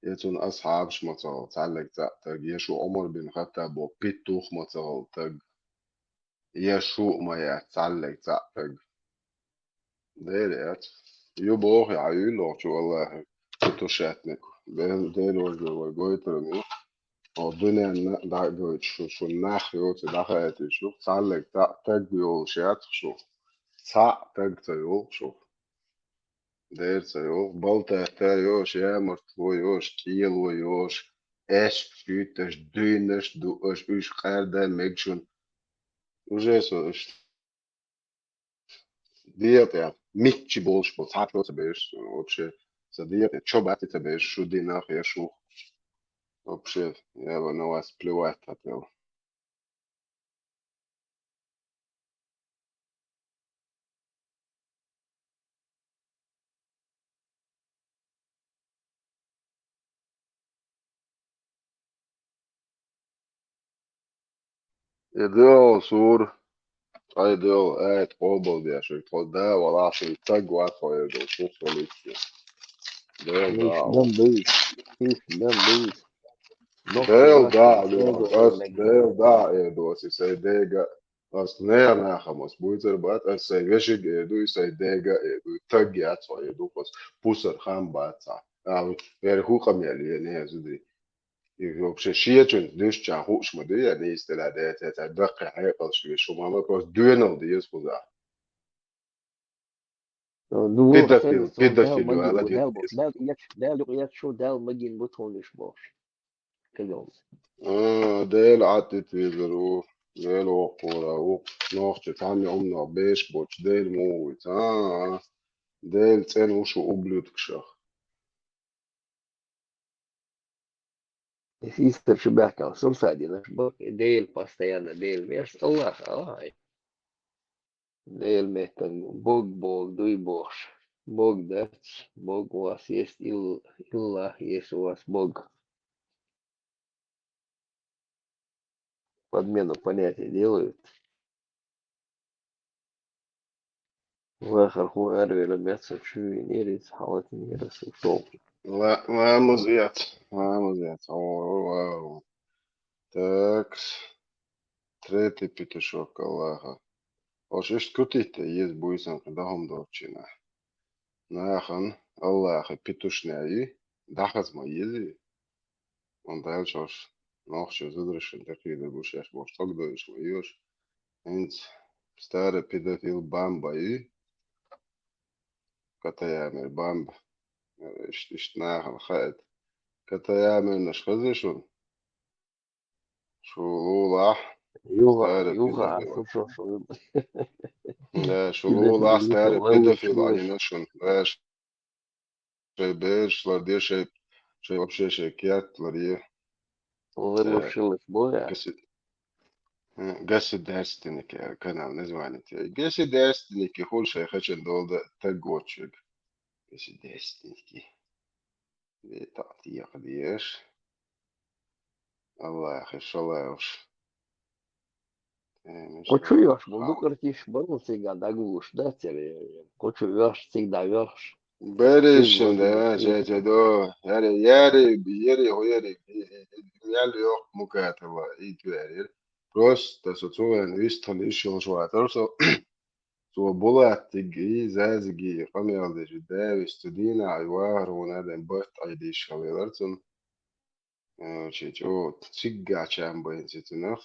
يتون أصحاب شمطال تعلق تاج يشو عمر بن خطاب وبيتوخ مطال تاج يشو ما يتعلق تاج ديريت يبوخ يعيلو شو والله تشاتنك دير وجويترني الدنيا دا شو ناخيو تدخلت شو تعلق تاج بيو شات شو تاج تايو شو Dērca jau, baltētē još, jāmartvo još, kielo još, eskütös, dűnös, duos, üskärden, megsun. Useesos. Diete, mitsi bolsbol, tatlo tabēs, otse, sa diete, čobati tabēs, šudinach, ješu. Opše, jeva, novas plivēt, atvēl. Ideal sur, ideal ēt obaldieši, to dēva lāši tagu atvairdu, susvalīti. Dēl dāvu. Dam bijis. Dēl dāvu, es dēl dāēdos, es ei dēga, es neanāhamos buicer, bet es ei vešig ēdu, es ei dēga ēdu, tagi atvairdu, kas pusar hambācā. Veri hukamjēli, neezudī. Вообще шиечен дышча хуш моды я не истела да это дакка хайпал шо мама просто дуэнал да есть куда. Педофил ala دال شو دال مجين بطونش باش كلهم دال عدت ويزرو دال وقورا نوخت تعمي عمنا بيش بوش دال موت دال تسأل وشو أبلوت كشخ Истер шибякал, сумсади наш бог, дейл постоянно, дейл вес, Аллах, Аллах. Дейл мехтан, Бог, дуй Бог. Бог даст, Бог у вас есть, Аллах есть у вас Бог. Подмену понятия делают. وآخر هو أروي لم يحصل شيء يريد حالة يرسل صوت. ما مزيت Так, третий петушок Аллаха. Als eerst kutite jest buisan kadahom dorchina. Nahan Allahu pitushnayi dachas ma yezi. On dalchos nog zo zudrishin takide bushash boshtok doish ma yosh. Ent stare pedofil bambai. Katayamer bamba. Ist nahan khaed. Katayamer nash khazishun. شلوله يوغا ستارت يوغا بيدافيل شو لا شلوله بيدافيل ستارت وين بيدافيل شلوش animation لا شيء بيش لردي شيء вообще شيكات لردي وين شلش بويا قصد داستنك كان نزوانتي قصد داستنك كل شيء خشن دول ده تقوتشك قصد داستنك دي تعطيه قديش الله يا أخي الله يوش مش Koču još, budukartiš barnacīgā degūš, deceri, koču još, cik da još, برش cik godina ده cīk. جدو ياري هو ياري يوق مكاتبة يتوارير просто соцовен вистал ишел шватер så булат тиги зазги قميل جدا استدينا عوار ونادم بات ايدي شغلرتن чечо цигга чам бенцитнах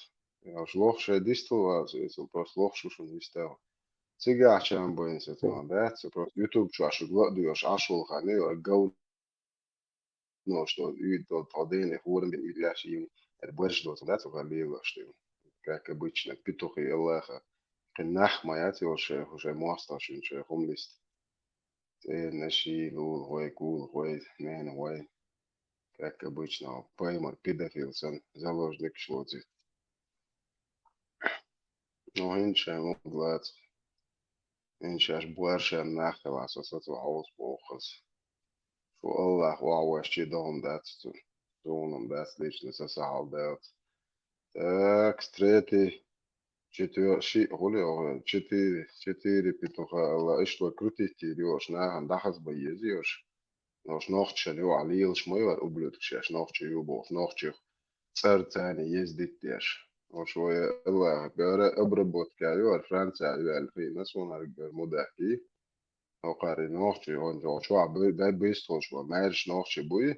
шлох шедистл вас это просто лох шушун вистал цигга чам бенцитнах да это просто YouTube чашу гладуешь ашул хане гау ну что и то подene хорен и ляши это больше до да то галила что как обычно петухи Аллаха كناح ماياتي وشي مواسطة شي خملست نشي لول هوي كول هوي مان هوي как обычно поймар педофилсон заложник шлоци но инша муглат инша аж буарша нахталас осоцу аусбохас шо Аллах вауашчи дом датцу доном дац лично сосал дат так стрети четыре петуха Аллах что крутить идёшь на дахас боезёшь نوش نوختشن يو عليل شمير أبلتكش نوختش يو بوش نوختش صار تاني يزدت ديش وشوية الله بيرا أبربوت كايو فرنسا يو ألفين نسونا رجال مدهكي أو قاري نوختش يو شو عبي بيستوش ومارش نوختش بوي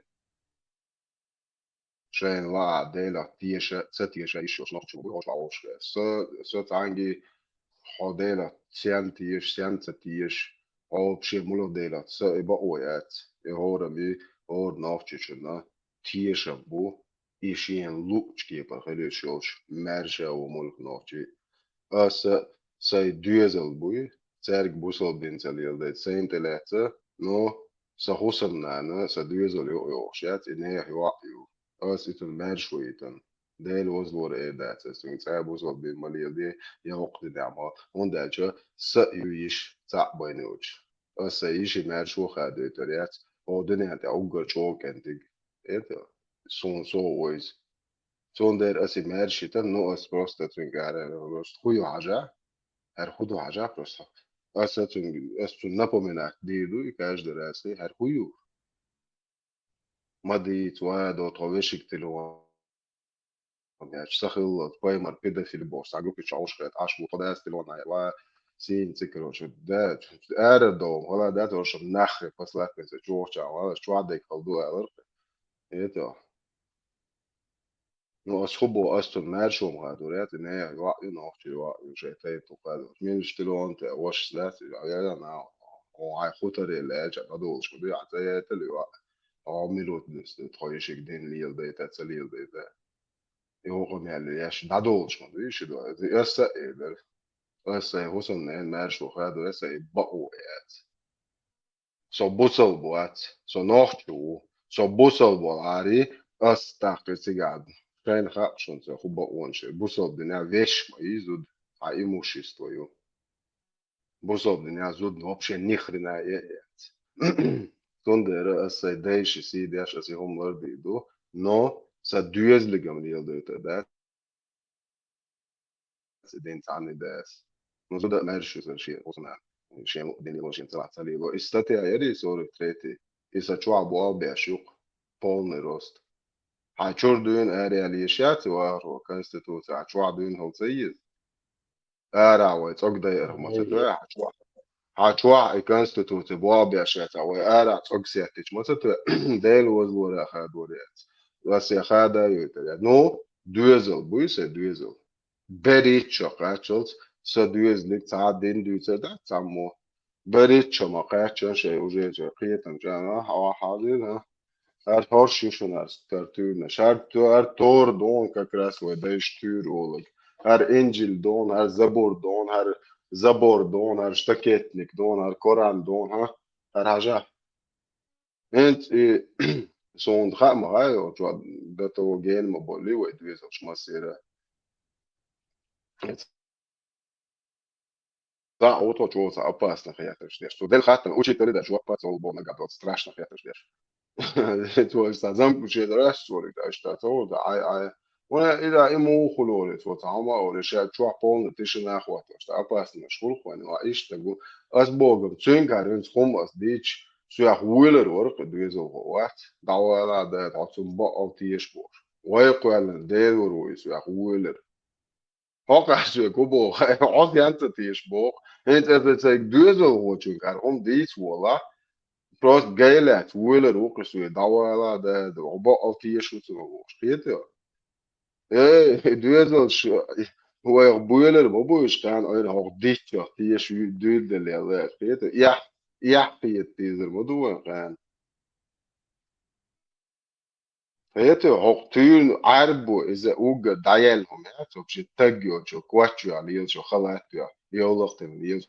شين لا ديلا تيشا ستيشا يشوش نوختش بوي وش عوش سو تانجي حديلا تيان تيش تيان تيش أو بشي مولو ديلا سو إبا أويات يهورا بي اور نوفتشنا تيشا بو إشيان لوكشكي بخليش يوش مرشا ومولك نوفتشي أسا ساي دوزل بوي تارك بوصل بين تليل ديت سين تلاتة نو سهوصل نانا سا دوزل يوشات إنيه يوعيو أس إتن مرشويتن ديل وزلور إيه دات سين تارك بوصل بين مليل دي يوقت دعما وندالجا سا يويش تعبينوش أسا إيشي مرشو خادو تريات ordenen te augar chokentig это сон соуис сон der as imershita no as просто твингара рост хую хажа هر худо хажа просто as tu напоминать диду и каждый раз هر хую ماضي توادو طويشك تلو يعني سخل بايمر بيدافيل بوس عجوك تشاوش كات عاش مقداس تلو و سين تكرو شو ده أردوم ولا ده توش نخ بس لا كنت جوشة ولا شو عندك خلدو أرد إيه نو أسخبو أستون مارشوم هادورات إن هي يوعي نوختي يوعي شيء تيتو قادر مين يشتلو أنت وش سلات يا أنا وعي خطري اللي أجا بدول شو بيع تيت اللي يوعي عملوا تخيشك دين ليل ده تتسليل ده يوقم يعني ياش بدول شو بيش ده يسا إيه أسا يوصل نين مارشو هادو يسا يبقوا så busselboat, så nachtjo, så busselbolari, östakre cigad. Fejn hapson se huba onse, busselbdina veshma izud, a imušistvo ju. Busselbdina zud вообще ни хрена jet. Tonder ösa idejši si ideš, asi hom lördi idu, no sa düzligam lildu det. Den tani des. No så det märks ju så sker och såna. شيء ديني وشين طلع سليبو استطيع يري صور تريتي إذا شو أبواب بيشوق بولني روست هاشور دون أرياليشات وهو كونستيتوت هاشوا دون هو سيد أراوي تقدر يرهم تتوه هاشوا كونستيتوت بواب بيشات أو أرا تقسيتش ما تتوه ديل وزور أخادوريات بس يخادا يوتر نو دوزل بويسة دوزل بريتشو قاتشلت så düzlük saadin düzse de tammo beri çama kaçan şey uje qiyatan jana hava hazir ha Her hoş yaşanır tertüne. Her tor don kakras ve değiştür olur. Her İncil don, her Zabur don, her Zabor don, her ştaketnik don, her Koran don ha. Her haja. Ent son kham hayo jo da to gen mo boli we du zo shmasira. Да, ото чувствуется опасно, я ждешь. Что дель хатта, учитель да, что опасно, он был нагадал, страшно, я ждешь. تو استعزم كل درس ولك اشتاتو دا اي وانا الى امو خلوري وتعما ولا شيء شو بون تشنا اخوات اشتا اباس مشغول خواني وايش تقول اس بوغ تشين كارن خوم اس ديتش شو اخويلر ورق دويزو وات داولا دا تعصب او تيش بور ويقول دير ورويس اخويلر هوكا شو كوبو عاطي انت تيش بور انت اتسك دويزو وچون كار ديتش ولا Prost geilet, wheeler ook eens weer. Dat wel de robot al die is goed zo. Schiet ja. Du zo hoe er boiler, wat boe staan uit hoog dicht ja. Die is u duur de leer. Schiet ja. Ja, Piet dieser wat doen gaan. Schiet ja, hoog tuin arbo is ook dial om ja. Zo je tag ja, zo kwart ja, liel zo gelaat ja. Jolig en liel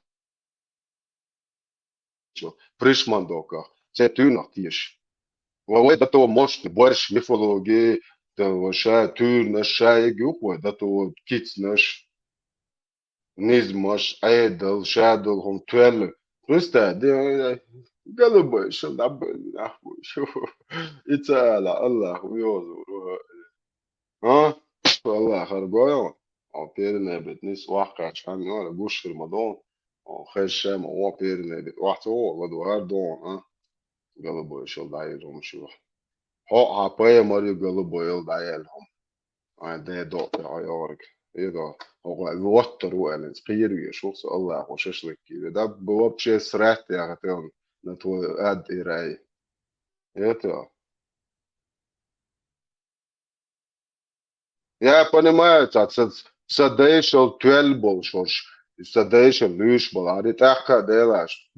zo. Prisman doka. Zet u nog die وده تو مش برش ميثولوجي ده شا تور نشا يجوك وده تو كيتس نش نيز مش ايدل شادل هم تويل رستا دي قلب شو دب نحو شو يتعالى الله ويوزو ها والله خربايا او بيرنا بتنس واقع عشان نور بوش رمضان او خير شام او بيرنا بت واحد هو ودو هاردون ها قلب شو دايرهم شو ha păi mări gălăbăiel da el hom. Ai de dot ai org. Ida هو الوتر وقال صغير يشوف الله وشش لك كده ده بواب شيء سرعت يا غتون نتو قد إيراي يتا يا بني ما تات سدايش ال 12 بول شوش سدايش لوش بول عادي تحكا ديلاش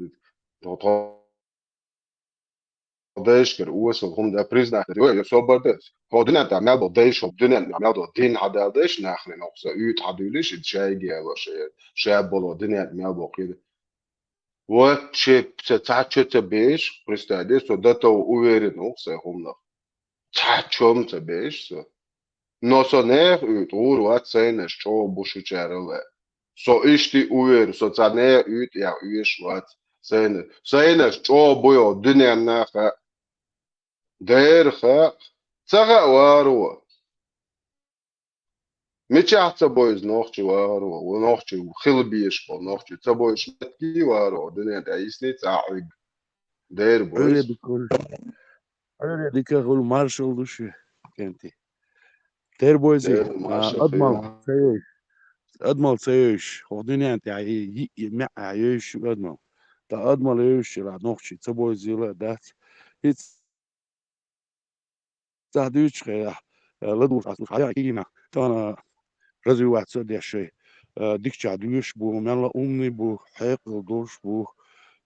دايش كر وصل هم ده بريزنا يا صبر ده هو دنا تعمل بدايش ودنا نعمل دين عدا دايش نحن نقص يوت عدوليش تشايجي ولا شيء شاب ولا دنيا نعمل كده وتشيب تتعشت بيش بريستادي سو داتا ويرن نقص هم تعشم تبيش نوسو نه يتور وات سين شو بوشو چارل سو اشتي وير سو تانه يت يا يش وات سين شو بويو دنيا نخ دير خ تغا وارو ميچاعت بويز نوخچ وارو ونوخچ خلبيش بو نوخچ تبويش متكي وارو دنيا دايسني تعيق دير Öyle بويز bir konuş. Öyle bir konu marş oldu şu kenti. Ter boyzi. دير ماشي فيها أضمل سيش. خدني أنت عي مع عيش أضمل. تا أضمل عيش لا نوخشي تبويزي لا ده. هيت تعديش خير. لدوش عصوش حياة كينا. تانا رزي واحد سد يا شيء. ديك تعديش بو ملا أمي بو حيق دوش بو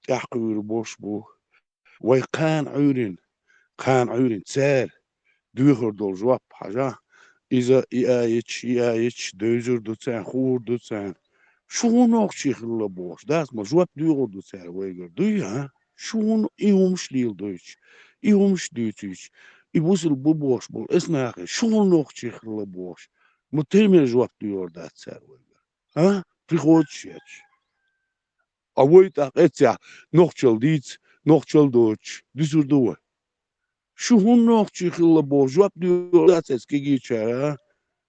تحقير بوش بو. ويقان عيرين. قان عيرين سار. دوغر دول جواب حاجة. إذا إيش دوزر دوتسان خور دوتسان شو نوخشي خلا بوش داس ما جواب دوغر دوتسان ويجر دوي ها شو إيهمش ليل دويش إيهمش دوتيش يبوس البوبوش بول اسنا أخي شو نوخشي خلا بوش متهمي جواب دوغر داتسان ويجر ها تخوتش ياتش أويت أقتيا نوخشل ديت نوخشل دوتش دوزر دوه شو نوخشي خلا بوش جواب دوغر داتسان كيجيتش ها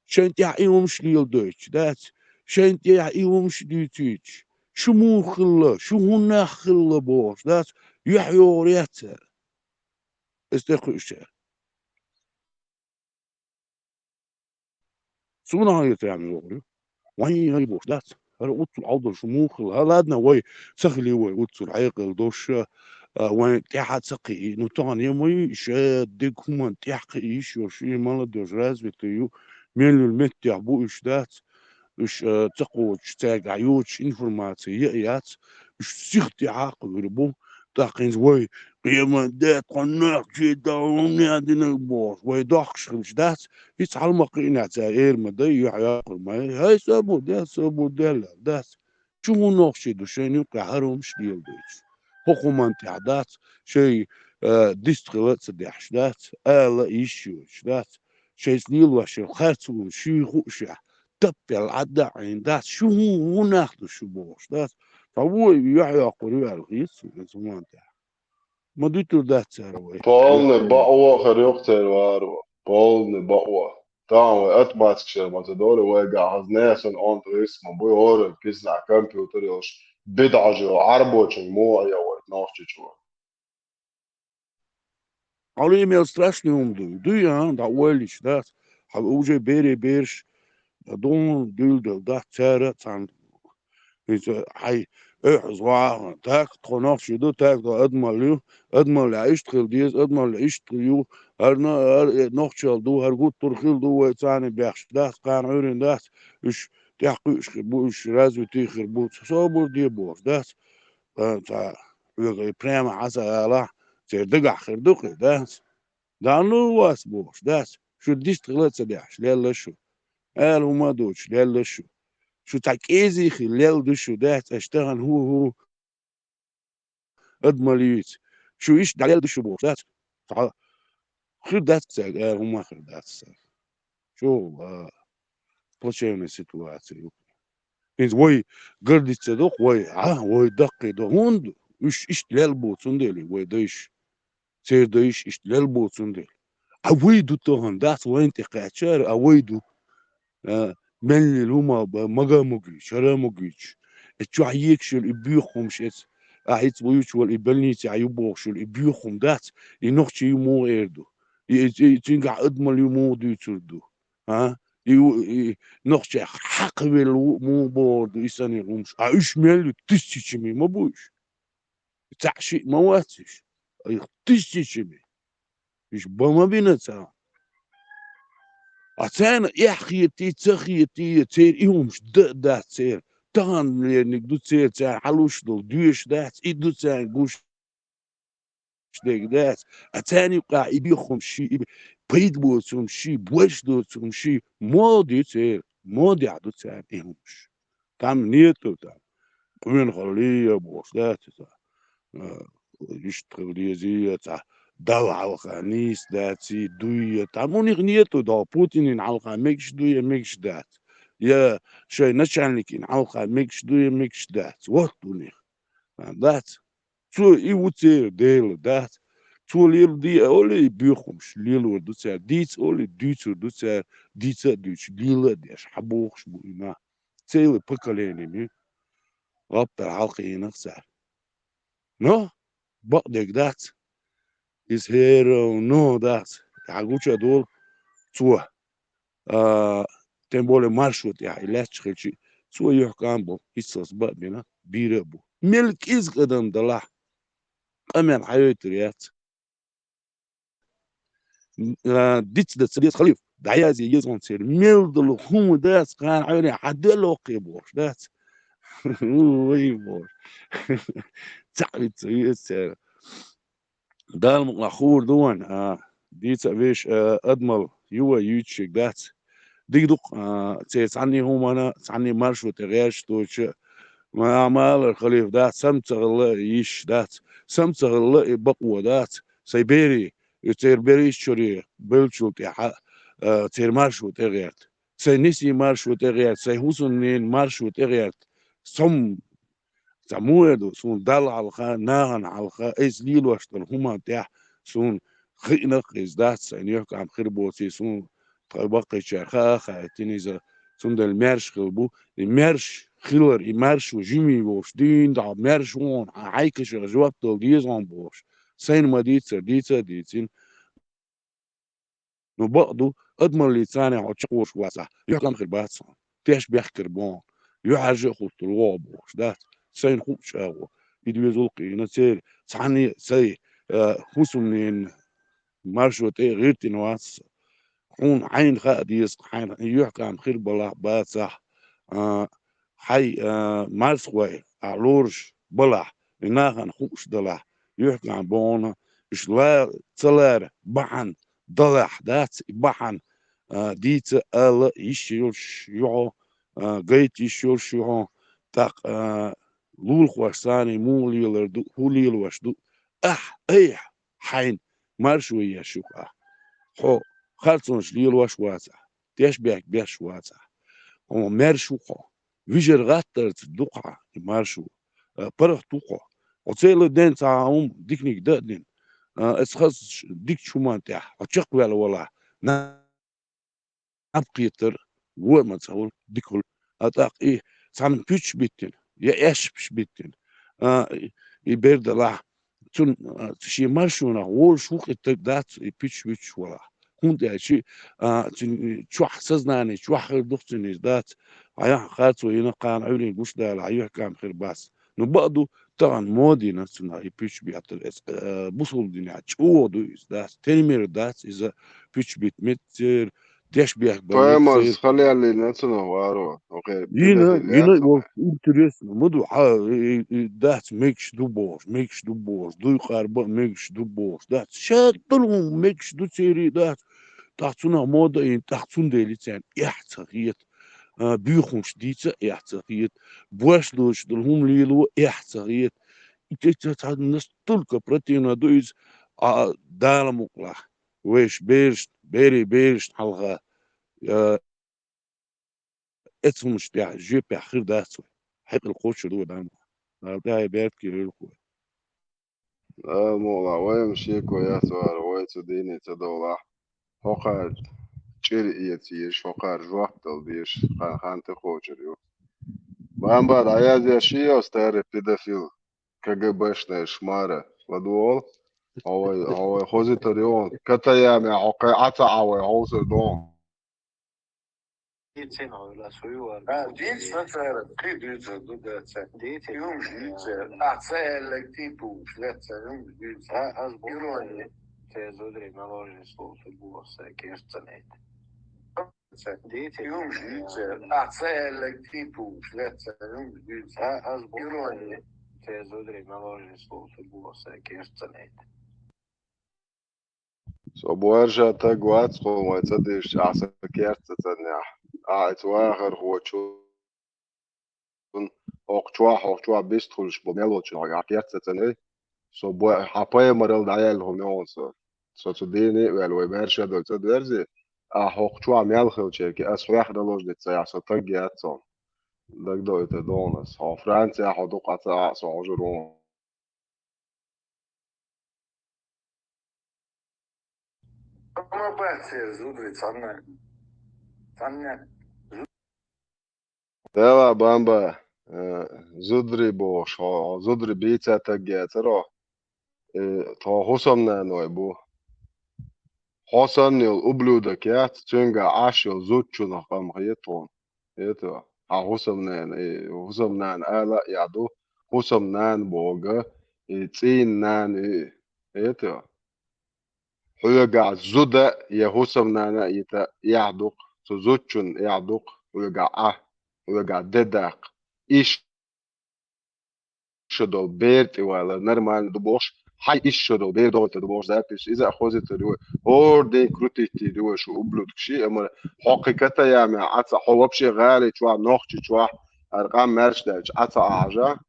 شنت يا إيوم شليل دوتش دات شنت يا إيوم شديتش شو مو خلا شو هنا خلا بوش دات يحيو ريتا استخوش سونا هاي تعمل وقري وين هاي بوش دات هلا قلت العوض شو مو خلا هلا أدنى وي سخلي وي قلت العيقل دوش وين تحت سقي نطان يومي شاد ديك هم تحقي إيش وشي مالا دوش راز بتيو ميلو المت يعبو إيش دات إيش تقوى تشتاق عيوش إنفورماتي يأيات إيش سيختي عاقل ربو تاقين وي قيمة دات قناق جدا ونادين بوش ويدخش دات يتعلم قينا تاير مدي يعقل ما هاي سبو دات شو نقشي دو شيء يقع هرم شديل دوش حكومة تعدات شيء ديستغلت سديحش دات آلا يشوش دات شيء سنيل وشي خاتو شي خوشة تبل عدا عين دات شو هو ناخدو شو بوش دات فهو يعقل الغيس زمان تاع ما ديتو دات ساروي Polni ba'wa خريقتر وارو polni ba'wa تاعو اتباتكشر ما تدوري ويقع هزناسن اون اسمه بوي اورن كيسنا كمبيوتر يوش بدعجو عربوچن مو ايا ويتنوشي شو Ali imel strašni umdu ja, da ueliš, da, ha uže beri berš, da don duldel, da tjera, can, هاي زوا تاك تخناف شدو تاك دا ادمال عيشتخل ديز ادمال عيشتخيو هرنا نوخشل دو هرغوت ترخيل دو ويتاني بيخش داس قان عورين داس اش تحقيش خربوش رازو تي خربوت صابر دي بوش داس تا ويغي بريم عسا الا تي دقع خردوقي داس دانو واس بوش داس شو ديش تغلط سديحش ليلا شو قال هما دوش ليلا شو تعكيزي خلال دشو دات اشتغل هو ادماليت شو ايش دلال دشو بوش دات خير دات ساق هما خير دات ساق شو بلشينا سيتواتي إنز وي قردي تصدق وي وي دقي دو هوند ايش دلال بوتسون ديلي وي دايش سير دايش ايش دلال بوتسون ديلي اويدو توهن دات وين تقاتشار اويدو من اللي هما مجا مجيش شرا مجيش اتشو عيكش الابيخهم شت احيت بويش والابلني تعيبوش الابيخهم دات ينوخش يمو ايردو تنقع ادمل يمو دي تردو ها نوخش حق بالمو بورد يساني غمش ايش مال تشتشمي ما بوش تعشي مواتش تشتشمي ايش بما بينا تا أتانا يحيتي تخيتي تير إيهمش دا تير تان ليرنك دو تير تان حلوش دو دوش دات إدو تان قوش ديك دات أتاني قاع إبيخم شي بيد بوتهم شي بوش دوتهم شي مودي تير مودي عدو تان إيهمش تام نيتو تام من خليه بوش دات يشتغل يزي تا دو علقة نيس داتي دوية تعموني غنيتو دا بوتين علقة ميكش دوية ميكش دات يا شوي نشانلك علقة ميكش دوية ميكش دات وقتوني دات تو إيوتير ديل دات تو ليل دي أولي بيخمش ليل وردو تسار ديت أولي ديتو دو تسار ديتا دوش ليل ديش حبوخش بوينا تيلي بكاليني مي غبتر علقة ينقصار نو بقدك دات is here no that عجوشة دول سوا تنبول مارشوت يعني لا تشخلشي سوا يحكم بو يسوس بابنا بيربو ملك إز قدام دلح أمان حياة ريات ديت ده سريت خليف دعيازي يزون سير ميل دلو هم داس كان عيني عدلو قيبوش داس وي بوش تعبت سير دال مقلخور دوان ديت أبيش أدمل يوا يوتشيك دات ديك دوق تعني هم أنا تعني مارشو تغيش توش ما أعمال الخليف دات سمتغ الله يش دات سمتغ الله بقوة دات سيبيري يتير بيريش شوري بلشو تيحا تير مارشو تغيرت سينيسي مارشو تغيرت سيهوسنين مارشو تغيرت سم تمويدو سون دال على ناهن على إز ليل واشتر هما تاع سون خينق إز دات سينيوك عم خربوتي سون طبقي شرخا خاتينيزا سون دل مارش خلبو المارش خيلر يمارش وجيمي بوش دين دا مارش وون عايكش رجوات دل ديزون بوش سين ما ديتين نو بقدو أدمر لي تاني عوشقوش واسع يحكم خربات سون تيش بيحكر بون يحرج خلط الواب بوش دات سين خوش هو يدوي قينا سير تعني سي حسنين مارشو تي غير تنواس حون عين خاديس حين يحكم خير بلا باسح حي مارسوي علورش بلا إنها خوش دلا يحكي عن بونا إيش لا تلار بحن ضلح دات بحن ديت ألا يشيلش يو جيت يشيلش يو تاق لول خوشاني مو ليلر دو هو ليل وش دو إيح حين مرشوية شوكا هو خالصونش ليل وش واسع تيش بيش واسع هو مرشوكا ويجر غاترت دوقع مرشو برخ دوقع وتسيلو دين تاعهم ديكنيك دين اسخص ديك شومان تاع اتشق ولا أبقيتر وما تصور ديكول أتاق إيه سام بيتش بيتن يا إيش بيش بيتن يبرد لا تون شيء مرشونا وول شوخ التدات بيتش ولا هوند يا شيء شو حسزناني شو حر دختني ذات عيا خاتو هنا قان عيوني مش ده عيا كان خير باس نبقدو طبعا مودي نفسنا بيتش بيعطل بوصل دنيا شو دويس ذات تيمير ذات إذا بيتش بيت متر تشبيه Poemos خلي اللي نتسنا وارو اوكي ينا was interesting مدو that makes do boss do خاربا makes do boss that شاتلهم makes do سيري that تحتنا موضة تحتون ديليتان احتقيت بيخونش ديتا احتقيت بواشلوش دلهم ليلو احتقيت اتتت الناس تلك براتينا دويز دالا مقلع ويش بيرش حلغا اسمه مش بتاع جي بتاع خير ده اسود حق القوش دو ده ده يبات كيلو مولا ويمشي كويس وارو تديني تدولا هوقار تشيري يتيش هوقار جوقت البيش خان تخوجريو بعد عياز يشي استعرف بيدافيل كجبشنا شمارة ودول هو خوزي تريون كتايامي عقي عطا عوي عوز دون So boerja te guats gewoon het dus als het verkeerd het ja het wager hoort ook twa best goed spomelo tja ja verkeerd het nee so boer hapai marel daal هم يوم so تديني wel boerja dat het verze ook twa mel geltje ki as vraag de los dit ja so tag ja so dat doet het donas ha Francie ha do qata so ojron Deva bamba zudri boş zudri bica tagetro ta hosamna no bu hosan yol ubluda kat tünga aş yol zutçu na qam qiyeton eto ha hosamna ala yadu hosamna boga tsinan eto huyaga zuda ya hosamna yita yaduk zutçun yaduk huyaga ويقع ددق إيش شدو بيرت ولا نرمال دبوش هاي إيش شدو بيرت دوت دبوش ذاتش إذا أخذت الدو هور دي كروتيتي دو شو أبلود شيء أما حقيقة يا مع عطا حوابشي غالي شو نوختي شو أرقام مرش داش عطا عجا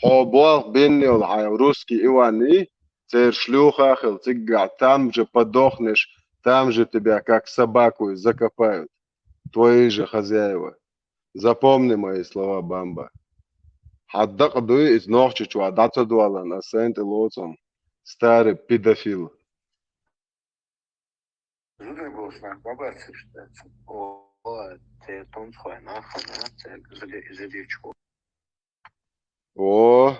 حوابوغ بيني والعاي روسكي إيواني تير شلوخة خل تقع تامجة بدوخنش تامجة تبيع كاك собаку закопают твои же хозяева. Запомни мои слова, Бамба. Хаддак дуй из ногчи чуа дата дуала на сент лоцом старый педофил. О,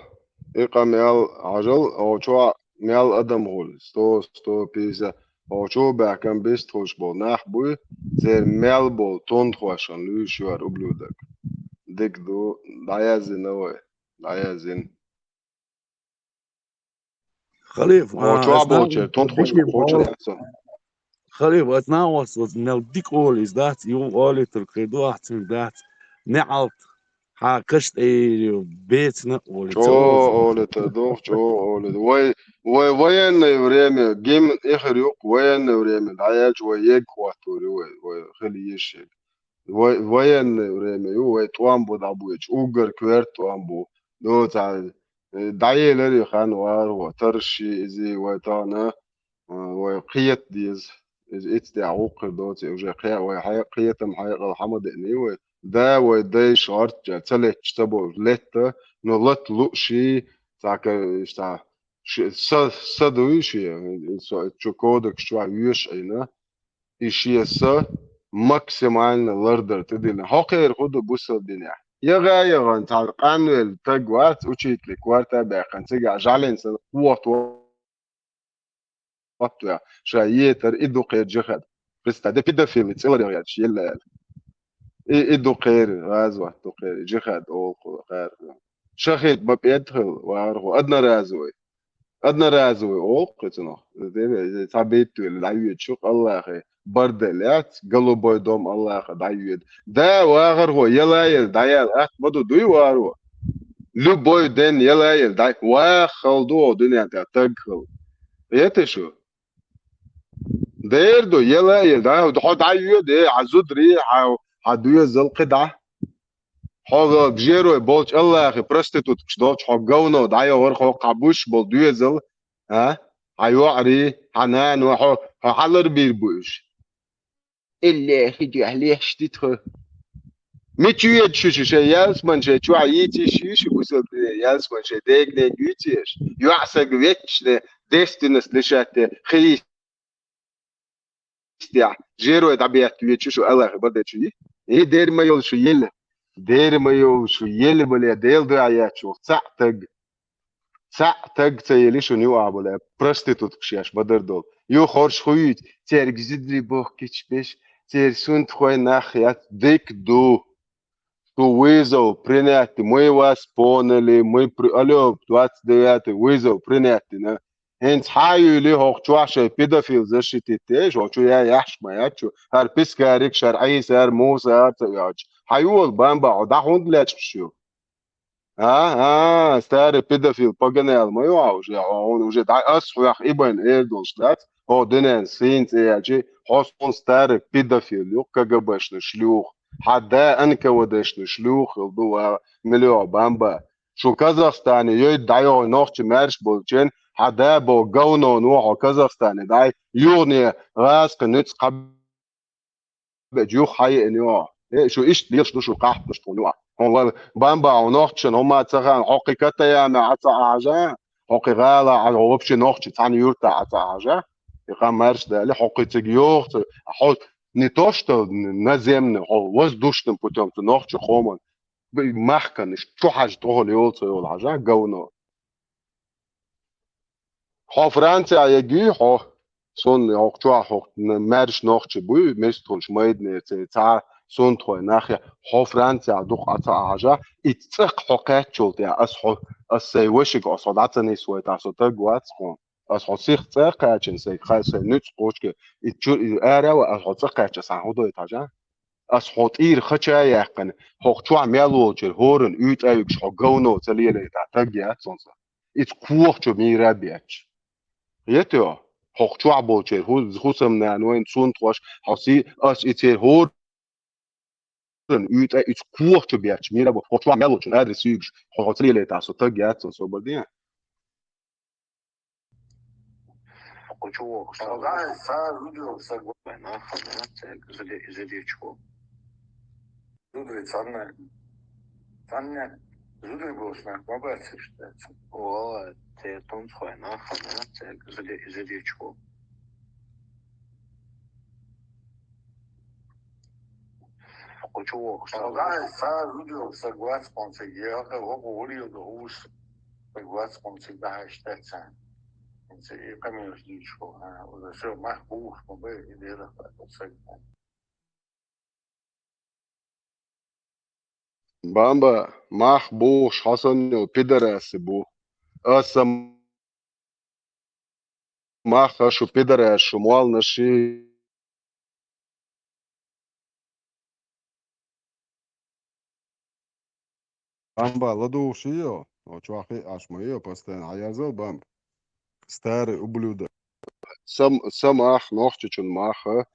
إيقا ميال عجل أو чуа ميال أدم غول 150 أو чуа بأكم بيست خوش بول ناح بوي زير ميال بول تون خوشن لو شوار أبلودك ديك دو دايازين أوي دايازين خليف أو чуа بول چه تون خوش يحسن خليف أثناء وصلت نل ديك أول إز دات يوم أولي تركيدو أحسن دات نعلت Hakast бецна Чё, улица. Оля, Тадов, чё, Оля. Военное время, гимн Эхарюк, военное время, да я чё, Екватуре, Хелиешек. Военное время, Туамбу дабуич, Угар Квер Туамбу. Ну, дайелери хан вар, Тарши, Изи, Вайтана, قيت ديز اتدي عوق دوت وجا قيتم حقيقة الحمد اني دا ودي شارت جا تلت تبو لت نو لت لوشي تاك اشتا صدوي شي تشوكودك شو يوش اينا اشي максимально лардер تدين حقير خود بوصل الدنيا يغا انت قانو تقوات وشيت لك وارتا باقن تيجا جالين سن قوة fattuja شايتر إدو قير جخد بس ده بيدا فيلم تسيلر يا شيء لا إدو قير غازوة إدو قير جخد أو قير شخيت ببيدخل وارغو أدنى رازوي أو قتنا ده تابيت العيود شوق الله أخي برد لات قلو بيدوم الله أخي دعيود ده وارغو يلا يل دايل أخ بدو دوي وارغو لو بوي دين يلا يل داي واخلدو دنيا تدخل يتشو ديردو يلا يلا دحوت عيو دي عزودري عدوية زل قدعة حاجة بجيرو بولش الله أخي برستيتوت كشدوش حاجونا دعيو ورخو قابوش بولدوية زل ها عيو عري حنان وحو حلر بيربوش اللي أخي جهليه شتيتخو ميتشوية تشوشو يالس من شي شو عيتي شيشو بوسل يالس من شي ديك ديك يوتيش يعسق ويتش ديستنس لشات خيس استيع جيرو دبيات يتشوشو الله بدأ شيء إيه دير ما يول شو يل دير ما يول شو يل بلي ديل دو عيات شو تاق تيلي شو نيو عبلا برستيتوت كشياش بدر دول يو خورش خويت تير جزدري بوخ كيش بيش تير سونت خوي ناخيات ديك دو تو ويزو برينات موي واس بونلي موي الو 29 ويزو برينات نا هنس حايو لي هوخ تشواشا بيدافيل زشتي تيج او يا يحش ما ياتشو هر بيسكاريك شرعي سار موسى تياج حيول بامبا او دا هوند لاتشو ستاري بيدافيل باغانيل ما يوعوش يا уже دا اسخ ابن ايردونشلات او دنن سينت ياجي هوستون ستاري بيدافيل يو كغبشن شلوخ حدا انك ودشن شلوخ دو مليو بامبا شو كازاخستان يو دايو نوخش مارش بولچن حدا بو غونو نو كازاخستان داي يوني راس نتس قب جو حي انيو شو ايش ليش شو قاح مش طنوا هو بامبا ونوخشن هما تسخان حقيقتا يا ما عجا حقيقة على وبش نوخش تاني يورتا عجا يقام مارش دالي حقيقة يورت حول نتوشت نزمن هو воздушным путем ты нохчу хоман махка не что хаж того леолцо يول عجا غونو хо Франция яги хо сон окчуа хо мэрш нохч буй местунш майдне ца сон той нахя хо Франция дух ата ажа ицх хокачул я ас вешиг осодатны свой тасота гуац хо ас хосих цакачин сей хайсе нүц гочке ичур ара ва ас хосакач сан ходо этажа ас хотир хача яқын хокчуа мялуочер хорн ют авикш хо гауно целиеле тагя сонса ит куохчо мирабиач يتو حقوق بولشر هو خصم نانوين سون توش حسي اس اتير هور يت ات كوخ تو بياتش ميرا بو حقوق مالوش هذا سيغش حقوق لي تاسو تاغيات سو بدين حقوق صغار صار فيديو صغار انا خدمت زديچو زودري صنع زودري بوشنا ما باسش او te tom tvoje nahana, te zadječko. Хочу, согласен с я говорил, что согласен с баштаца. Это конечно дичко, уже все махбуш, мы бы идея так. بامبا ماخ بوش حسن وبيدرس بو اسم ماخ شو بيدرس شو مال نشي Бамба, ладушио, очвахи ашмаио, постоянно, а я зал бамб. Старый ублюдок. Сам ах, нохчичун маха.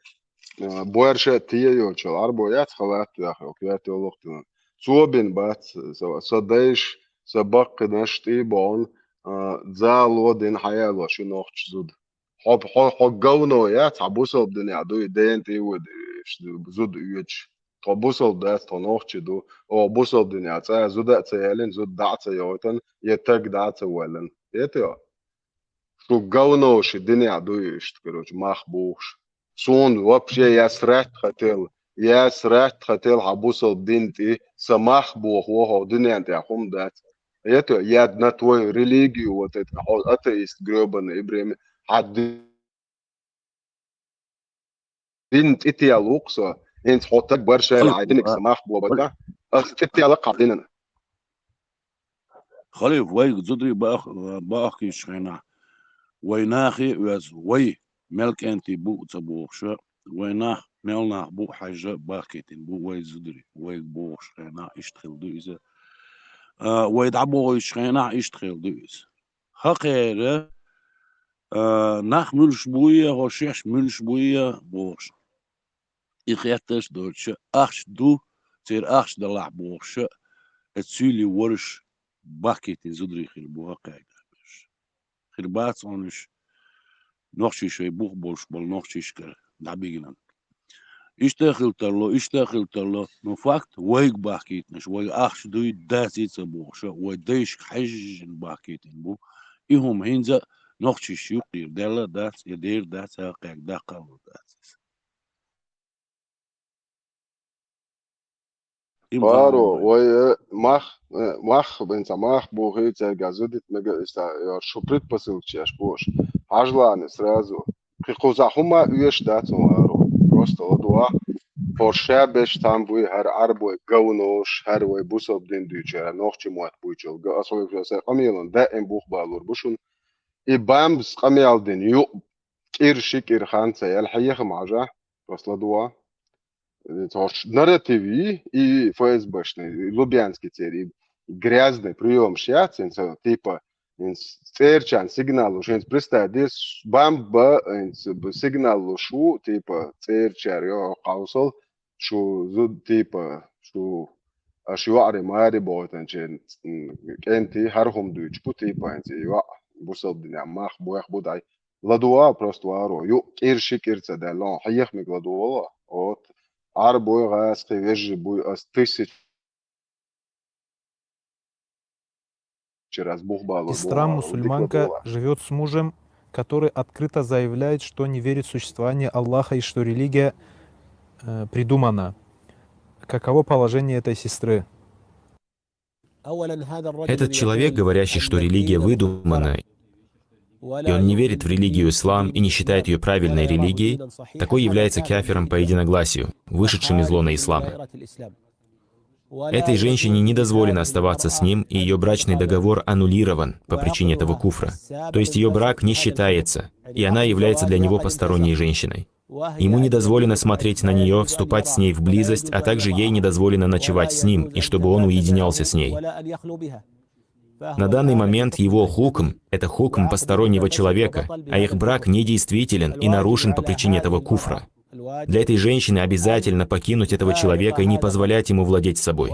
Боярше тиеё чал, арбо яц халат яха, оквят олохтун. Цуобин бат, садейш, сабак нашти бон, дзало дин хаяло, ши нохч зуд. Хоб гауно яц, абусал дин яду, ден ти уд, зуд уч. Abusal dat van ochtje do, o abusal din ja, zij zo dat ze helen, zo dat ze joten, je tak dat ze wellen. Weet je? Zo gauw she din ja do is, короче, mach boos. Zo'n вообще я срать хотел, абусал din ти, самах бог, о din ja te хом dat. Weet je? Я на твою религию вот это, атеист гребаный, Ибрahim, had din iti aluksa. انت حطك برشا عايدينك سماح بوبتا اختي على قاعدين خليف وي زدري باخي شخينا ويناخي ويز وي ملك انتي بو تبوخش ويناخ ملنا بو حاجة باكيتين بو وي زدري وي بو شخينا اشتخل دويزة ويدعبو شخينا اشتخل دويز حقيرة ناخ ملش بويا هوشيش ملش بويا بوش إخياتش دوتش أخش دو تير أخش دلع بوخش تسولي ورش باكيتين زدري خير قاعدة خربات أنش نخشي شوي بوخ بولش بول نخشي شكر دعبيجنا اشتغل ترلو نو فاكت ويك باكيتنش وي أخش دوي داتي تبوخش وي ديش حج باكيتين بو إهم هنزا نخشي شو قير دالا دات يدير دات قاعد داقل دات Claro, ой, мах, бенца мах, бухица, газудит, мега, я шуприт посылчаш, бош. Ажланы сразу. Прихозахума уеш датун, аро. Просто ладуа. Порше беш там буй, хар арбой, гаунош, хар вой бусоб дин дюча, нохчи муат буйчел. Асой флосе, камилон, да ем бух балур бушун. И бамс камиал дин, ю, кирши кирханца, ялхаях мажа. Просто ладуа. Нарративы и ФСБшный, Лубянский теперь, грязный прием шьяцин, типа, церчан сигнал уже, представь, бамба, сигнал шу, типа, церчар, я хаусал, шу, типа, шу, ашюари мари бойтан, чен, кенти, хархум дюч, типа, я, бусал дня, мах, буях будай, ладуа просто аро, ю, кирши кирца, да, лон, хаях ми ладуа, от, арбой газ вежи буй ас тысяч раз бух балур. Сестра-мусульманка живет с мужем, который открыто заявляет, что не верит в существование Аллаха и что религия придумана. Каково положение этой сестры? Этот человек, говорящий, что религия выдумана, и он не верит в религию ислам и не считает ее правильной религией, такой является кафиром по единогласию, вышедшим из лона ислама. Этой женщине не дозволено оставаться с ним, и ее брачный договор аннулирован по причине этого куфра. То есть ее брак не считается, и она является для него посторонней женщиной. Ему не дозволено смотреть на нее, вступать с ней в близость, а также ей не дозволено ночевать с ним, и чтобы он уединялся с ней. На данный момент его хукм — это хукм постороннего человека, а их брак недействителен и нарушен по причине этого куфра. Для этой женщины обязательно покинуть этого человека и не позволять ему владеть собой,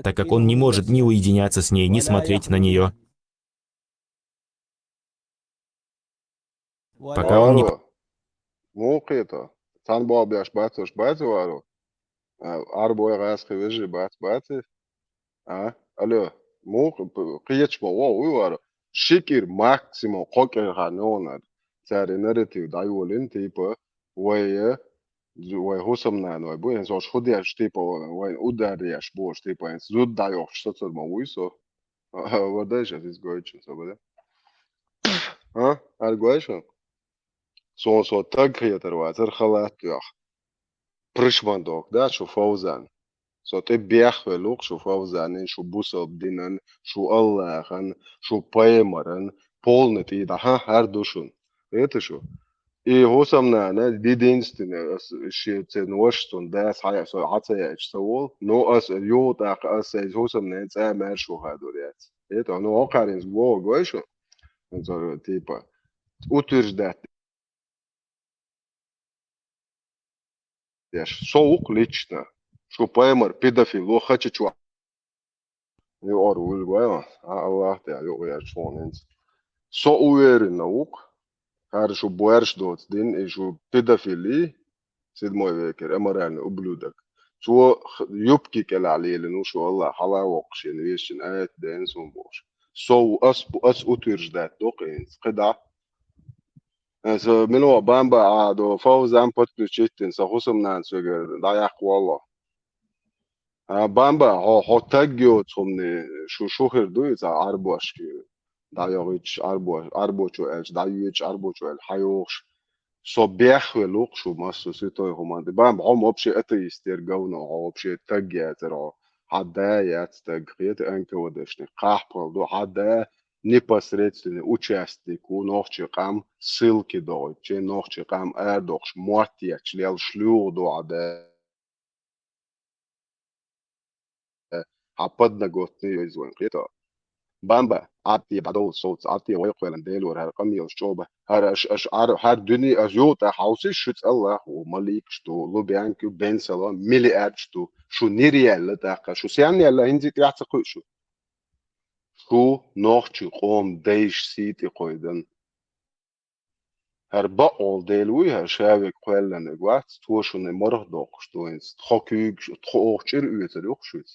так как он не может ни уединяться с ней, ни смотреть на нее, пока он не... Шикир максимум хокер ханонар. Цари нарратив дайволин типа вое вое хосамнан вое буен сош ходяш типа вое ударяш бош типа зуд дайох что-то мауисо. Водаешь это изгоичен собода. А? Аргоишен? Со так хетерва, зерхалат ях. Пришмандок, да, шо фаузан. So te biachveluk, шо фаузанин, шо бусабдинан, шо Аллахан, шо паемаран, полный ты да ха хар душун. Это шо? إيه هو سمنا دي دينستنا شيء تنوشتون داس حياة سو عطية سوول نو أس يو تاق أس هو سمنا إنت أمر شو هادوليات إيه تو نو أقارن زبوا قويشو إنت تيبا أوترج دات ياش سوق ليتشنا شو بايمر بيدافيل لو خاتش شو يو أرول قوي الله تعالى يو يا شون إنت سو وير نوق هار شو بوارش دوت دين شو بيدافيلي سيد موي ويكر امران وبلودك شو يبكي كلا عليه لانه شو الله حلا وقش يعني ويشن ايت دانس ومبوش سو اس اوترج دات دوقين قدع اس منو بامبا عادو فوزان بوتو تشيتن سخصم نان سوغر ضايق والله بامبا هو تاجيو تسمني شو شوخر دويت اربوش ضايقش اربوش ايش ضايقش اربوش الحيوش så bjergwe loksu masso sito roman de bam om opsche ateistir gauno opsche tagyater o hadda yat tagriet anke wadashni qahpal do hadda непосредственно участнику нохчи qam ссылки до че нохчи qam ардохш мортия члел шлюр до ада hapadna gotni izwen qita بامبا عطي بعدو صوت عطي ويقول ديل ور هرقمي وشوبة هر اش هر دني ازيوت حوسي شت الله ومليك شتو لو بيانكو بين سلا ملي شتو شو نيريال داقا شو سيان يلا هنزي تيعتقو شو نوختي قوم ديش سيتي قويدن هر بقول ديلوي هر شاوك قويلن اقوات توشو نمره دوق شتو انس تخوكيوك تخوكير اويتريوك شويت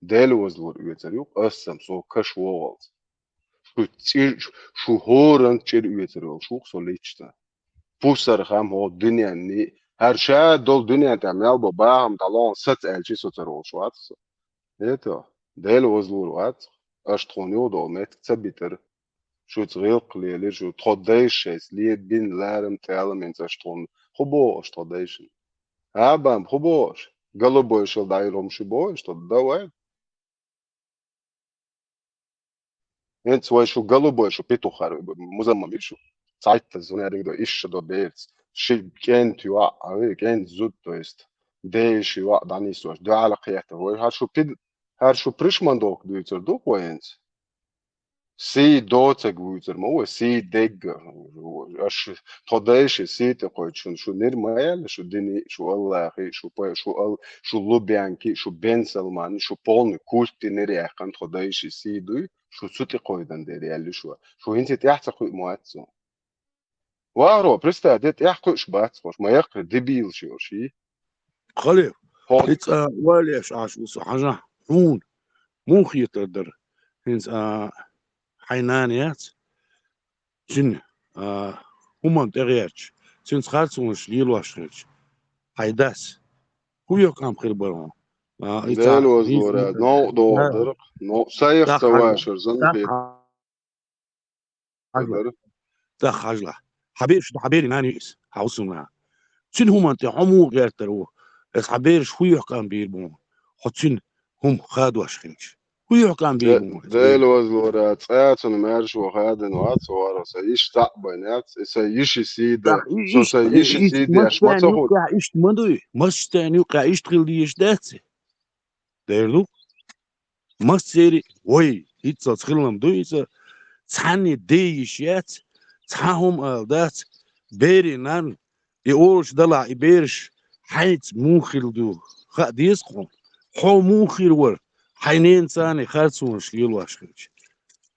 ديلوز لور اويتريوك اسم سو كش وولد شو هورن تشير يترول شو صليتشتا بوسر خام هو الدنيا ني هر شا دول دنيا تعمل باباهم طالون ست الشي سترول شو عطس ايتو ديل وزلور وات اشتخونيو دول ميت تثبتر شو تغيل قليل شو تخديش شيس ليد بين لارم تعلم انت اشتخون خبوش تخديش هابام خبوش قلبو يشل دايرهم شبوش تدوي انت سوي شو قلبو شو بيتو خار مزمم يشو Zeit زوناري دو إيش دو بيرز شيء كان تيوا أوي كان زود تويست ده شيء وا داني سوش دو على قيادة هو هر شو بريشمان دوك دويتر دوك وينت سي دوتك ويتر مو سي ديج اش تودايش سي تقول شو نير مايل شو ديني شو الله اخي شو باي شو لوبيانكي شو بن سلمان شو بولن كوستي نير اخن تودايش سي دوي شو سوتي قويدن دير يالي شو انت تحت مواتسو وارو برستا ديت يحكوش باتسوش ما يقر دبيل شي خليل هو it's واليش عاش وصو حاجة حون مو خيتر هنس حينانيات جن هما تغيرش سنس خالصونش ليلواشنش حيداس هو يقام خير برون ديل إتا وزلورا نو دو درق نو سايخ تا خجلة تواشر زن تا خيت خجلة درق تا خجلة حبير شو حبيري نانيس حوصنا سن هما انت حمو غير ترو اس حبير شو يقام بيربون حتسن هم خادواش خنش هو يقام بيربون ديل وزلورا تساتن مارش وخادن وات وارو سايش تعبينات سايش تاخ سيدا سو إيش سايش سيدي اش ما مستاني تاخد وقع إيش مندوي مستاني وقع إيش تخليش داتسي ديرلو مستيري وي هيتسا تخلم دويسا تحني ديشيات تحاهم دات بيري نان يقولش دلع يبيرش حيت موخر دو خا ديسقون حو موخر ور حينين ثاني خالصونش يلواشخنش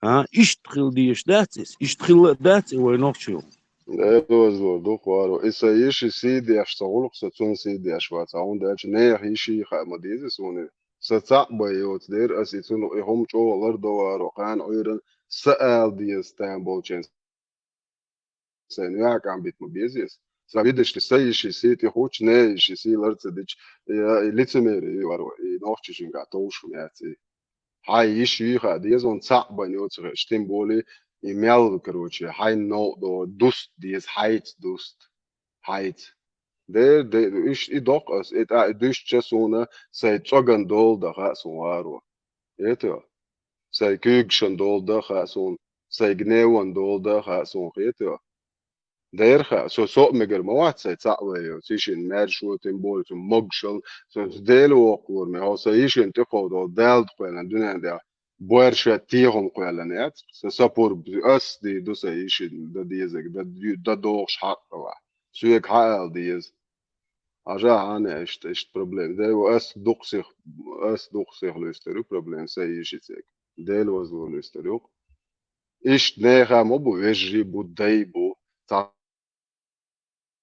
ها إيش تخل ديش داتس إيش تخل داتس وينوخشيو ديل وزلور دوك وارو سايش سيدي اش تغلق ستون سيدي اش وات عون داش نيح يشي خا مديز سوني ستعبيوت دير اسيتون هم جو لردو وارو قان عيرن سأل دي اسطنبول sen ja kan bit mobiezis. Sa vidiš ti sejiši si ti huč nejiši si lrcedić licemeri varo i noščišin ga tošu mjaci. Haj iši iha diezon ca'ban jucre štimboli i mjel короче haj no do dust diez hajt dust hajt. De ish i dok as et a dus chesona sai tsogan dol da ha son varo. Eto sai kygshan dol da ha son sai gnewan dol da ha son eto ديرخا سوق مجر موات سيتساوي سيشين مارشو تيمبول مقشل ديلو وقور ما هو سيشين تقود دالد قيلن دنيا دا بورشة تيهم قيلن يات سسابور أس دي دو سيشين دا ديزك دا دوغش حق سويك حقل ديز أجا أنا إشت بروبليم ديلو أس دوقسيخ لوسترو بروبليم سيشيتك ديلو وزلو لوسترو إشت نيخا مبو يجري بو دايبو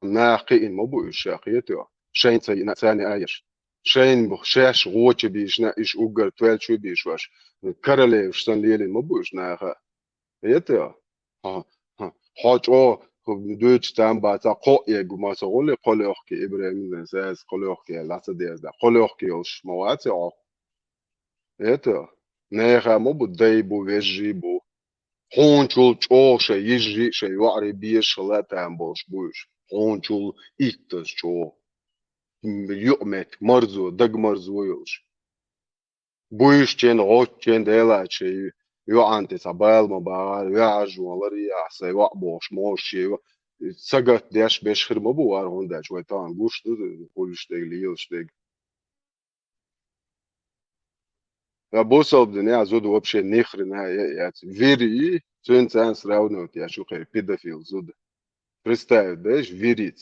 ناقين مبو الشاقيتو شين سينا ثاني آيش شين بخشاش غوتش بيشنا إيش أوجر توال شو بيشواش كرلي وشتن ليلي مبوش ناخا يتو ها حاج دوتش تام باتا قو يجو ما سقولي قولي أخكي إبراهيم زنساس قولي أخكي لاسا دياز دا قولي أخكي وش مواتي يتو ناخا مبو دايبو ويجيبو هونشول تشوش يجري شي وعري بيش لا تامبوش بوش هونشول إكتس شو يؤمت مرزو دق مرزو يوش بوش تين غوش تين ديلا شي يوعنتي سبال مبار يعجو ولري أحسي وعبوش موشي سقط ديش بيش خرم بوار هون داش ويتان بوش كلش ديك ليلش ديك يا بوصل بدنيا زود وبشي نخر نهاية فيري تون سانس راونوت يا شو خير بيدافيل زود представь داش فيريت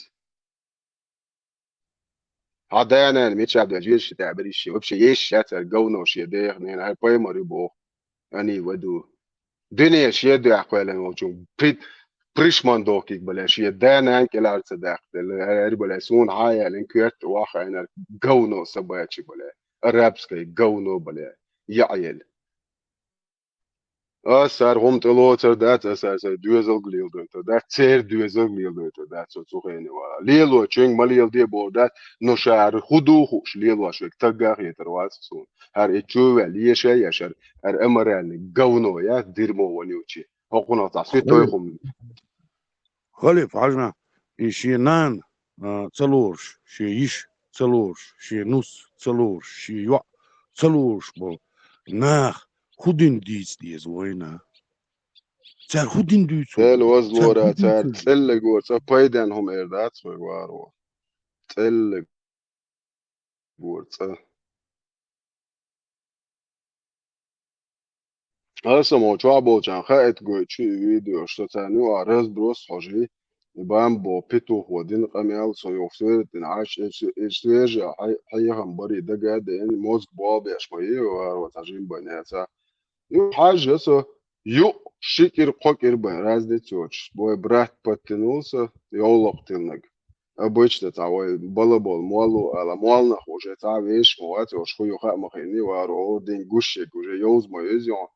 هذا أنا ميتش عبد الجيش تعبري شيء وبشي يش شاتر جونا وشي ده نين هاي باي مريبو أني ودو دنيا شيء ده أقوال أنا وجون بريشمان دوكيك بلا شيء ده أنا إنك لا تصدق ده بلا سون هاي الإنكيرت واقع أنا جونا سبايتش بلا الرابس كي جونا بلا يعيل Sar hom te loter dat sar duezel glieldo dat ser duezel glieldo dat so tsogene wa lelo cheng maliel de bo dat no shar khudu khush lelo shek tagar yeterwas so har echuwe lieshe yashar har amaran gawno ya dirmo waniuchi hokuna tasfi toykhum خلف عجنا شي نان تلورش شي يش تلورش شي نص تلورش شي يوع تلورش بو ناخ خودين ديز وينا تار خودين ديتو tel wazlora tar telle gor sa payden hom erdat so waro telle gor sa هسه موضوع بوجان خائت قوتشي فيديو اشتتاني وعرز بروس حجي يبان بو بيتو ودين قميال سيوفسوير تنعاش اشتويج حيهم بري دقا دين موزق بوابي اشمعي وتعجين بنياتا يو حاجة سو يو شكر قوكر بين رازدي تيوش بوي برات باتنوسا يولق تلنق обычно تعوي بلبل مولو على مولنا خوجي تعويش مواتي وشخو يخاق مخيني وارو دين قوشي قوجي يوز ما يزيون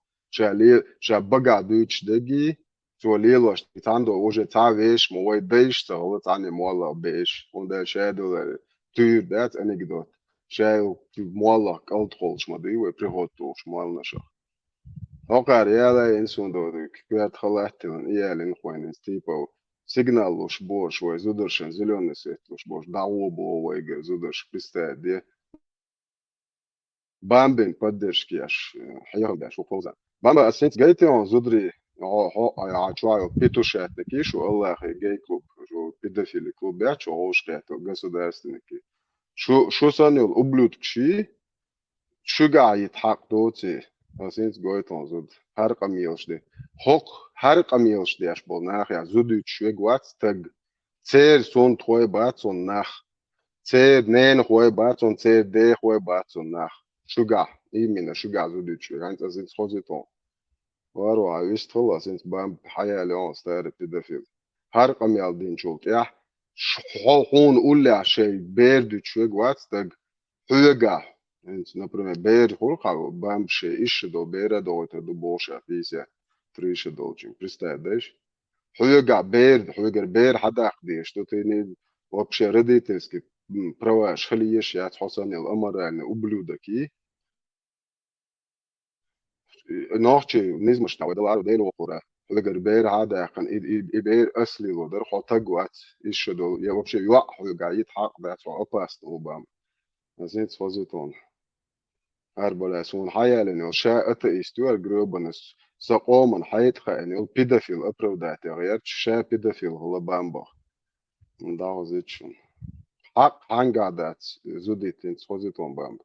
شابقع دوتش دقي توليلوش تاندو وجه تعويش موي بيش تغلط عني مولا بيش وندا شادو تير دات انكدوت شاو مولا قلت مدي وبريهوتوش مولنا شخ هوكار يالا انسون دودك كوات خلاتلن يالين خوين ستيبو سيجنالوش بوش ويزودرشن зелёный светлош бош дауобо вайгер зудерш пристади бамбин поддержки аш حياخد شو فوزان بامبا اسيت جايتي اون زودري عشوائي بيتوشات كيش والله جاي كلوب جو بيدافيل كلوب بياتش وش قيتو государственный شو سانيول ублюдки شو قاعد يتحق دوتي اسيت جايتون زود هر قميلش دي حق هر قميلش دي اش بولناخ يا زودي شو قوات تگ تير سون توي بات سون ناخ تير نين خوي بات سون تير دي خوي بات سون ناخ شو قاع يمين شو قاع زودي شو انت اسيت خوزيتون وارو عايش خلاص انت بام حياة لون ستار بيدافيل هر قميال دين شولت يا حون قول شيء بيرد شو قوات تگ حوجا انت например بيرد خلقا بام شيء ايش دو بيرد دو تدو بوشا فيسا تريش دوجين представляешь حوجا بير حدا قديش تو تاني вообще родительский права шхалиеш я حسن الامر يعني ублюдки نوعشي نزمش تعود العرب دين وقرا لقر بير هذا كان بير اصلي لودر خطق وقت ايش دو يا вообще يوح وقاعد يتحق ده سو اباست وبام زيت فوزيتون هربلا سون حيا لانه شاءت استوى جروبنس سقومن حيت خاني البيدافيل أبرودات غير شا بيدافيل هو بامبو ده زيتشون حق هنقعدات زوديتين سوزيتون بامبو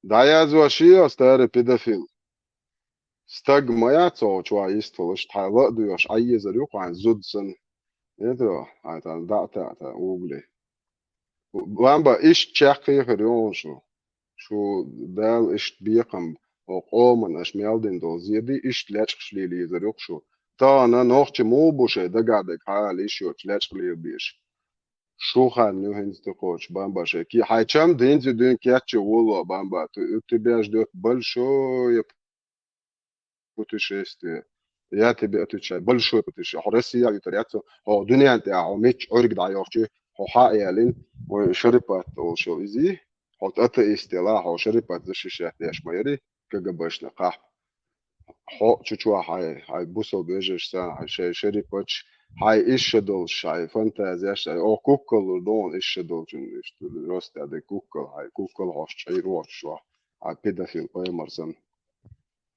دا يزوشي استار بيدافيل stag moja coła jest to już ta wody już a jest ruch an zudsen nie to a ta data ta ugly lamba iş çakı hırıyorsun şu dal iş biyakam o qoman iş meldin do ziyadi iş leçkşli lizer yok şu ta ana nohçı mu bu şey da gadik hal iş yok leçkli bir şu hal ne henüz de koç bamba şey ki hayçam denzi dün kiyatçı volo bamba tu бежишь дёт большое путешествие. Я тебе отвечаю, большое путешествие. Россия витаряцу, о дуния انت عميش عرق دعيوشي، هو حائلين وشربت وشو إزي، هو تأتي استلاح وشربت زش شهديش ميري كجبش نقاح. هو شو هاي بوسو بيجش سان هاي شربتش هاي إيش دولش هاي فانتازياش أو كوكل دون إيش دولش إيش روست هذا كوكل هاي كوكل هوش شيء روش شو هاي بيدافيل بايمرسن.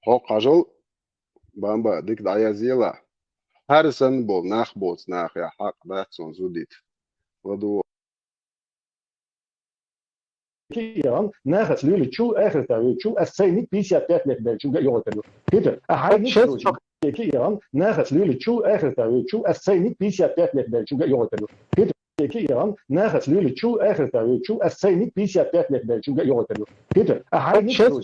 هو قاجل بامبا ديك دعيا زيلا هارسن بول ناخ بوتس ناخ يا حق داتسون زوديت ودو Iran nergens jullie tjoe eigenlijk daar tjoe als zij niet pisja tijd met ben tjoe jongen ter Peter hij niet zo Iran nergens jullie tjoe eigenlijk daar tjoe als zij niet pisja tijd met ben tjoe jongen ter Peter Iran nergens jullie tjoe eigenlijk daar tjoe als zij niet pisja tijd met ben tjoe jongen ter Peter hij niet zo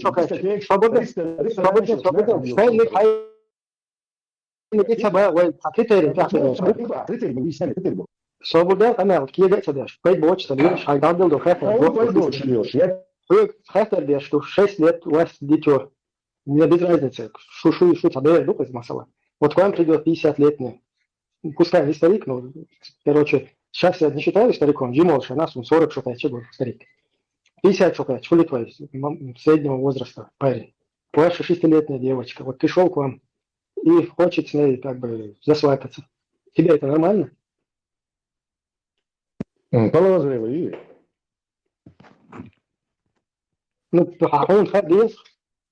Свобода, она вот кида садишь, 5 бочек садишь, а там был до хефер. Хефер, где что 6 лет у вас дитё. Не без разницы, что садишь, дух из масала. Вот к вам придет 50-летний, пускай не старик, но, короче, сейчас я не считаю стариком, Джимолша, нас он 40 шукает, чего старик. 50 шукает, что ли твой, среднего возраста парень. Ваша 6-летняя девочка, вот пришел к вам и хочет с ней как бы засвататься. Тебе это нормально? Половозрелый. Ну, а он ходил.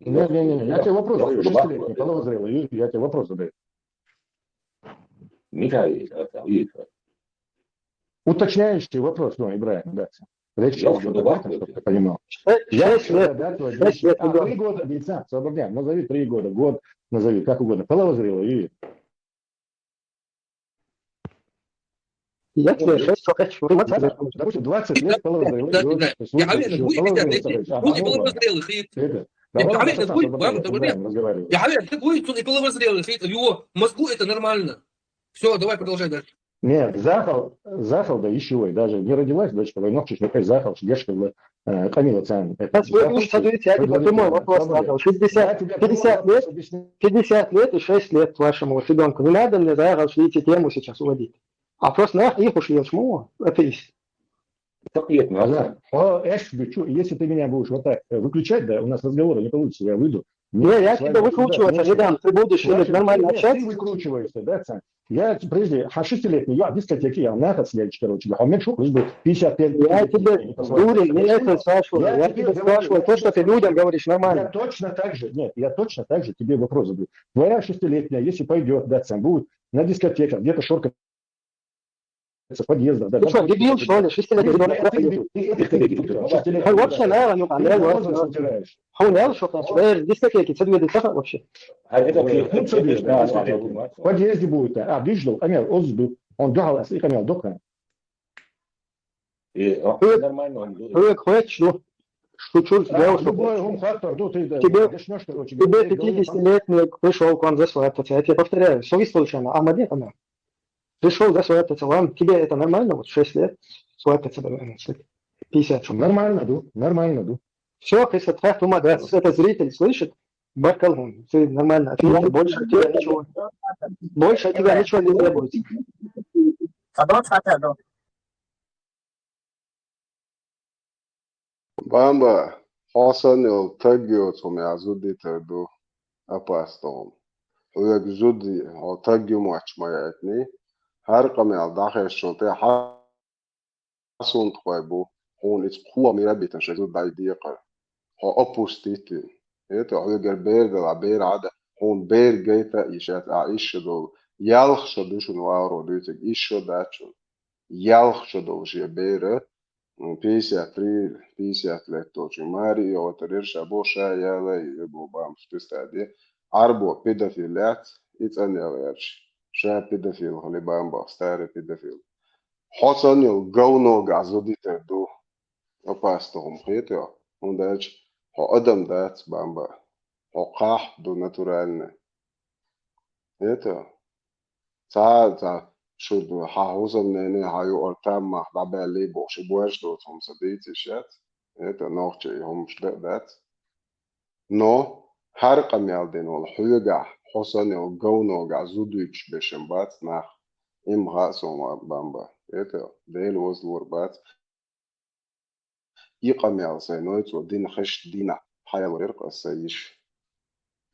Не, я тебе вопрос задаю. 6-летний, половозрелый, я тебе вопрос задаю. Уточняющий вопрос, ну, Ибраим, да. Речь идет об этом, чтобы ты понимал. 6 лет. 3 года, Бейца, Свободняк, назови 3 года, год, назови, как угодно. Половозрелый. Я тебе 6 хочу. Допустим, 20 лет половозрелый. يا حبيبي будь половозрелых и я حبيبي ты будешь и половозрелых и в его мозгу это нормально. Все, давай продолжай дальше. Нет, Захал, да еще, даже не родилась дочка, войновчик, какая Захал, дешка была, Камила Цан. Я тебе прямой вопрос задал. 50 лет и 6 лет вашему ребенку. Не надо мне, Захал, эти тему сейчас уводить. А просто нах их ушли, чему? Это есть. Если ты меня будешь вот так выключать, да, у нас разговора не получится, я выйду. Не, я тебя выкручиваться не дам, ты будешь нормально общаться. Ты выкручиваешься, да, Цан? Я прежде, 6-летний, я в дискотеке, я наход следующий, короче, а у меня шок, лишь бы 55 лет. Я тебе, Дурин, не это спрашиваю, я тебе спрашиваю то, что ты людям говоришь нормально. Я точно так же тебе вопрос задаю. Твоя 6-летняя, если пойдет, да, Цан, будет на дискотеках, где-то шорка с подъезда. Ты что, дебил, что ли? 6-летний ребенок. Вообще, наверное, هو نعم شو كان شوية ديسكتيكي تدوي ديسكتيك вообще. В подъезде будет, вижу, Амел, озду, он духал, если Амел духал. Хуек, что чуть сделал, что тебе 50-летний пришел к вам засвататься, я тебе повторяю, все случайно, а мне там пришел засвататься, вам, тебе это нормально, вот 6 лет свататься, 50. Нормально. Все, если твоя ума, да, это зритель слышит, Баркалгун, ты нормально, ответил, больше от тебя ничего не требуется. Bamba, Hasan il taggio som jag zudite do apastom. Och jag zudi och taggio match majatni. Här kommer jag dagar som det Hasan träbo. Hon är skua mer biten så det där det har uppostiti. Det har ju gerber det där ber hade هون بير جيتا إيشات عايش دول يالخ شدوشن وارو دوتك إيش داتشون يالخ شدوش يبير بيسي أتريل بيسي أتلتوش ماري يو تريرش أبو شا يالا يبو بامش تستعدي عربو بيدافيلات إتاني غيرش شا بيدافيل هولي بامبا ستاري بيدافيل حسن يو جونو غازودي تردو أباستهم خيتيو هنداج هو أدم دات بامبا هو قاح دو ناتورالنا خيتيو تا شو دو هاوزن نيني هايو أرتام ما بابا لي بوش بوش دوت هم سديتي شات خيتيو نوخشي هم شدق دات نو حرقم يالدين والحيوغا حسن يو جونو غازودو يكش بشمبات ناخ إم غاسو بامبا خيتيو ديل وزلور بات يقام يا سينويت ودين خش دينا حيا وريرق السيش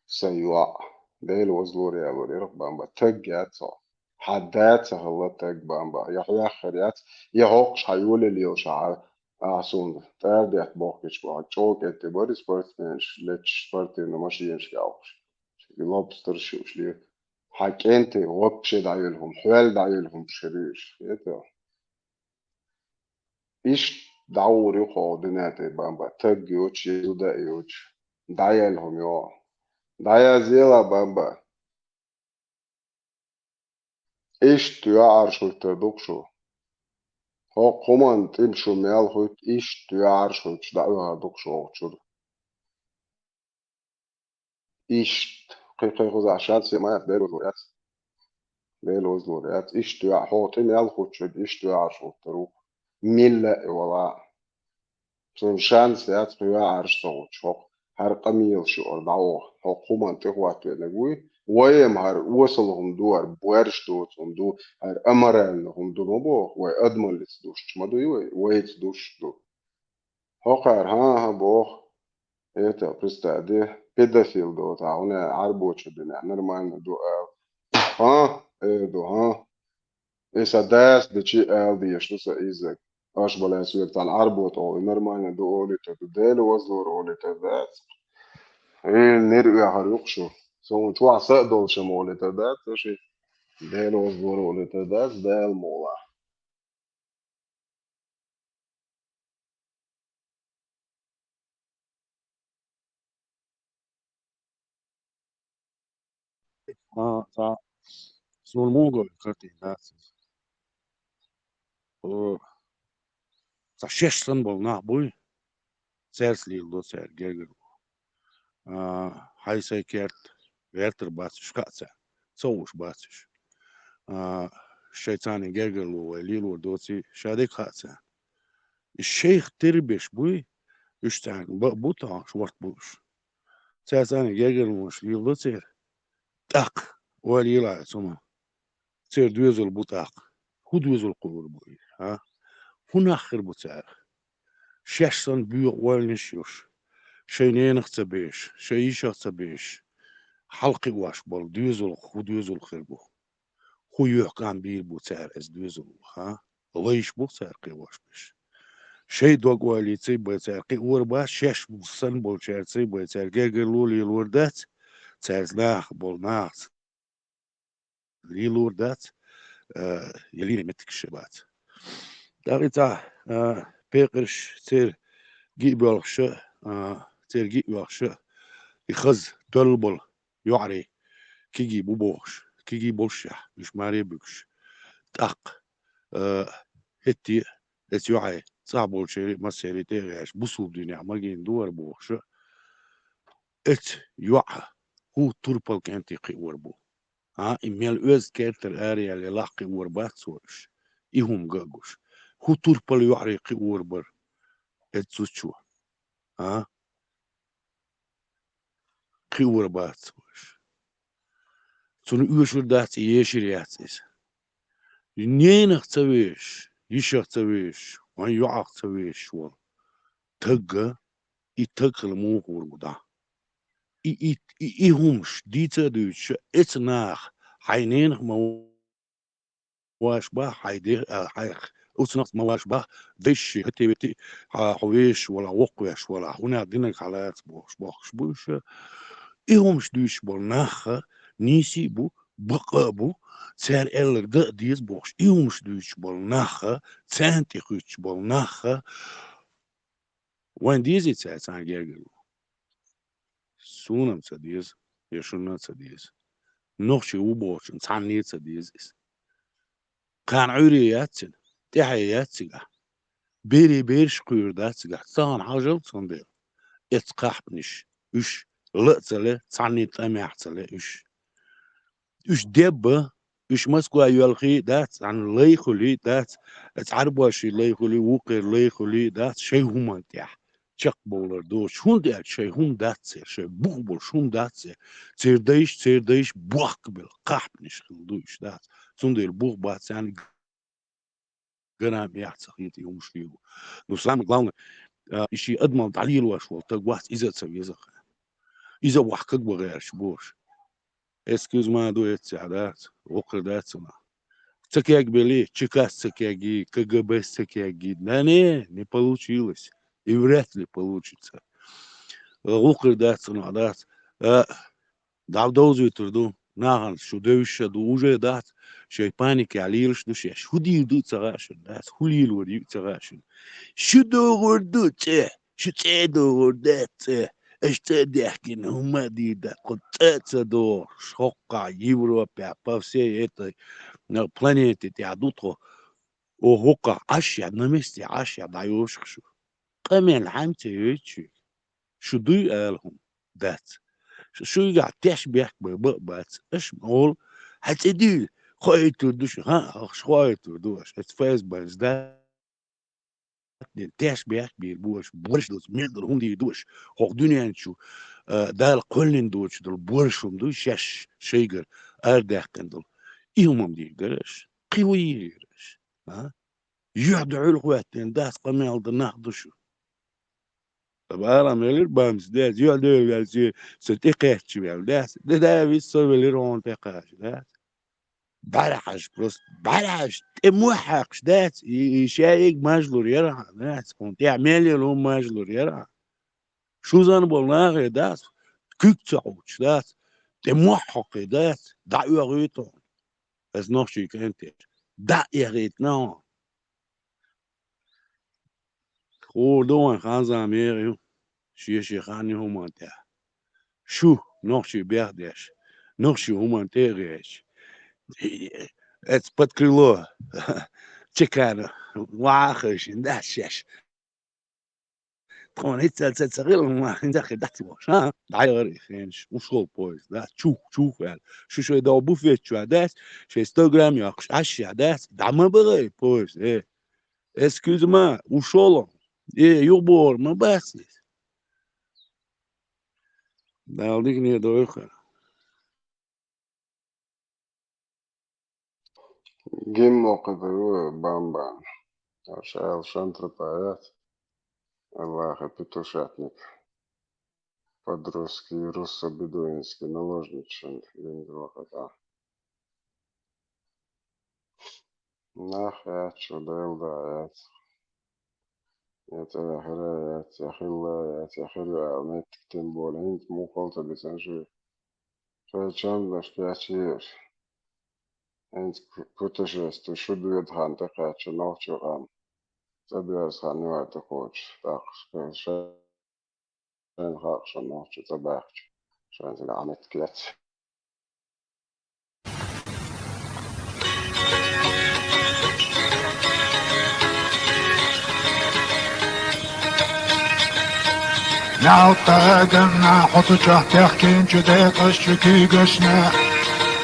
سيوا ديل وزلور يا وريرق بامبا تجات حدات هلا تج بامبا يا خريات يا هوكش هيول اللي شعر أحسن ترديت بوكش بوك شوك أنت بودي سبورتمنش لتش سبورتين ماشينش كاوش لوبستر شوش لي حك أنت وبش دايلهم حوال دايلهم شريش يتا إيش دعور يقعدناتي بامبا تج يوتش يودا يوتش دايلهم يو دايا زيلا بامبا إيش تيار شو تدوكشو هو قمان تمشو ميال هوت إيش تيار شو تدعوها دوكشو شو إيش قيقي غز عشان سمايا بيلوز لوريات إيش تيار هو تميال هوت شو إيش تيار شو تروك ميلا ولا سنشان سيات تيار شو شو هر قميل شو أردعوه هو قمان تقوات نقوي ويم هر وصلهم دوار بوارش دوتهم دو هر أمرالهم دو مبو ويأدمن لتدوش ما دو يوي ويتدوش دو هوقر ها بوخ إيتا برستعدي بيدافيل دو تعاوني عربوش الدنيا نرمان دو ها إيه دو ها إيسا داس دشي دي يشتوسا إيزك أشبه لأسوير تان عربوت أو نرمان دو أولي تدو ديلو وزلور أولي تدات إيه نرقى هريقشو سون شو عصا دول شمولي تدات شي ديلو وزلور أولي تدات ديل مولا تا سول مونغول كرتي ناس تا ششتن بول نا بوي سيرس ليلدو سير جيجر هاي سيكيرت ويرتر باتش كاتسا سووش باتش الشيطاني جيجر وليلو دوتي شادي كاتسا الشيخ تربش بوي يشتغل بوتا شورت بوش سيرساني جيجر مش ليلدو سير تاق وليلا سما سير دوزل بوتاق هو دوزل قبر بوي ها هنا آخر بوتاق شاشسن بيو والنشيوش شينين اختبيش شيش اختبيش حلقي واش بول دوزل خو دوزل خربو خو يحكام بير بوتاق از دوزل ها ليش بوتاق واش بيش شي دوغ والي تي بوتاق وربا شاش بوسن بول شارتي بوتاق جيجر لولي الوردات تاز ناخ بول ناخ ليلوردات يليني متك الشبات داريتا بيقرش تير جي بيوخش تير جي بيوخش يخز تلبل يعري كيجي بوبوش كيجي بوشح مش ماري بوش تاق هتي ات يعي صعبول شيري ما سيري تيغيش بوسو الدنيا ما جين دور بوخش ات يعا هو تربل كانتي قي وربو إميال أوز كارتر آريا اللي لاقي وربات سورش إيهم جاجوش هو توربال يعرق وربر اتسوتشوا قي وربات سورش تون أوش ودات يشرياتيس نينخ تسويش يشخ تسويش وان يعق تسويش و تجا يتجل موه وربدا إيهمش ديتا دوش اتناخ حينينخ واش با حيدير حيخ أوسناس مواش با دش هتي بتي حويش ولا وقوش ولا هنا دينك على بوش بوش بوش İhomuş düş bol naha nisi bu baka bu ser eller gı diz boş. İhomuş düş bol naha senti hüç bol naha when diz it sen gergel. Sunam sa diz yaşunna sa diz. Nohşi u boşun sanni sa diz. Kan üriyatsin. Tehiyatsin. Beri beriş kuyurdatsın. Sağın hacıl sandı. Etqahpniş. Üç lıtsılı sanni mahtsılı üç. Üç debbe üç Moskva yolki dat an leyhuli dat et'arbaşı leyhuli vukir leyhuli dat şey humantiyah. Çak boğular doğu. Şun der şey hum datse. Şey buğbol şun datse. Çerdeyiş buğak bil. Kahpniş kıldı üç dat. Sun der buğ bat sen грам яхцахит и умшлигу. Но самое главное, ищи адмал далил ваш вот так вас изаться язык. Иза вах как бы гэрш бош. Эскюз ма дуэт сядат, окрдат сама. Цакяг бели, чекас цакяги, КГБ цакяги. Да не получилось. И вряд ли получится. Окрдат сама, дат. Давдозу турду. Наган, что дövüşe уже дат. Şey panik alıyoruz düşe. Şu değil çağışın. Das hulil var çağışın. Şu doğurdu çe. Şu çe doğurdu çe. İşte derken huma değil de kutsa doğur. Şokka Европа по всей этой планете идут. О хока ашья на месте ашья даешь что. Камен хамте вечи. Şu duy alhum dat. Şu ya teşbih bak ايش مقول هتدي خايت ودوش ها خايت ودوش اتفاز بزداد teşbih bir boş dos mildir hundi duş hok dünyanın şu dal kollin duş dol boşum duş yaş şeyger erdekten dol ihumam değil gariş kıyıyır ha yuhdul kuvvetten das qamaldı nahduşu Tabaram elir bams des yuhdul gelsi setiqetçi vel des de davis sovelir on teqaş des برعش بروست برعش موحقش دات يشارك مجلور يرها دات كنت يعمل لهم مجلور يرها شو زن بالناغي دات كيك تعوش دات موحق دات دعوة غيطون بس نوشي كنت دعوة غيطنا خور دوان خانزا ميريو شيشي خاني هم انت شو نوشي بيردش نوشي هم انت غيش Это под крыло чекана. Вахашин, да, шеш. طبعا هيك صغير ما ندخل تحت باش ها عياري خينش وصول بويز ده شوف يعني شو ده ابو في شو عداس شو انستغرام يا عش عداس دعم بغي بويز ايه اسكوز ما وصول ايه يبور ما بس ده وديك ني دوخه جيم موقفه بامبان عشان شنطة طايات الله петушатник подростки руссо-бедуинский наложничен лингвоха нахят чудо-элдаят это храят яхиллаят яхиллаят тем более инт мухолта бисанжи шайчан башкячир инт путешествие шудует ханта кача новчуран Tabias gaan nu uit de coach. Dat zijn gaat zo'n nootje te bergje. Zijn ze aan het kletsen. Nou, تاجنا حط جهتك كين جديت الشكي قشنا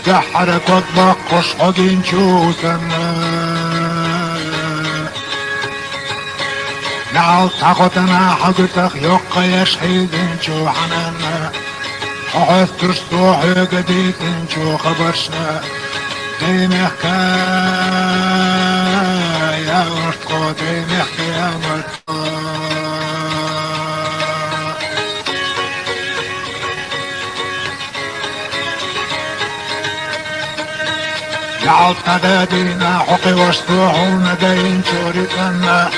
دحرك وطبق قش حقين شوسنا نعو تاقتنا حقتك يقى يشحيدين شو حنانا حوث ترسوحي قديتين شو خبرشنا ديمحكا يا مرتقو ديمحكا يا مرتقو نعو تدادينا حقي واشتوحونا دين شوريتنا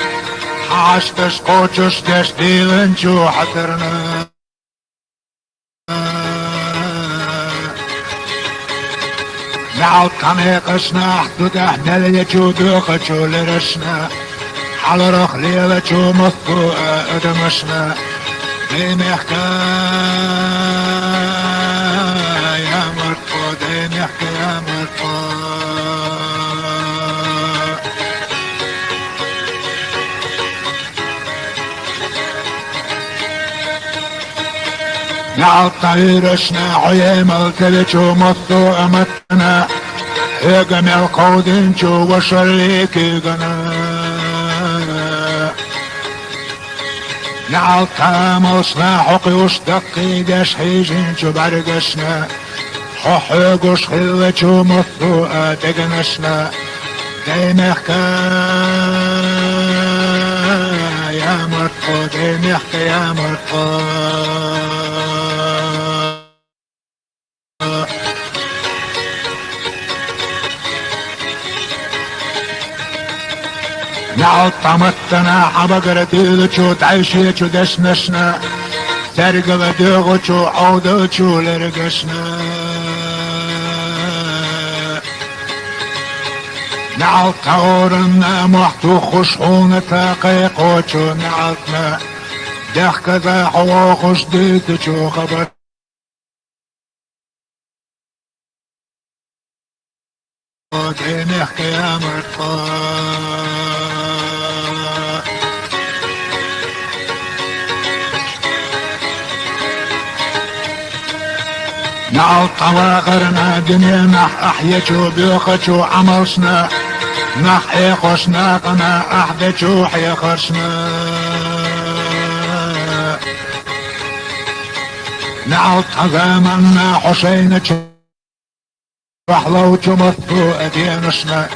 عاشتش قوتش دش ديلن جو حترنا نعود طميقشنا حدود احنا اللي جودوخ لرشنا على رخ ليلة شو مصدوء ادمشنا ديمحكا يا مرفو ديمحكا يا مرفو نعود طيرشنا عيام التلج ومصدوء متنا هيقم القودين شو وشريك قنا نعود تاملشنا حقي وش دقي داش حيجين شو برقشنا حقي وش خلة شو مصدوء دقنشنا ديمحكا يا مرفو ديمحكا يا مرفو نعود طمتنا حبقر ديلچو تعيشيچو دشنشنا ترقب ديغوچو عودوچو لرقشنا نعود طورنا محتو خشحون تاقيقوچو نعودنا دخك ذا حوا خش ديتچو خبر دينك يا مرفا نعود طواغرنا دنيا نح احيجو بيوخجو عملشنا نح ايخوشنا قنا احدجو حيخرشنا نعود تغامنا حسينجو وحلوچو مصدو ادينشنا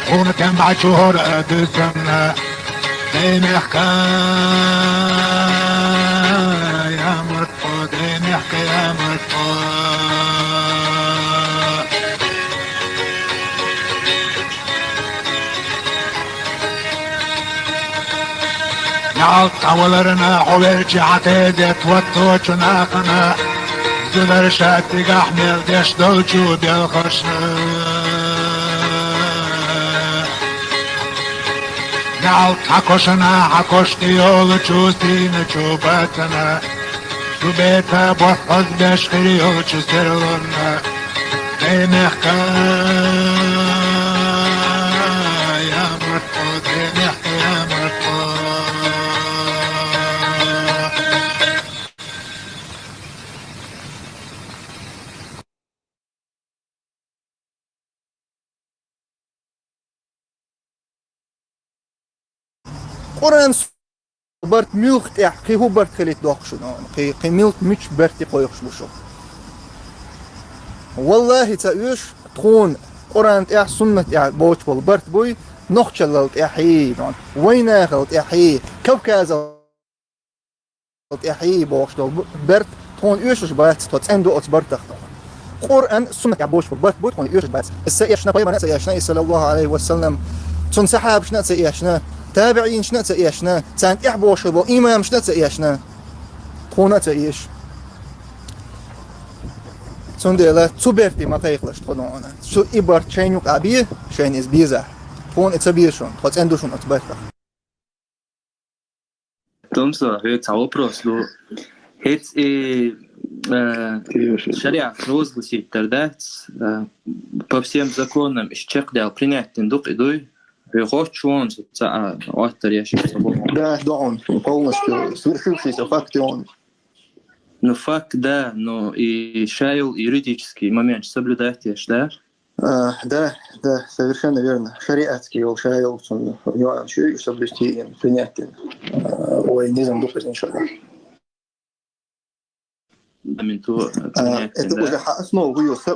خونة تنبع شهور ادسمنا ديمحكا يا مرفو ديمحكا يا مرفو نعود طولرنا حوالجي عتيدة توتوچو ناقنا زدر شاتي احمل ديش دولچو بالخشنا نعود حكوشنا حكوش ديولچو سينچو باتنا شو بيتا بوحفظ بيش خريولچو سرلنا ديمحكا يا مرفو ديمحكا يا مرفو قرآن برت ملخت قي هو برت خليت دوخشون قي ملخ مش برتي قويخش بشو والله تأيش تكون قرآن سنة بوش بول برت بوي نخشلت حي وين غلط حي كوكازة حي بوش برت تكون يوشش بات تندو ات برت قرآن سنة بوش بول برت بوي تكون يوشش بات السيشنا طيب انا سيشنا صلى الله عليه وسلم تنسحب شنا سيشنا تابعين شنا تأيشنا تانت إحبوش بو إمام شنا تأيشنا خونا تأيش تندلا تبرتي ما تيخلش تخدونا شو إبر تشينيوك أبيه شين إز بيزا خون إتسابيشون خد أندوشون أتبرتا Tomso, это вопрос, ну, шариат розгласит тогда по всем законам из чекдал принять тендук идой. Хочешь автор, я считаю, собой. Да, он полностью свершившийся факт, и он. Ну, факт, да, но и шайл юридический момент соблюдаешь, да? Да, совершенно верно. Шариатский шайл, он еще соблюсти принять. Ой, не знаю, дух ничего. Это уже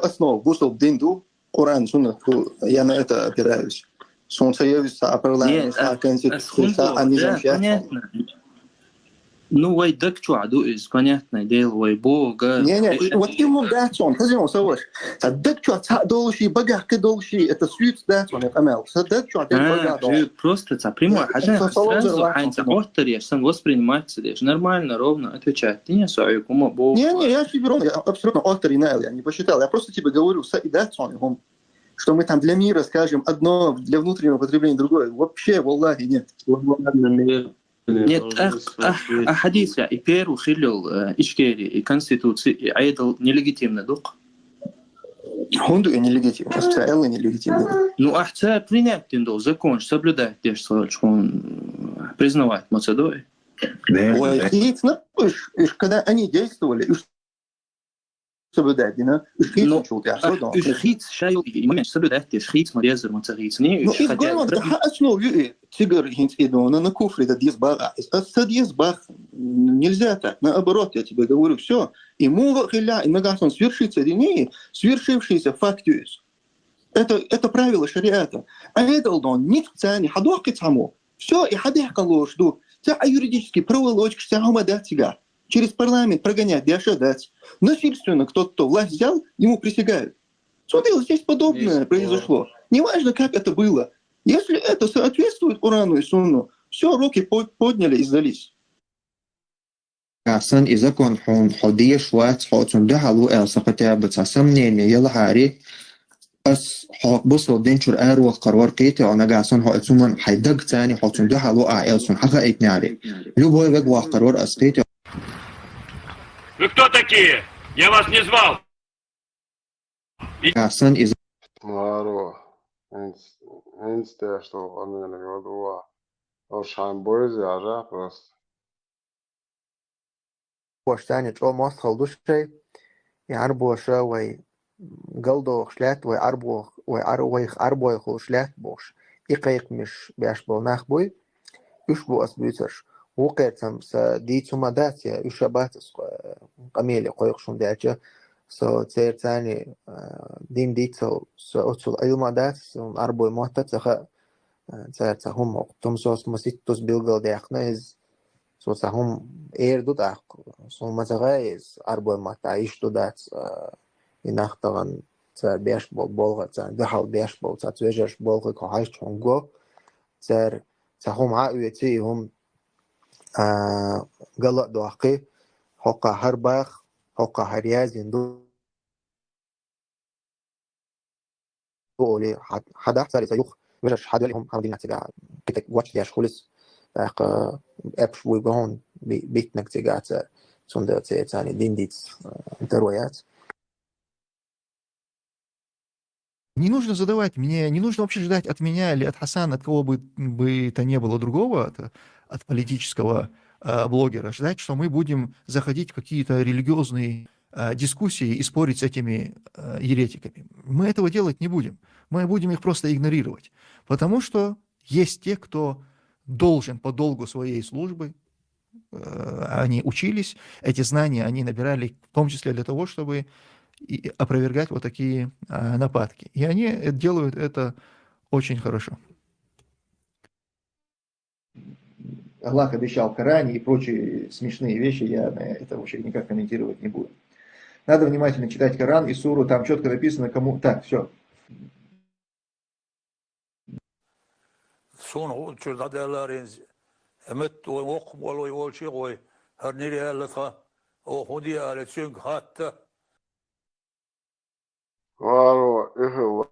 основу, бусов динду, Коран, сунна, я на это опираюсь. Солнце явится, определяется конституция, а не понятно. Ну, вай так что, понятное дело, вай Бога. Не, вот ему дать он, ты же слышишь? Так что, должен багаж, должен, это свет дать он, амел. Так что, просто прямой, сразу, ханьца, автор, я сам воспринимать сидишь, нормально, ровно отвечать. Ты не сой, кому Бог. Не, я себе ровно, я абсолютно автор и наил, я не посчитал, я просто тебе говорю, дать он, что мы там для мира скажем одно, для внутреннего потребления другое. Вообще, валлахи, нет. Нет, حديث и первый хилил ичкери и конституции айдал нелегитимно дух. Хунду и нелегитимно, специально нелегитимно. Ну, ахца принять тендо закон, соблюдать те, что он признавать Мацедой. Ой, когда они действовали, соблюдать, да? Хиц шайл, момент соблюдать те, хиц морезер Мацарис. Ну, из главного, основе тигр идона на куфре, это дизбара. Это дизбар. Нельзя так. Наоборот, я тебе говорю, все. И мугахиля, и нагасон свершится дни, свершившийся фактюс. Это правило шариата. А это он не в цене, хадохки само. Все, и хадехкало жду. Тебя юридически проволочка, вся гумада тига. Через парламент прогонять, дать. Насильственно кто-то власть взял, ему присягают. Смотри, здесь подобное произошло. Неважно, как это было. Если это соответствует Корану и Сунну, все, руки подняли и сдались. أحسن إذا كان حدية شوات حوتون ده حلو ألسا كتابة سمنين يلا هاري بس بصوا دينشر أرو قرار كيتي أنا جالسون حوتون حيدق تاني حوتون ده حلو ألسون حقا إتناري لو بوي بقوا قرار أسقيتي. Вы кто такие? Я вас не звал. أحسن إذا Maro, eins der что он меня говорил, Оршан бойзи ажа просто. بوشتاني جو موست خلدوش شيء يعربو شوي قلدو خشلات ويعربو عربو يخشلات بوش يقيق مش بيش بوناخ بوي يشبو أسبيترش وقيتم سديتو مداتيا يشباتس قميلي قويقشون داتيا سو تير تاني ديم ديتو سو أتول أيو مداتس عربو موتت سخا تير تهم تمسوس مسيتوس بيلغل ديخنا إز سو تهم إيردو داق سو متغايز عربو ما تعيش دو دات يناختغن تير بيش بولغة تير دحل بيش بول تير تويجرش بولغة كوحاش تونغو تير تهم عاويتي هم قلق دواقي حقا هرباخ حقا هريازين دو قولي حدا أحسن يسيوخ وجش حدا لهم حمدين نتيجة كتك واتش دياش خلص أبش ويبهون بيت نتيجة سند تاني دين ديت интервоят. Не нужно задавать мне, не нужно вообще ждать от меня или от Хасана, от кого бы то не было другого, от политического блогера, ждать, что мы будем заходить в какие-то религиозные дискуссии и спорить с этими еретиками. Мы этого делать не будем. Мы будем их просто игнорировать. Потому что есть те, кто должен по долгу своей службы, они учились, эти знания они набирали в том числе для того, чтобы опровергать вот такие нападки. И они делают это очень хорошо. Аллах обещал в Коране и прочие смешные вещи, я на это вообще никак комментировать не буду. Надо внимательно читать Коран и суру, там четко написано, кому... Так, все. Maro, ich will